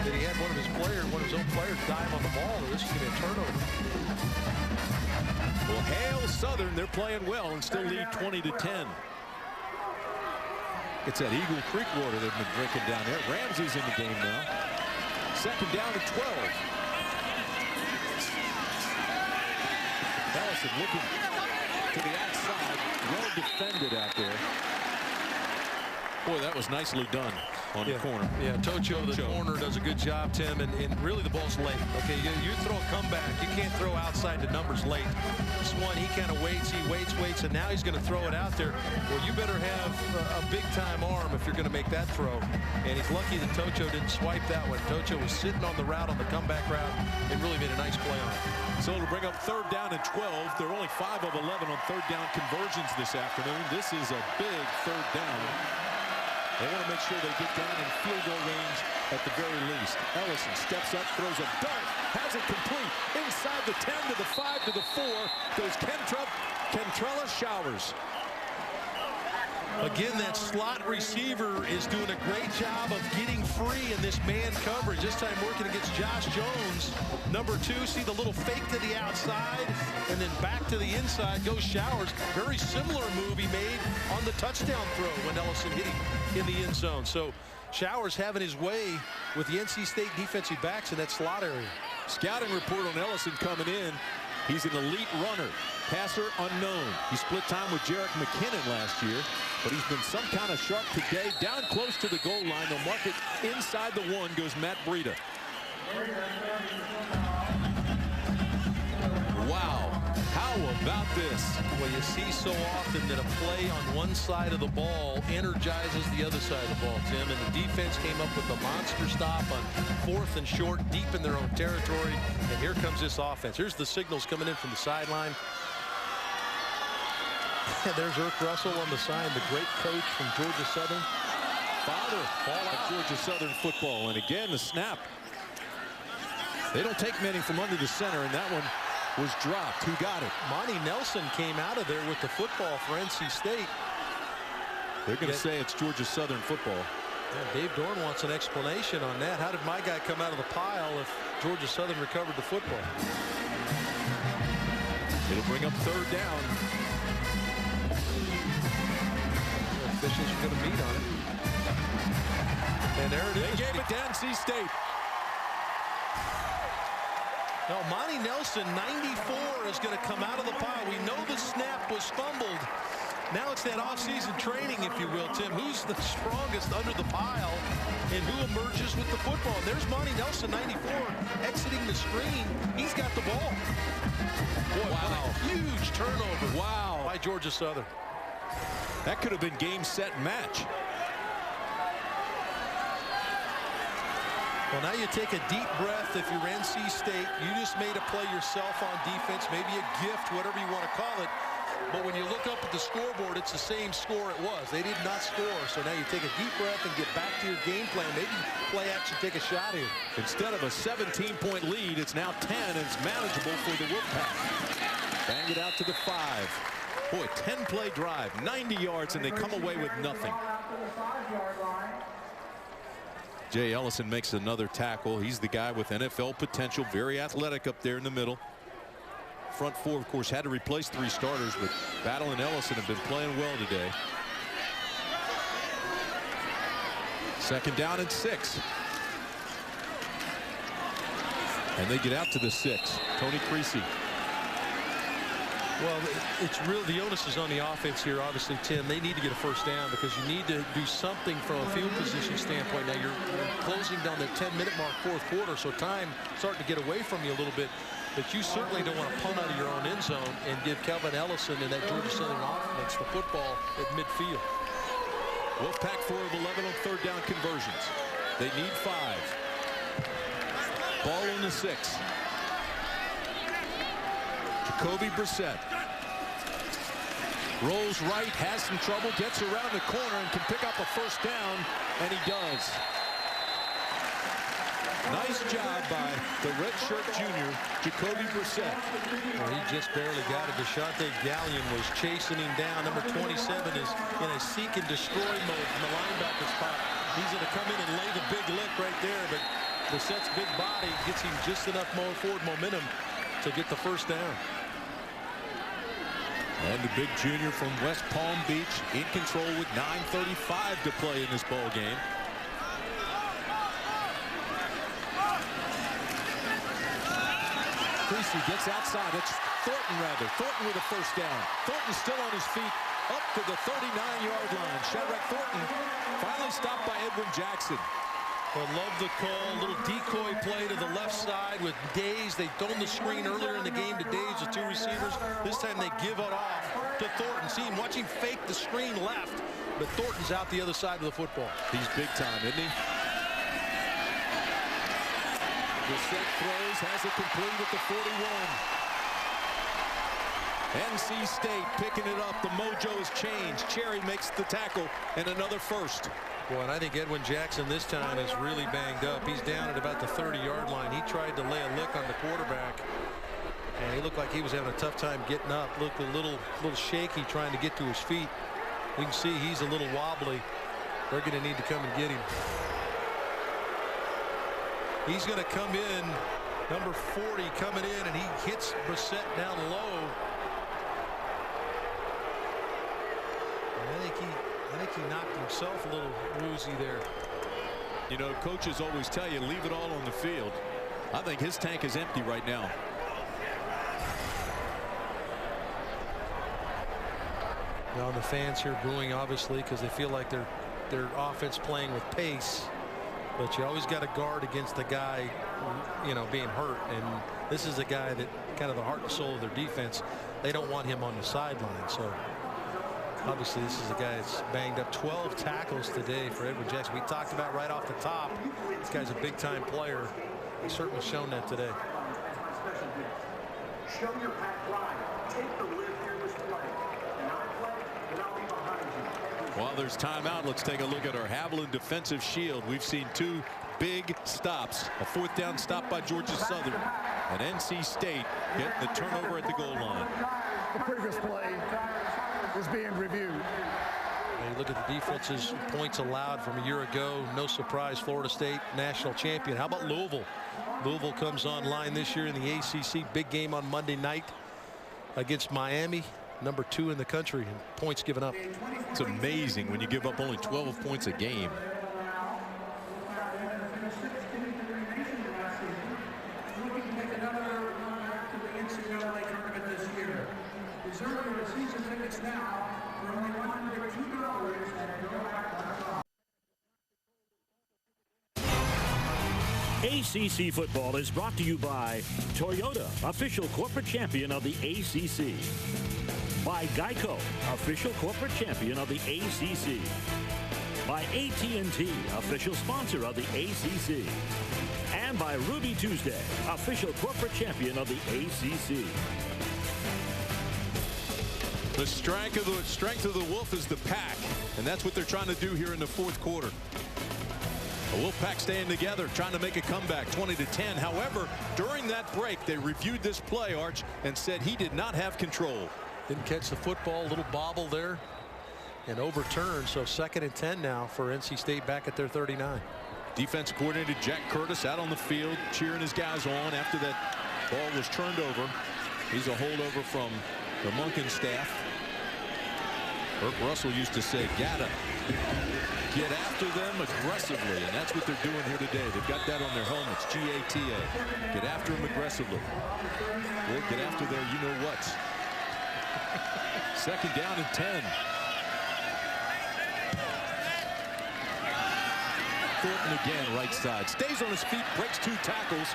that he had one of his own players dive on the ball. This is going to be a turnover. Well, Hale Southern, they're playing well and still lead 20-10. It's that Eagle Creek water they've been drinking down there. Ramsey's in the game now. Second down to 12. Ellison looking to the outside. Well defended out there. Boy, that was nicely done on the corner. Yeah, Tocho, the corner, does a good job, Tim, and really the ball's late. Okay, you throw a comeback. You can't throw outside the numbers late. This one, he kind of waits, and now he's going to throw it out there. Well, you better have a big-time arm if you're going to make that throw. And he's lucky that Tocho didn't swipe that one. Tocho was sitting on the route, on the comeback route, and really made a nice play on it. So to bring up third down and 12, they're only 5 of 11 on third down conversions this afternoon. This is a big third down. They want to make sure they get down in field goal range at the very least. Ellison steps up, throws a dart, has it complete. Inside the 10 to the 5 to the 4 goes Kentrella Showers. Again, that slot receiver is doing a great job of getting free in this man coverage. This time working against Josh Jones. Number 2, see the little fake to the outside, and then back to the inside goes Showers. Very similar move he made on the touchdown throw when Ellison hit him in the end zone. So Showers having his way with the NC State defensive backs in that slot area. Scouting report on Ellison coming in. He's an elite runner. Passer unknown. He split time with Jerick McKinnon last year, but he's been some kind of shark today. Down close to the goal line. They'll mark it inside the 1 goes Matt Breida. Wow. How about this? Well, you see so often that a play on one side of the ball energizes the other side of the ball, Tim, and the defense came up with a monster stop on 4th and short, deep in their own territory, and here comes this offense. Here's the signals coming in from the sideline. There's Irk Russell on the side, the great coach from Georgia Southern. Father of Georgia Southern football, and again the snap. They don't take many from under the center, and that one was dropped. Who got it? Monty Nelson came out of there with the football for NC State. They're going to say it's Georgia Southern football. Yeah, Dave Dorn wants an explanation on that. How did my guy come out of the pile if Georgia Southern recovered the football? It'll bring up third down. The officials are going to meet on it. And there it is. They gave it to NC State. Now, Monty Nelson, 94, is going to come out of the pile. We know the snap was fumbled. Now it's that off-season training, if you will, Tim. Who's the strongest under the pile and who emerges with the football? And there's Monty Nelson, 94, exiting the screen. He's got the ball. Boy, wow. What a huge turnover. Wow. By Georgia Southern. That could have been game, set, match. Well, now you take a deep breath if you're NC State. You just made a play yourself on defense, maybe a gift, whatever you want to call it. But when you look up at the scoreboard, it's the same score it was. They did not score. So now you take a deep breath and get back to your game plan. Maybe play action, take a shot here. Instead of a 17-point lead, it's now 10, and it's manageable for the Wolfpack. Bang it out to the 5. Boy, 10-play drive, 90 yards, and they come away with nothing. Jay Ellison makes another tackle. He's the guy with NFL potential, very athletic up there in the middle. Front four, of course, had to replace 3 starters, but Battle and Ellison have been playing well today. 2nd down and 6. And they get out to the 6. Tony Creasy. Well, it's really the onus is on the offense here. Obviously, Tim, they need to get a first down because you need to do something from a field position standpoint. Now you're closing down the 10-minute mark, 4th quarter, so time starting to get away from you a little bit. But you certainly don't want to punt out of your own end zone and give Kelvin Ellison and that Georgia Southern offense the football at midfield. Wolfpack 4 of 11 on 3rd down conversions. They need 5. Ball in the 6. Jacoby Brissett rolls right, has some trouble, gets around the corner and can pick up a first down, and he does. Nice job by the redshirt junior, Jacoby Brissett. Well, he just barely got it. Deshante Gallion was chasing him down. Number 27 is in a seek and destroy mode from the linebacker spot. He's going to come in and lay the big lick right there, but Brissett's big body gets him just enough forward momentum to get the first down. And the big junior from West Palm Beach in control with 9:35 to play in this ball game. Creasy gets outside. It's Thornton, rather. Thornton with a first down. Thornton still on his feet up to the 39-yard line. Shadrack Thornton finally stopped by Edwin Jackson. I love the call. Little decoy play to the left side with Days. They thrown the screen earlier in the game to Days with 2 receivers. This time they give it off to Thornton. See him, watch him fake the screen left, but Thornton's out the other side of the football. He's big time, isn't he? Brissett throws, has it complete at the 41. NC State picking it up. The mojo has changed. Cherry makes the tackle and another first. Boy, and I think Edwin Jackson this time is really banged up. He's down at about the 30-yard line. He tried to lay a lick on the quarterback, and he looked like he was having a tough time getting up. Looked a little shaky trying to get to his feet. You can see he's a little wobbly. They're going to need to come and get him. He's going to come in, number 40 coming in, and he hits Brissett down low. I think he knocked himself a little woozy there. You know, coaches always tell you leave it all on the field. I think his tank is empty right now. Now the fans here booing obviously because they feel like their offense playing with pace, but you always got to guard against the guy, you know, being hurt, and this is a guy that kind of the heart and soul of their defense. They don't want him on the sideline, so obviously this is a guy that's banged up. 12 tackles today for Edwin Jackson. We talked about right off the top, this guy's a big time player. He's certainly shown that today. Show your pack line. Take the lift here this play. And I play, and I'll be behind you. While there's timeout, let's take a look at our Haviland defensive shield. We've seen 2 big stops. A 4th down stop by Georgia Southern, and NC State getting the turnover at the goal line. The previous play is being reviewed. And you look at the defense's points allowed from a year ago. No surprise, Florida State national champion. How about Louisville? Louisville comes online this year in the ACC. Big game on Monday night against Miami, number 2 in the country, and points given up. It's amazing when you give up only 12 points a game. ACC football is brought to you by Toyota, official corporate champion of the ACC. By Geico, official corporate champion of the ACC. By AT&T, official sponsor of the ACC. And by Ruby Tuesday, official corporate champion of the ACC. The strength of the Wolf is the pack, and that's what they're trying to do here in the fourth quarter. The Wolfpack staying together, trying to make a comeback, 20-10. However, during that break, they reviewed this play, Arch, and said he did not have control. Didn't catch the football, a little bobble there, and overturned. So 2nd and 10 now for NC State back at their 39. Defense coordinator Jack Curtis out on the field, cheering his guys on after that ball was turned over. He's a holdover from the Monken staff. Burke Russell used to say, "Gotta get after them aggressively," and that's what they're doing here today. They've got that on their helmets, GATA. Get after them aggressively. Or get after their you-know-whats. 2nd down and 10. Thornton again, right side. Stays on his feet, breaks 2 tackles,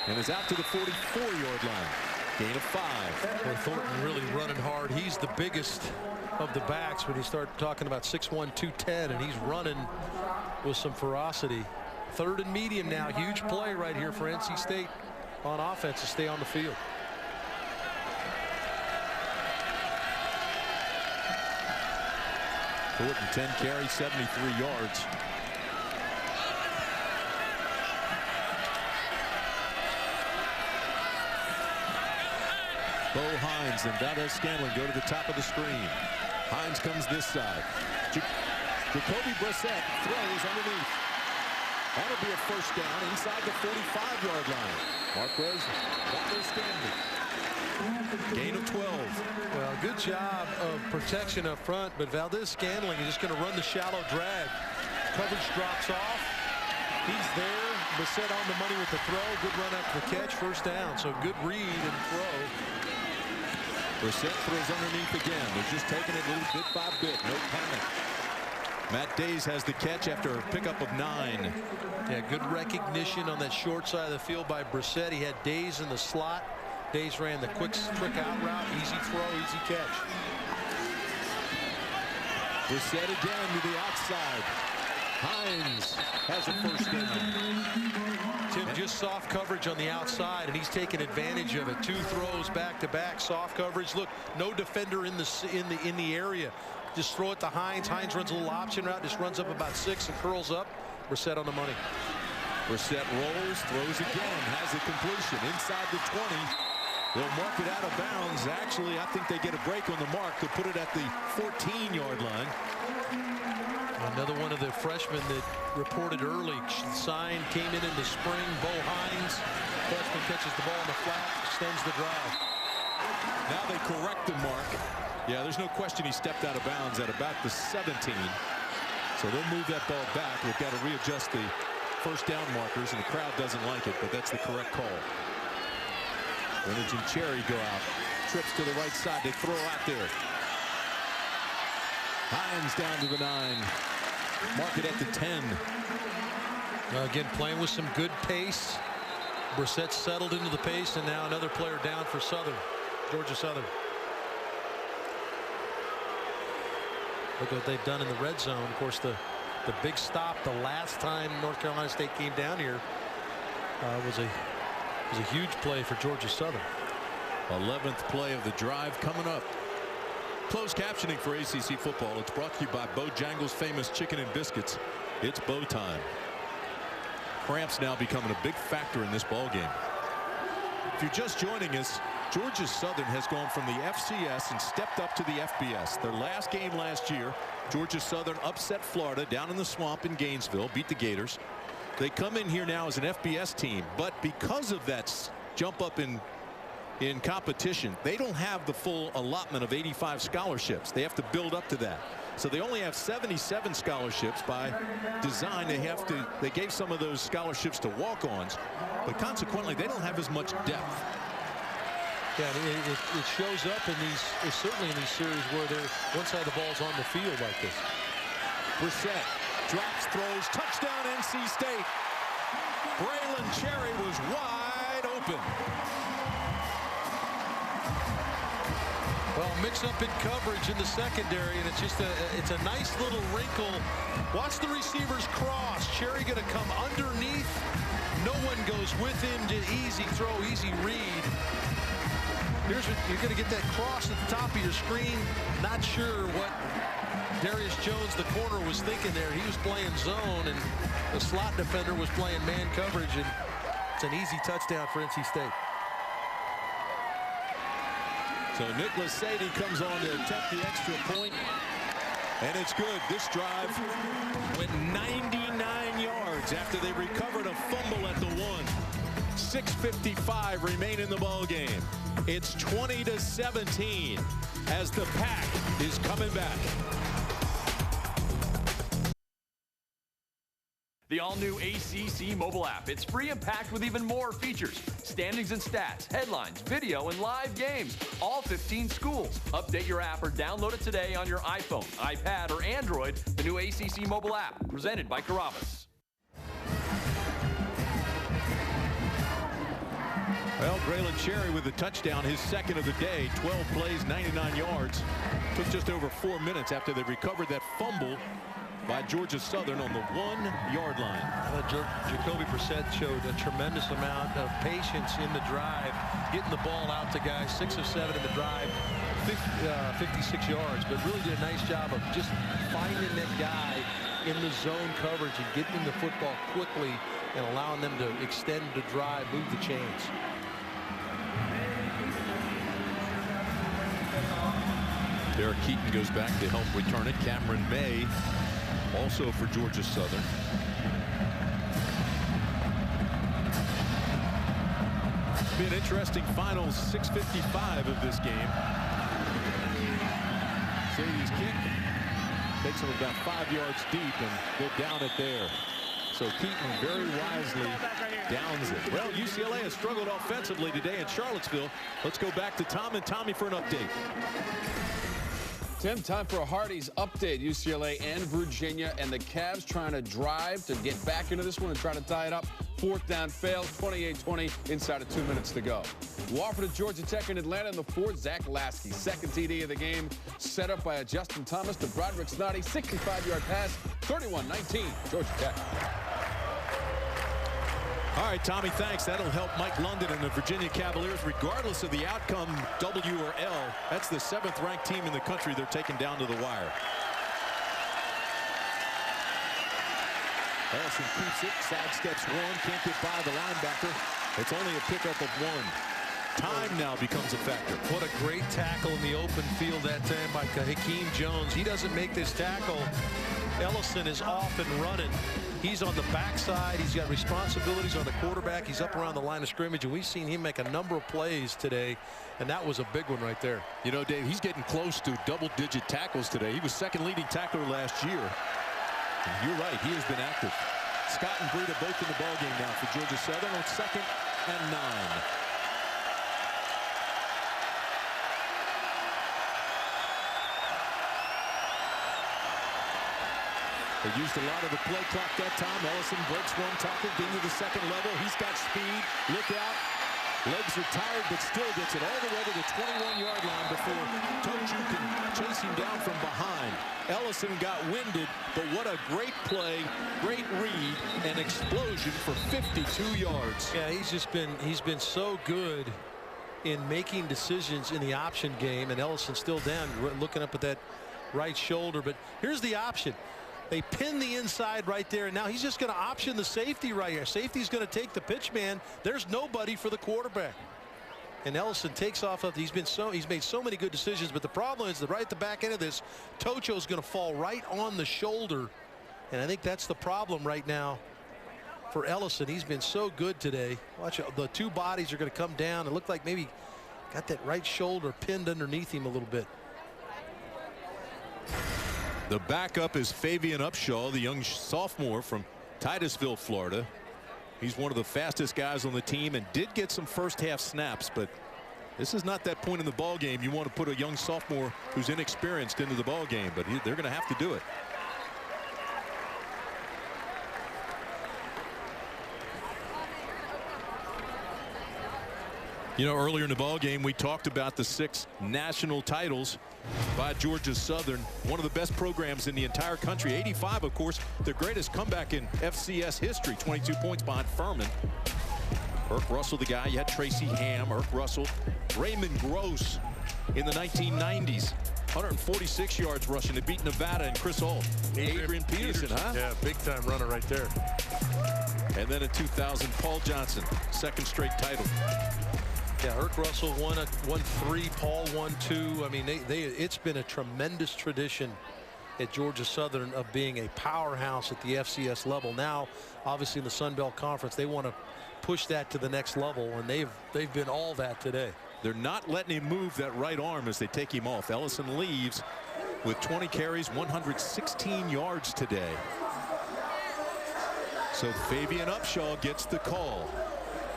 and is out to the 44-yard line. Gain of 5. Well, Thornton really running hard. He's the biggest of the backs when you start talking about 6'1", 210, and he's running with some ferocity. 3rd and medium now. Huge play right here for NC State on offense to stay on the field. Thornton 10 carries, 73 yards. Bo Hines and Valdez-Scantling go to the top of the screen. Hines comes this side. Jacoby Brissett throws underneath. That'll be a 1st down inside the 45-yard line. Marquez Valdez-Scantling. Gain of 12. Well, good job of protection up front, but Valdez-Scantling is just going to run the shallow drag. Coverage drops off. He's there. Brissett on the money with the throw. Good run up the catch. 1st down. So good read and throw. Brissett throws underneath again. They're just taking it little bit by bit. No panic. Matt Days has the catch after a pickup of 9. Yeah, good recognition on that short side of the field by Brissett. He had Days in the slot. Days ran the quick trick out route. Easy throw, easy catch. Brissett again to the outside. Hines has a 1st down. Tim, just soft coverage on the outside, and he's taking advantage of it. 2 throws back to back, soft coverage. Look, no defender in the area. Just throw it to Hines. Hines runs a little option route, just runs up about 6 and curls up. Brissett on the money. Brissett rolls, throws again, has a completion inside the 20. They'll mark it out of bounds. Actually, I think they get a break on the mark to put it at the 14-yard line. Another one of the freshmen that reported early. Signed, came in the spring. Bo Hines, freshman, catches the ball in the flat, extends the drive. Now they correct the mark. Yeah, there's no question he stepped out of bounds at about the 17. So they'll move that ball back. They've got to readjust the 1st down markers, and the crowd doesn't like it, but that's the correct call. Greenwich and Cherry go out. Trips to the right side. They throw out there. Hines down to the 9. Mark it at the 10. Again, playing with some good pace. Brissett settled into the pace, and now another player down for Southern. Georgia Southern. Look what they've done in the red zone. Of course, the big stop the last time North Carolina State came down here was a huge play for Georgia Southern. 11th play of the drive coming up. Closed captioning for ACC football. It's brought to you by Bojangles' famous chicken and biscuits. It's bow time. Cramps now becoming a big factor in this ball game. If you're just joining us, Georgia Southern has gone from the FCS and stepped up to the FBS. Their last game last year, Georgia Southern upset Florida down in the swamp in Gainesville, beat the Gators. They come in here now as an FBS team, but because of that jump up in competition, they don't have the full allotment of 85 scholarships. They have to build up to that. So they only have 77 scholarships by design. They gave some of those scholarships to walk-ons, but consequently they don't have as much depth. Yeah, it shows up in these, certainly in these series where they're one side of the ball's on the field like this. Brissett drops, throws, touchdown NC State. Braylon Cherry was wide open. Well, mix up in coverage in the secondary, and it's just it's a nice little wrinkle. Watch the receivers cross. Cherry going to come underneath. No one goes with him. Just easy throw, easy read. Here's what you're going to get, that cross at the top of your screen. Not sure what Darius Jones, the corner, was thinking there. He was playing zone, and the slot defender was playing man coverage, and it's an easy touchdown for NC State. So Nicholas Sadie comes on to attempt the extra point, and it's good. This drive went 99 yards after they recovered a fumble at the 1. 6:55 remain in the ball game. It's 20-17 as the Pack is coming back. The all-new ACC mobile app. It's free and packed with even more features. Standings and stats, headlines, video, and live games. All 15 schools. Update your app or download it today on your iPhone, iPad, or Android. The new ACC mobile app, presented by Carrabba's. Well, Braylon Cherry with the touchdown, his second of the day. 12 plays, 99 yards. Took just over 4 minutes after they recovered that fumble by Georgia Southern on the 1-yard line. Jacoby Brissett showed a tremendous amount of patience in the drive, getting the ball out to guys. 6 of 7 in the drive, 56 yards, but really did a nice job of just finding that guy in the zone coverage and getting the football quickly and allowing them to extend the drive, move the chains. Derek Keaton goes back to help return it. Cameron May also for Georgia Southern. Be an interesting final 6:55 of this game. Sadie's kick takes him about 5 yards deep, and they'll down it there. So Keaton very wisely downs it. Well, UCLA has struggled offensively today in Charlottesville. Let's go back to Tom and Tommy for an update. Tim, time for a Hardee's update. UCLA and Virginia, and the Cavs trying to drive to get back into this one and try to tie it up. 4th down fails, 28-20, inside of 2 minutes to go. Wofford at Georgia Tech in Atlanta in the 4th. Zach Lasky, second TD of the game, set up by a Justin Thomas to Broderick Snoddy. 65-yard pass, 31-19, Georgia Tech. All right, Tommy, thanks. That'll help Mike London and the Virginia Cavaliers, regardless of the outcome, W or L. That's the 7th-ranked team in the country they're taking down to the wire. Ellison keeps it, sidesteps one, can't get by the linebacker. It's only a pickup of 1. Time now becomes a factor. What a great tackle in the open field that time by Hakeem Jones. He doesn't make this tackle. Ellison is off and running. He's on the backside. He's got responsibilities on the quarterback. He's up around the line of scrimmage, and we've seen him make a number of plays today, and that was a big one right there. You know, Dave, he's getting close to double-digit tackles today. He was second leading tackler last year. And you're right, he has been active. Scott and Breida both in the ballgame now for Georgia Southern on 2nd and 9. They used a lot of the play clock that time. Ellison breaks one tackle into the second level. He's got speed. Look out. Legs are tired, but still gets it all the way to the 21-yard line before Toju can chase him down from behind. Ellison got winded, but what a great play, great read, and explosion for 52 yards. Yeah, he's been so good in making decisions in the option game, and Ellison's still down, looking up at that right shoulder. But here's the option. They pin the inside right there, and now he's just going to option the safety right here. Safety's going to take the pitch man. There's nobody for the quarterback. And Ellison takes off. He's made so many good decisions, but the problem is that right at the back end of this, Tocho's going to fall right on the shoulder. And I think that's the problem right now for Ellison. He's been so good today. Watch it. The 2 bodies are going to come down. It looked like maybe got that right shoulder pinned underneath him a little bit. The backup is Fabian Upshaw, the young sophomore from Titusville, Florida. He's one of the fastest guys on the team and did get some first half snaps, but This is not that point in the ball game you want to put a young sophomore who's inexperienced into the ball game, but they're going to have to do it. You know, earlier in the ball game, we talked about the 6 national titles by Georgia Southern, one of the best programs in the entire country. 85, of course, the greatest comeback in FCS history, 22 points behind Furman. Irk Russell, the guy. You had Tracy Ham, Irk Russell, Raymond Gross in the 1990s. 146 yards rushing to beat Nevada and Chris Ault. Adrian Peterson, huh? Yeah, big-time runner right there. And then in 2000, Paul Johnson, second straight title. Yeah, Irk Russell won 3, Paul won 2. I mean, it's been a tremendous tradition at Georgia Southern of being a powerhouse at the FCS level. Now, obviously in the Sun Belt Conference, they want to push that to the next level, and they've been all that today. They're not letting him move that right arm as they take him off. Ellison leaves with 20 carries, 116 yards today. So Fabian Upshaw gets the call.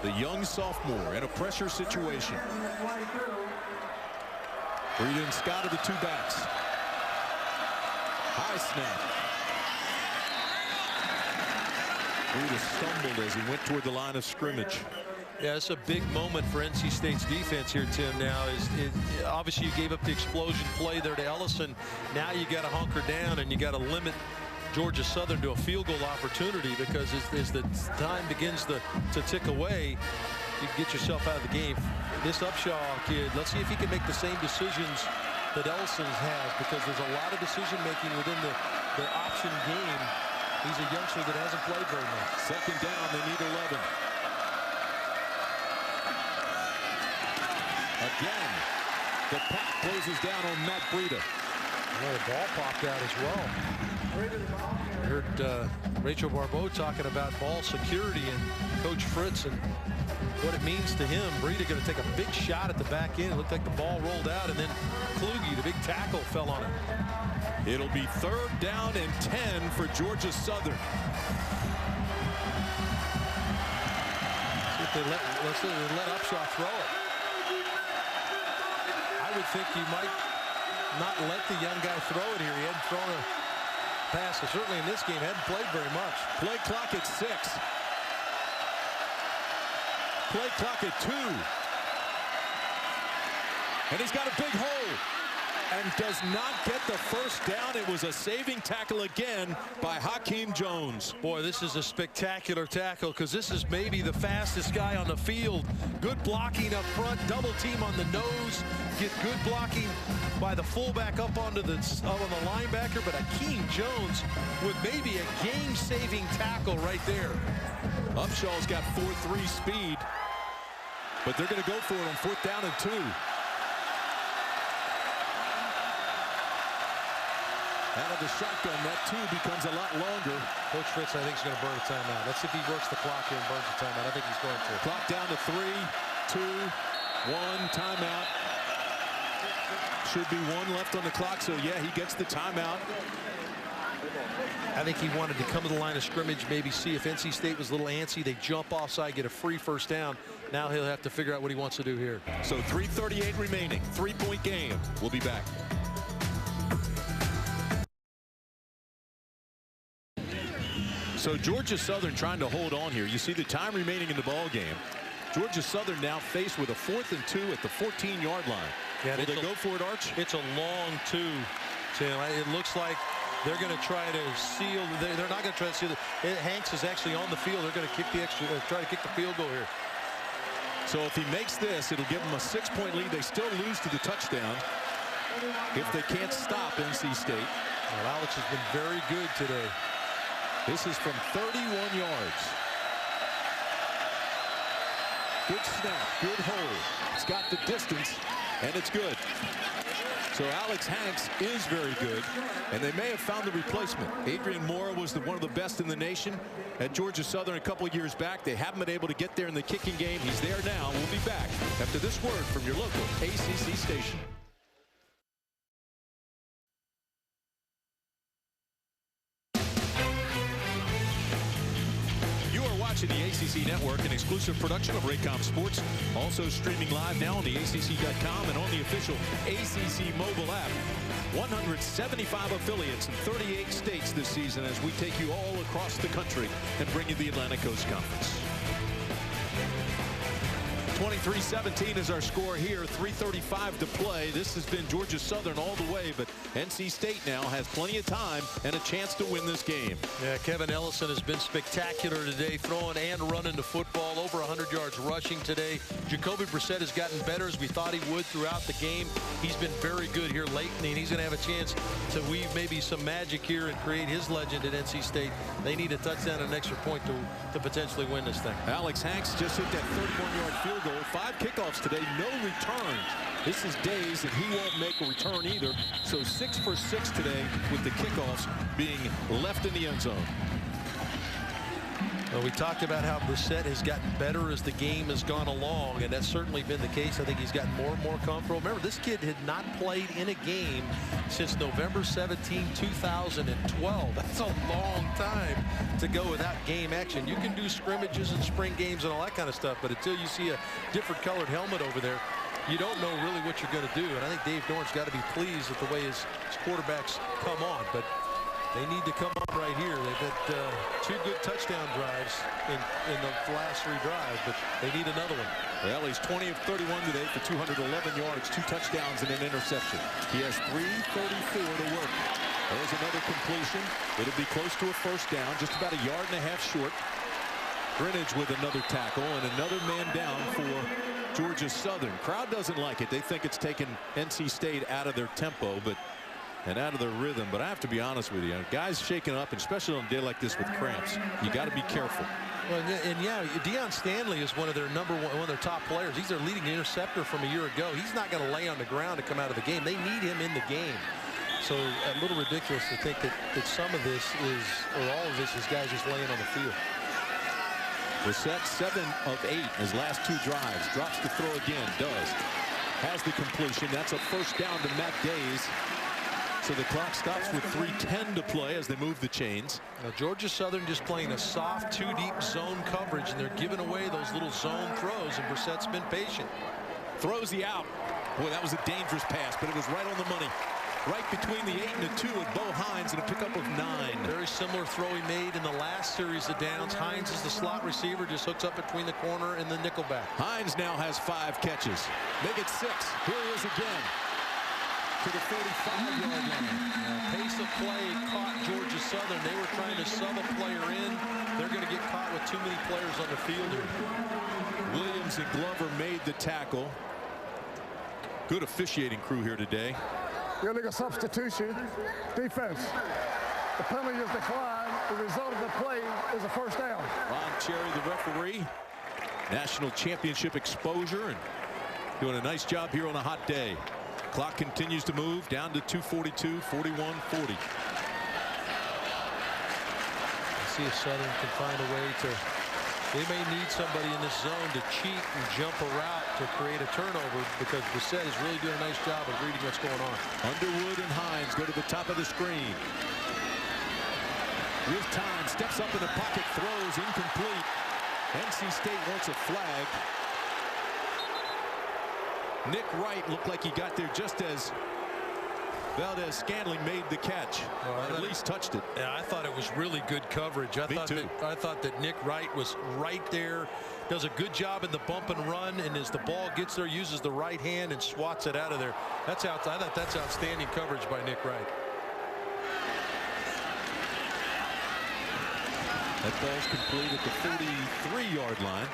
The young sophomore in a pressure situation. Breida and Scott are the 2 backs. High snap. Breida stumbled as he went toward the line of scrimmage. Yeah, it's a big moment for NC State's defense here, Tim. Now, obviously you gave up the explosion play there to Ellison. Now you got to hunker down and you got to limit Georgia Southern to a field goal opportunity, because as the time begins to tick away, you can get yourself out of the game. This Upshaw kid, let's see if he can make the same decisions that Ellison has, because there's a lot of decision making within the option game. He's a youngster that hasn't played very much. Second down, they need 11. Again, the pack closes down on Matt Breida. Well, the ball popped out as well. I heard Rachel Barbeau talking about ball security and Coach Fritz and what it means to him. Breida going to take a big shot at the back end. It looked like the ball rolled out, and then Kluge, the big tackle, fell on it. It'll be 3rd down and 10 for Georgia Southern. Let's see if they let Upshaw throw it. I would think you might not let the young guy throw it here. He hadn't thrown a pass, certainly in this game, hadn't played very much. Play clock at 6. Play clock at 2. And he's got a big hole and does not get the first down. It was a saving tackle again by Hakeem Jones. Boy, this is a spectacular tackle, because this is maybe the fastest guy on the field. Good blocking up front, double team on the nose, get good blocking by the fullback up on the linebacker, but Hakeem Jones with maybe a game-saving tackle right there. Upshaw's got 4.3 speed, but they're going to go for it on 4th down and 2. Out of the shotgun, that 2 becomes a lot longer. Coach Fritz, I think, is going to burn a timeout. Let's see if he works the clock here and burns a timeout. I think he's going to. Clock down to 3, 2, 1, timeout. Should be 1 left on the clock, so yeah, he gets the timeout. I think he wanted to come to the line of scrimmage, maybe see if NC State was a little antsy. They jump offside, get a free first down. Now he'll have to figure out what he wants to do here. So 3:38 remaining, 3-point game. We'll be back. So Georgia Southern trying to hold on here. You see the time remaining in the ball game. Georgia Southern now faced with a 4th and 2 at the 14-yard line. Yeah, will they go for it, Arch? It's a long 2, Tim. It looks like they're going to try to seal. They're not going to try to seal it. Hanks is actually on the field. They're going to kick the extra. Try to kick the field goal here. So if he makes this, it'll give them a 6-point lead. They still lose to the touchdown if they can't stop NC State. Well, Alex has been very good today. This is from 31 yards. Good snap, good hold. It's got the distance, and it's good. So Alex Hanks is very good, and they may have found the replacement. Adrian Mora was one of the best in the nation at Georgia Southern a couple of years back. They haven't been able to get there in the kicking game. He's there now. We'll be back after this word from your local ACC station. watching the ACC Network, an exclusive production of Raycom Sports. Also streaming live now on the ACC.com and on the official ACC mobile app. 175 affiliates in 38 states this season as we take you all across the country and bring you the Atlantic Coast Conference. 23-17 is our score here. 3:35 to play. This has been Georgia Southern all the way, but NC State now has plenty of time and a chance to win this game. Yeah, Kevin Ellison has been spectacular today, throwing and running the football. Over 100 yards rushing today. Jacoby Brissett has gotten better as we thought he would throughout the game. He's been very good here lately, and he's going to have a chance to weave maybe some magic here and create his legend at NC State. They need a touchdown and an extra point to potentially win this thing. Alex Hanks just hit that 31-yard field goal. 5 kickoffs today, no returns. This is days that he won't make a return either. So 6 for 6 today with the kickoffs being left in the end zone. Well, we talked about how Brissett has gotten better as the game has gone along, and that's certainly been the case. I think he's gotten more and more comfortable. Remember, this kid had not played in a game since November 17, 2012. That's a long time to go without game action. You can do scrimmages and spring games and all that kind of stuff, but until you see a different colored helmet over there, you don't know really what you're going to do. And I think Dave Dorn's got to be pleased with the way his quarterbacks come on, but they need to come on right here. They've had 2 good touchdown drives in the last 3 drives, but they need another one. Well, he's 20 of 31 today for 211 yards, 2 touchdowns, and an interception. He has 3:34 to work. There's another completion. It'll be close to a first down, just about 1.5 yards short. Greenidge with another tackle and another man down for Georgia Southern. Crowd doesn't like it. They think it's taken NC State out of their tempo, and out of their rhythm. But I have to be honest with you, guys shaking up, and especially on a day like this with cramps, you got to be careful. Well, and yeah, Deion Stanley is one of their one of their top players. He's their leading interceptor from a year ago. He's not going to lay on the ground to come out of the game. They need him in the game. So a little ridiculous to think that some of this is, or all of this is guys just laying on the field. Brissett 7 of 8 his last 2 drives. Drops to throw again. Does. Has the completion. That's a first down to Matt Days. So the clock stops with 3:10 to play as they move the chains. Now Georgia Southern just playing a soft 2-deep zone coverage, and they're giving away those little zone throws, and Brissett's been patient. Throws the out. Boy, that was a dangerous pass, but it was right on the money. Right between the 8 and the 2 at Bo Hines, and a pickup of 9. Very similar throw he made in the last series of downs. Hines is the slot receiver, just hooks up between the corner and the nickelback. Hines now has 5 catches. Make it 6. Here he is again. To the 45-yard line. Pace of play caught Georgia Southern. They were trying to sub a player in. They're going to get caught with too many players on the field here. Williams and Glover made the tackle. Good officiating crew here today. Illegal substitution. Defense. The penalty is declined. The result of the play is a first down. Ron Cherry, the referee. National championship exposure, and doing a nice job here on a hot day. Clock continues to move down to 2:42, 41-40. See if Southern can find a way to. They may need somebody in this zone to cheat and jump a route to create a turnover, because Brissett is really doing a nice job of reading what's going on. Underwood and Hines go to the top of the screen. With time, steps up in the pocket, throws incomplete. NC State wants a flag. Nick Wright looked like he got there just as Valdez-Scantling made the catch, or at least touched it. Yeah, I thought it was really good coverage. I thought that Nick Wright was right there, does a good job in the bump and run, and as the ball gets there, uses the right hand and swats it out of there. I thought that's outstanding coverage by Nick Wright. That ball's complete at the 43-yard line.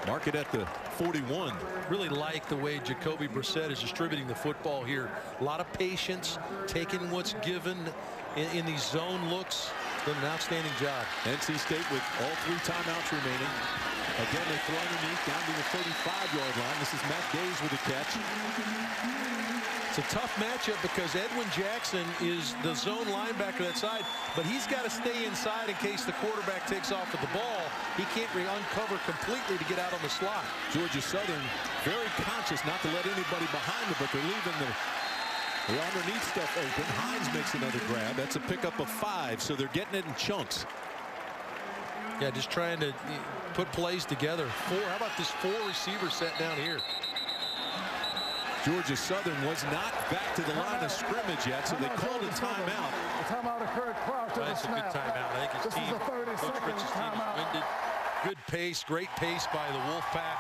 Mark it at the 41. Really like the way Jacoby Brissett is distributing the football here. A lot of patience, taking what's given in these zone looks. Done an outstanding job. NC State with all 3 timeouts remaining. Again, they throw underneath down to the 35-yard line. This is Matt Days with a catch. It's a tough matchup because Edwin Jackson is the zone linebacker that side, but he's got to stay inside in case the quarterback takes off with the ball. He can't uncover completely to get out on the slot. Georgia Southern very conscious not to let anybody behind them, but they're leaving the underneath stuff open. Hines makes another grab. That's a pickup of 5, so they're getting it in chunks. Yeah, just trying to put plays together. How about this 4 receiver set down here? Georgia Southern was not back to the line of scrimmage yet, so they called a timeout. The timeout occurred prior to the That's a good snap. timeout. I think his This team, is a 30-second Coach Fritz's team, is timeout. winded. Good pace, great pace by the Wolfpack.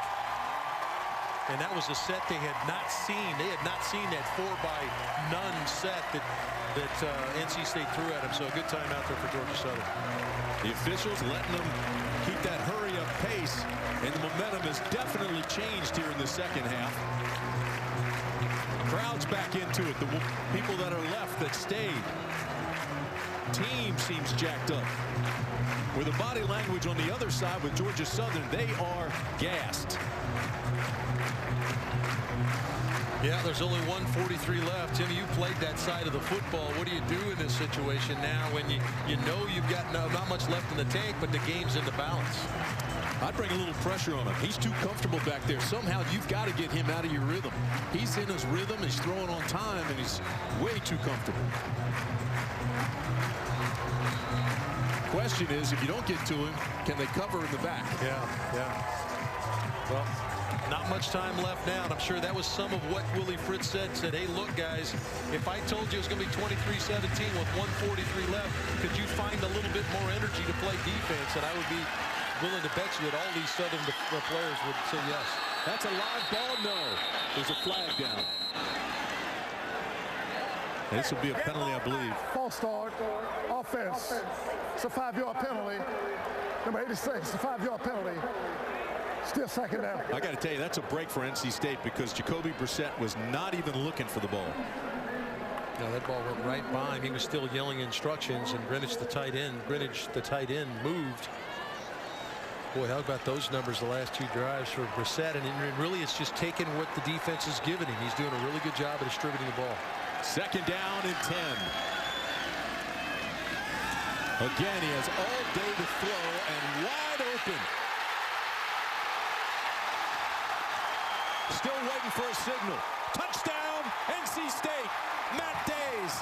And that was a set they had not seen. They had not seen that 4-by-none set that NC State threw at them. So a good timeout there for Georgia Southern. The officials letting them keep that hurry-up pace, and the momentum has definitely changed here in the second half. Crowd's back into it. The people that are left that stayed. Team seems jacked up. With the body language on the other side with Georgia Southern, they are gassed. Yeah, there's only 1:43 left. Timmy, you played that side of the football. What do you do in this situation now when you know you've got not much left in the tank, but the game's in the balance? I'd bring a little pressure on him. He's too comfortable back there. Somehow you've got to get him out of your rhythm. He's in his rhythm. He's throwing on time, and he's way too comfortable. Question is, if you don't get to him, can they cover in the back? Yeah. Well, not much time left now, and I'm sure that was some of what Willie Fritz said. Hey, look, guys, if I told you it was going to be 23-17 with 1:43 left, could you find a little bit more energy to play defense? And I would be willing to bet you that all these Southern players would say yes. That's a live ball. No. There's a flag down. This will be a penalty, I believe. False start, offense. It's a 5-yard penalty. Number 86, it's a 5-yard penalty. Still second down. I got to tell you, that's a break for NC State because Jacoby Brissett was not even looking for the ball. No, that ball went right by him. He was still yelling instructions, and Greenwich, the tight end, moved. Boy, how about those numbers the last 2 drives for Brissett? And really, it's just taking what the defense is giving him. He's doing a really good job of distributing the ball. Second down and 10. Again, he has all day to throw and wide open. Still waiting for a signal. Touchdown, NC State. Matt Days.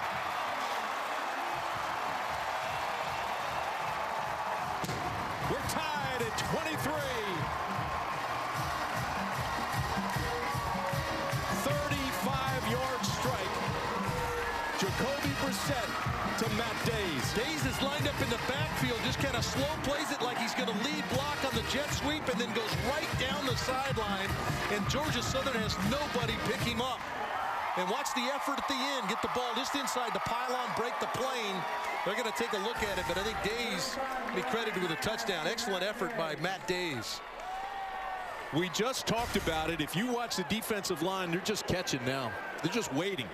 We're tied at 23. 35-yard strike. Jacoby Brissett to Matt Days. Days is lined up in the backfield, just kind of slow plays it like he's going to lead block on the jet sweep and then goes right down the sideline. And Georgia Southern has nobody pick him up. And watch the effort at the end. Get the ball just inside the pylon, break the plane. They're going to take a look at it, but I think Days be credited with a touchdown. Excellent effort by Matt Days. We just talked about it. If you watch the defensive line, they're just catching now. They're just waiting.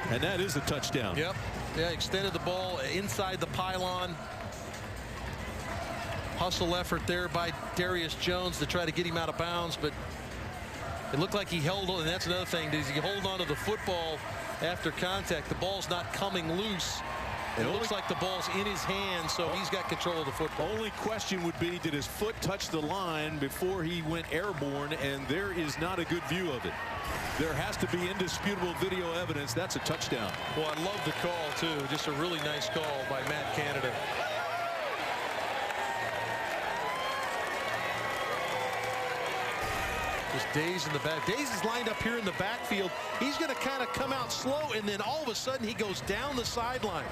And that is a touchdown. Yep. Yeah, extended the ball inside the pylon. Hustle effort there by Darius Jones to try to get him out of bounds, but it looked like he held on, and that's another thing. Does he hold on to the football after contact? The ball's not coming loose. It looks like the ball's in his hand, so he's got control of the football. Only question would be, did his foot touch the line before he went airborne? And there is not a good view of it. There has to be indisputable video evidence. That's a touchdown. Well, I love the call, too. Just a really nice call by Matt Canada. Just Days in the back. Days is lined up here in the backfield. He's going to kind of come out slow, and then all of a sudden he goes down the sideline.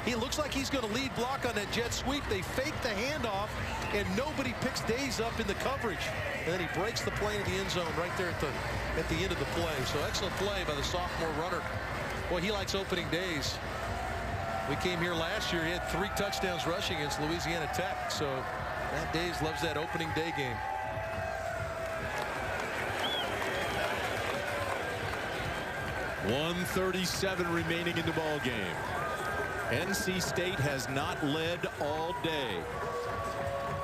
He looks like he's going to lead block on that jet sweep. They fake the handoff, and nobody picks Days up in the coverage. And then he breaks the plane in the end zone right there at the end of the play. So excellent play by the sophomore runner. Boy, he likes opening days. We came here last year. He had 3 touchdowns rushing against Louisiana Tech. So Matt Days loves that opening day game. .137 remaining in the ball game. NC State has not led all day.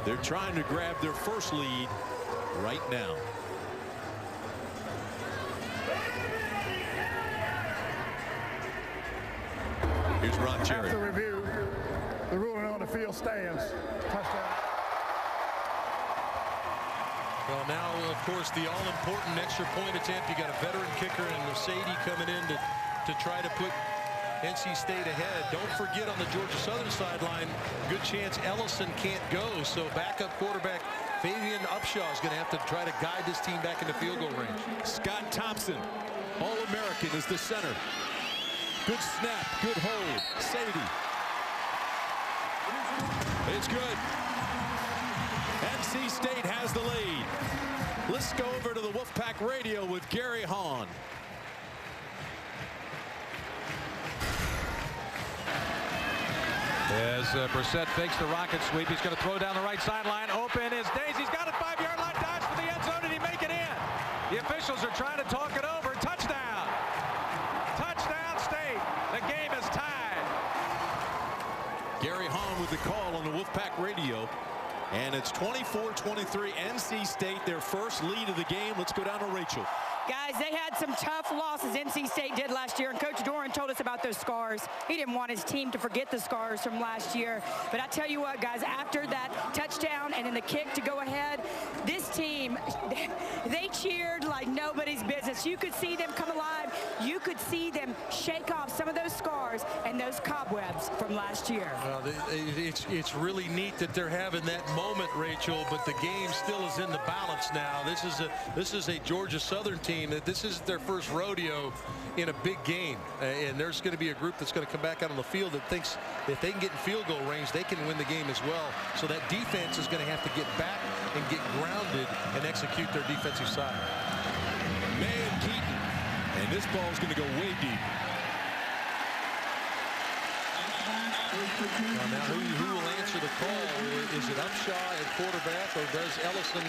They're trying to grab their first lead right now. Here's Ron Cherry. After review, the ruling on the field stands. Touchdown. Well, now, of course, the all-important extra point attempt. You got a veteran kicker and Sadie coming in to try to put NC State ahead. Don't forget on the Georgia Southern sideline, good chance Ellison can't go. So backup quarterback Fabian Upshaw is going to have to try to guide this team back into field goal range. Scott Thompson, All-American, is the center. Good snap, good hold. Sadie. It's good. NC State has the lead. Let's go over to the Wolfpack Radio with Gary Hahn. As Brissett fakes the rocket sweep, he's going to throw down the right sideline. Open is Days. He's got it 5-yard line, dives for the end zone, and he make it in. The officials are trying to talk it over. Touchdown. Touchdown State. The game is tied. Gary Hahn with the call on the Wolfpack Radio. And it's 24-23, NC State, their first lead of the game. Let's go down to Rachel. Guys, they had some tough losses, NC State did last year, and Coach Doran told us about those scars. He didn't want his team to forget the scars from last year. But I tell you what, guys, after that touchdown and then the kick to go ahead, this team, they cheered like nobody's business. You could see them come alive. You could see them shake off some of those scars and those cobwebs from last year. Well, it's really neat that they're having that moment, Rachel, but the game still is in the balance now. This is a Georgia Southern team that this isn't their first rodeo in a big game, and there's going to be a group that's going to come back out on the field that thinks if they can get in field goal range, they can win the game as well. So that defense is going to have to get back and get grounded and execute their defensive side. May and Keaton, and this ball is going to go way deep. Now who will answer the call? Is it Upshaw at quarterback, or does Ellison?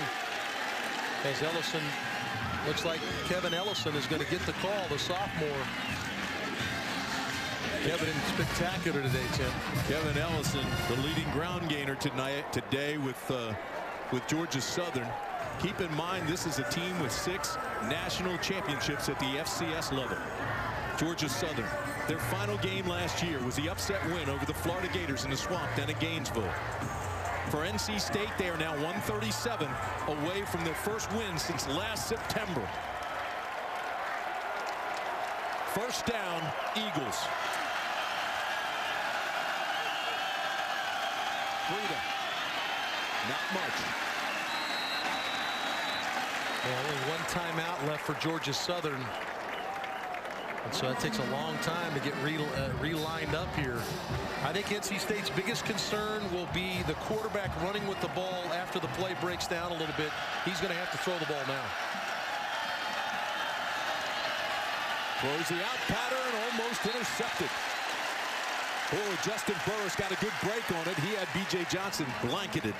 As Ellison, looks like Kevin Ellison is going to get the call, the sophomore. Kevin spectacular today, Tim. Kevin Ellison, the leading ground gainer today with Georgia Southern. Keep in mind, this is a team with 6 national championships at the FCS level. Georgia Southern, their final game last year was the upset win over the Florida Gators in the Swamp down in Gainesville. For NC State, they are now 137 away from their first win since last September. First down, Eagles. Breida. Not much. Only one timeout left for Georgia Southern. And so that takes a long time to get relined up here. I think NC State's biggest concern will be the quarterback running with the ball after the play breaks down a little bit. He's going to have to throw the ball now. Throws the out pattern, almost intercepted. Oh, Justin Burris got a good break on it. He had B.J. Johnson blanketed.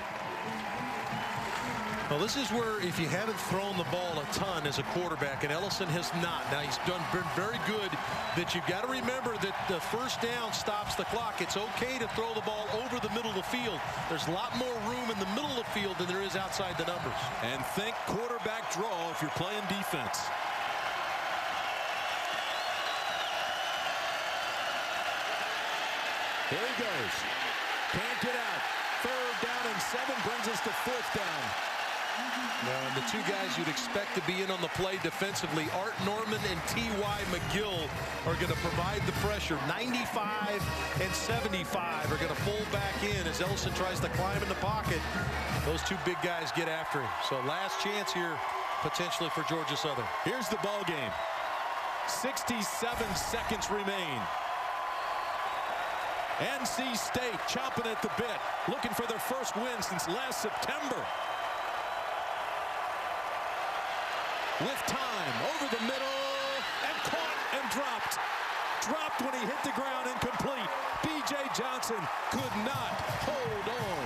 Well, this is where if you haven't thrown the ball a ton as a quarterback, and Ellison has not. Now, he's been very good, that you've got to remember that the first down stops the clock. It's okay to throw the ball over the middle of the field. There's a lot more room in the middle of the field than there is outside the numbers. And think quarterback draw if you're playing defense. Here he goes. Can't get out. 3rd down and 7 brings us to 4th down. Now, and the 2 guys you'd expect to be in on the play defensively, Art Norman and T.Y. McGill, are going to provide the pressure. 95 and 75 are going to pull back in as Ellison tries to climb in the pocket. Those 2 big guys get after him. So last chance here potentially for Georgia Southern. Here's the ball game. 67 seconds remain. NC State chomping at the bit, looking for their first win since last September. With time, over the middle, and caught and dropped. Dropped when he hit the ground, incomplete. B.J. Johnson could not hold on.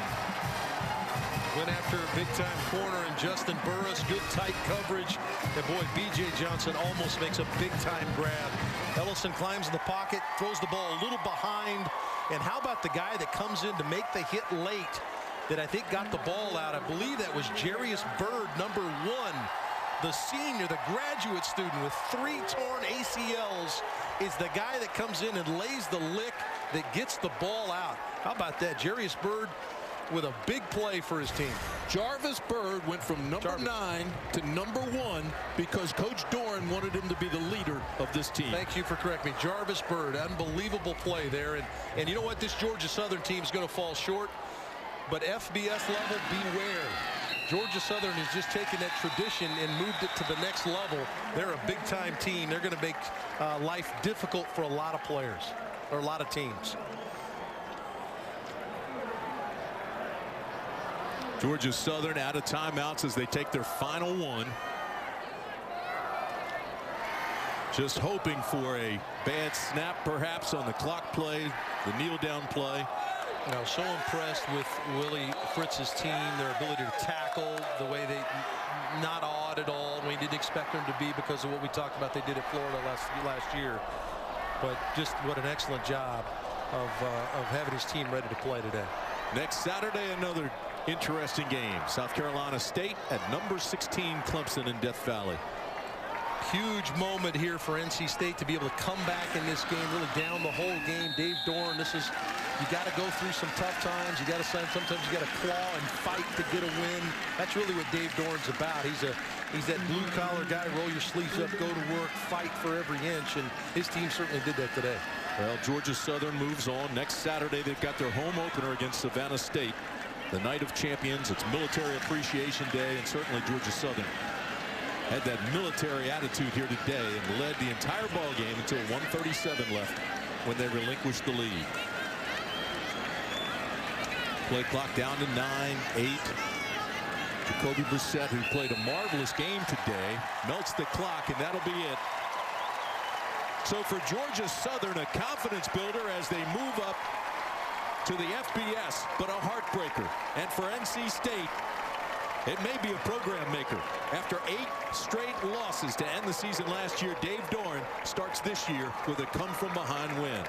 Went after a big-time corner, and Justin Burris, good tight coverage. And boy, B.J. Johnson almost makes a big-time grab. Ellison climbs in the pocket, throws the ball a little behind. And how about the guy that comes in to make the hit late that I think got the ball out? I believe that was Jarius Byrd, number 1. The senior, the graduate student with 3 torn ACLs, is the guy that comes in and lays the lick that gets the ball out. How about that? Jarius Byrd with a big play for his team. Jarvis Byrd went from number 9 to number 1 because Coach Doran wanted him to be the leader of this team. Thank you for correcting me. Jarvis Byrd, unbelievable play there. And you know what? This Georgia Southern team is going to fall short. But FBS level, beware. Georgia Southern has just taken that tradition and moved it to the next level. They're a big-time team. They're going to make life difficult for a lot of players, or a lot of teams. Georgia Southern out of timeouts as they take their final one. Just hoping for a bad snap perhaps on the clock play, the kneel down play. You know, so impressed with Willie Fritz's team, their ability to tackle, the way they, not odd at all. We didn't expect them to be because of what we talked about they did at Florida last year. But just what an excellent job of having his team ready to play today. Next Saturday, another interesting game. South Carolina State at number 16 Clemson in Death Valley. Huge moment here for NC State to be able to come back in this game, really down the whole game. Dave Doran, this is, you got to go through some tough times. You got to sometimes you got to claw and fight to get a win. That's really what Dave Doran's about. He's that blue collar guy. Roll your sleeves up, go to work, fight for every inch, and his team certainly did that today. Well, Georgia Southern moves on. Next Saturday, they've got their home opener against Savannah State. The Night of Champions. It's Military Appreciation Day, and certainly Georgia Southern had that military attitude here today and led the entire ball game until 1:37 left when they relinquished the lead. Play clock down to 9-8. Jacoby Brissett, who played a marvelous game today, melts the clock, and that'll be it. So for Georgia Southern, a confidence builder as they move up to the FBS, but a heartbreaker. And for NC State, it may be a program maker. After 8 straight losses to end the season last year, Dave Doran starts this year with a come-from-behind win.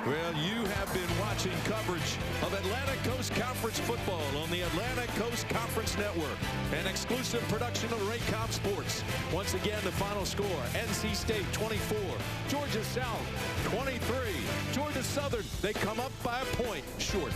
Well, you have been watching coverage of Atlantic Coast Conference football on the Atlantic Coast Conference Network, an exclusive production of Raycom Sports. Once again, the final score, NC State 24, Georgia South 23. Georgia Southern, they come up by a point short.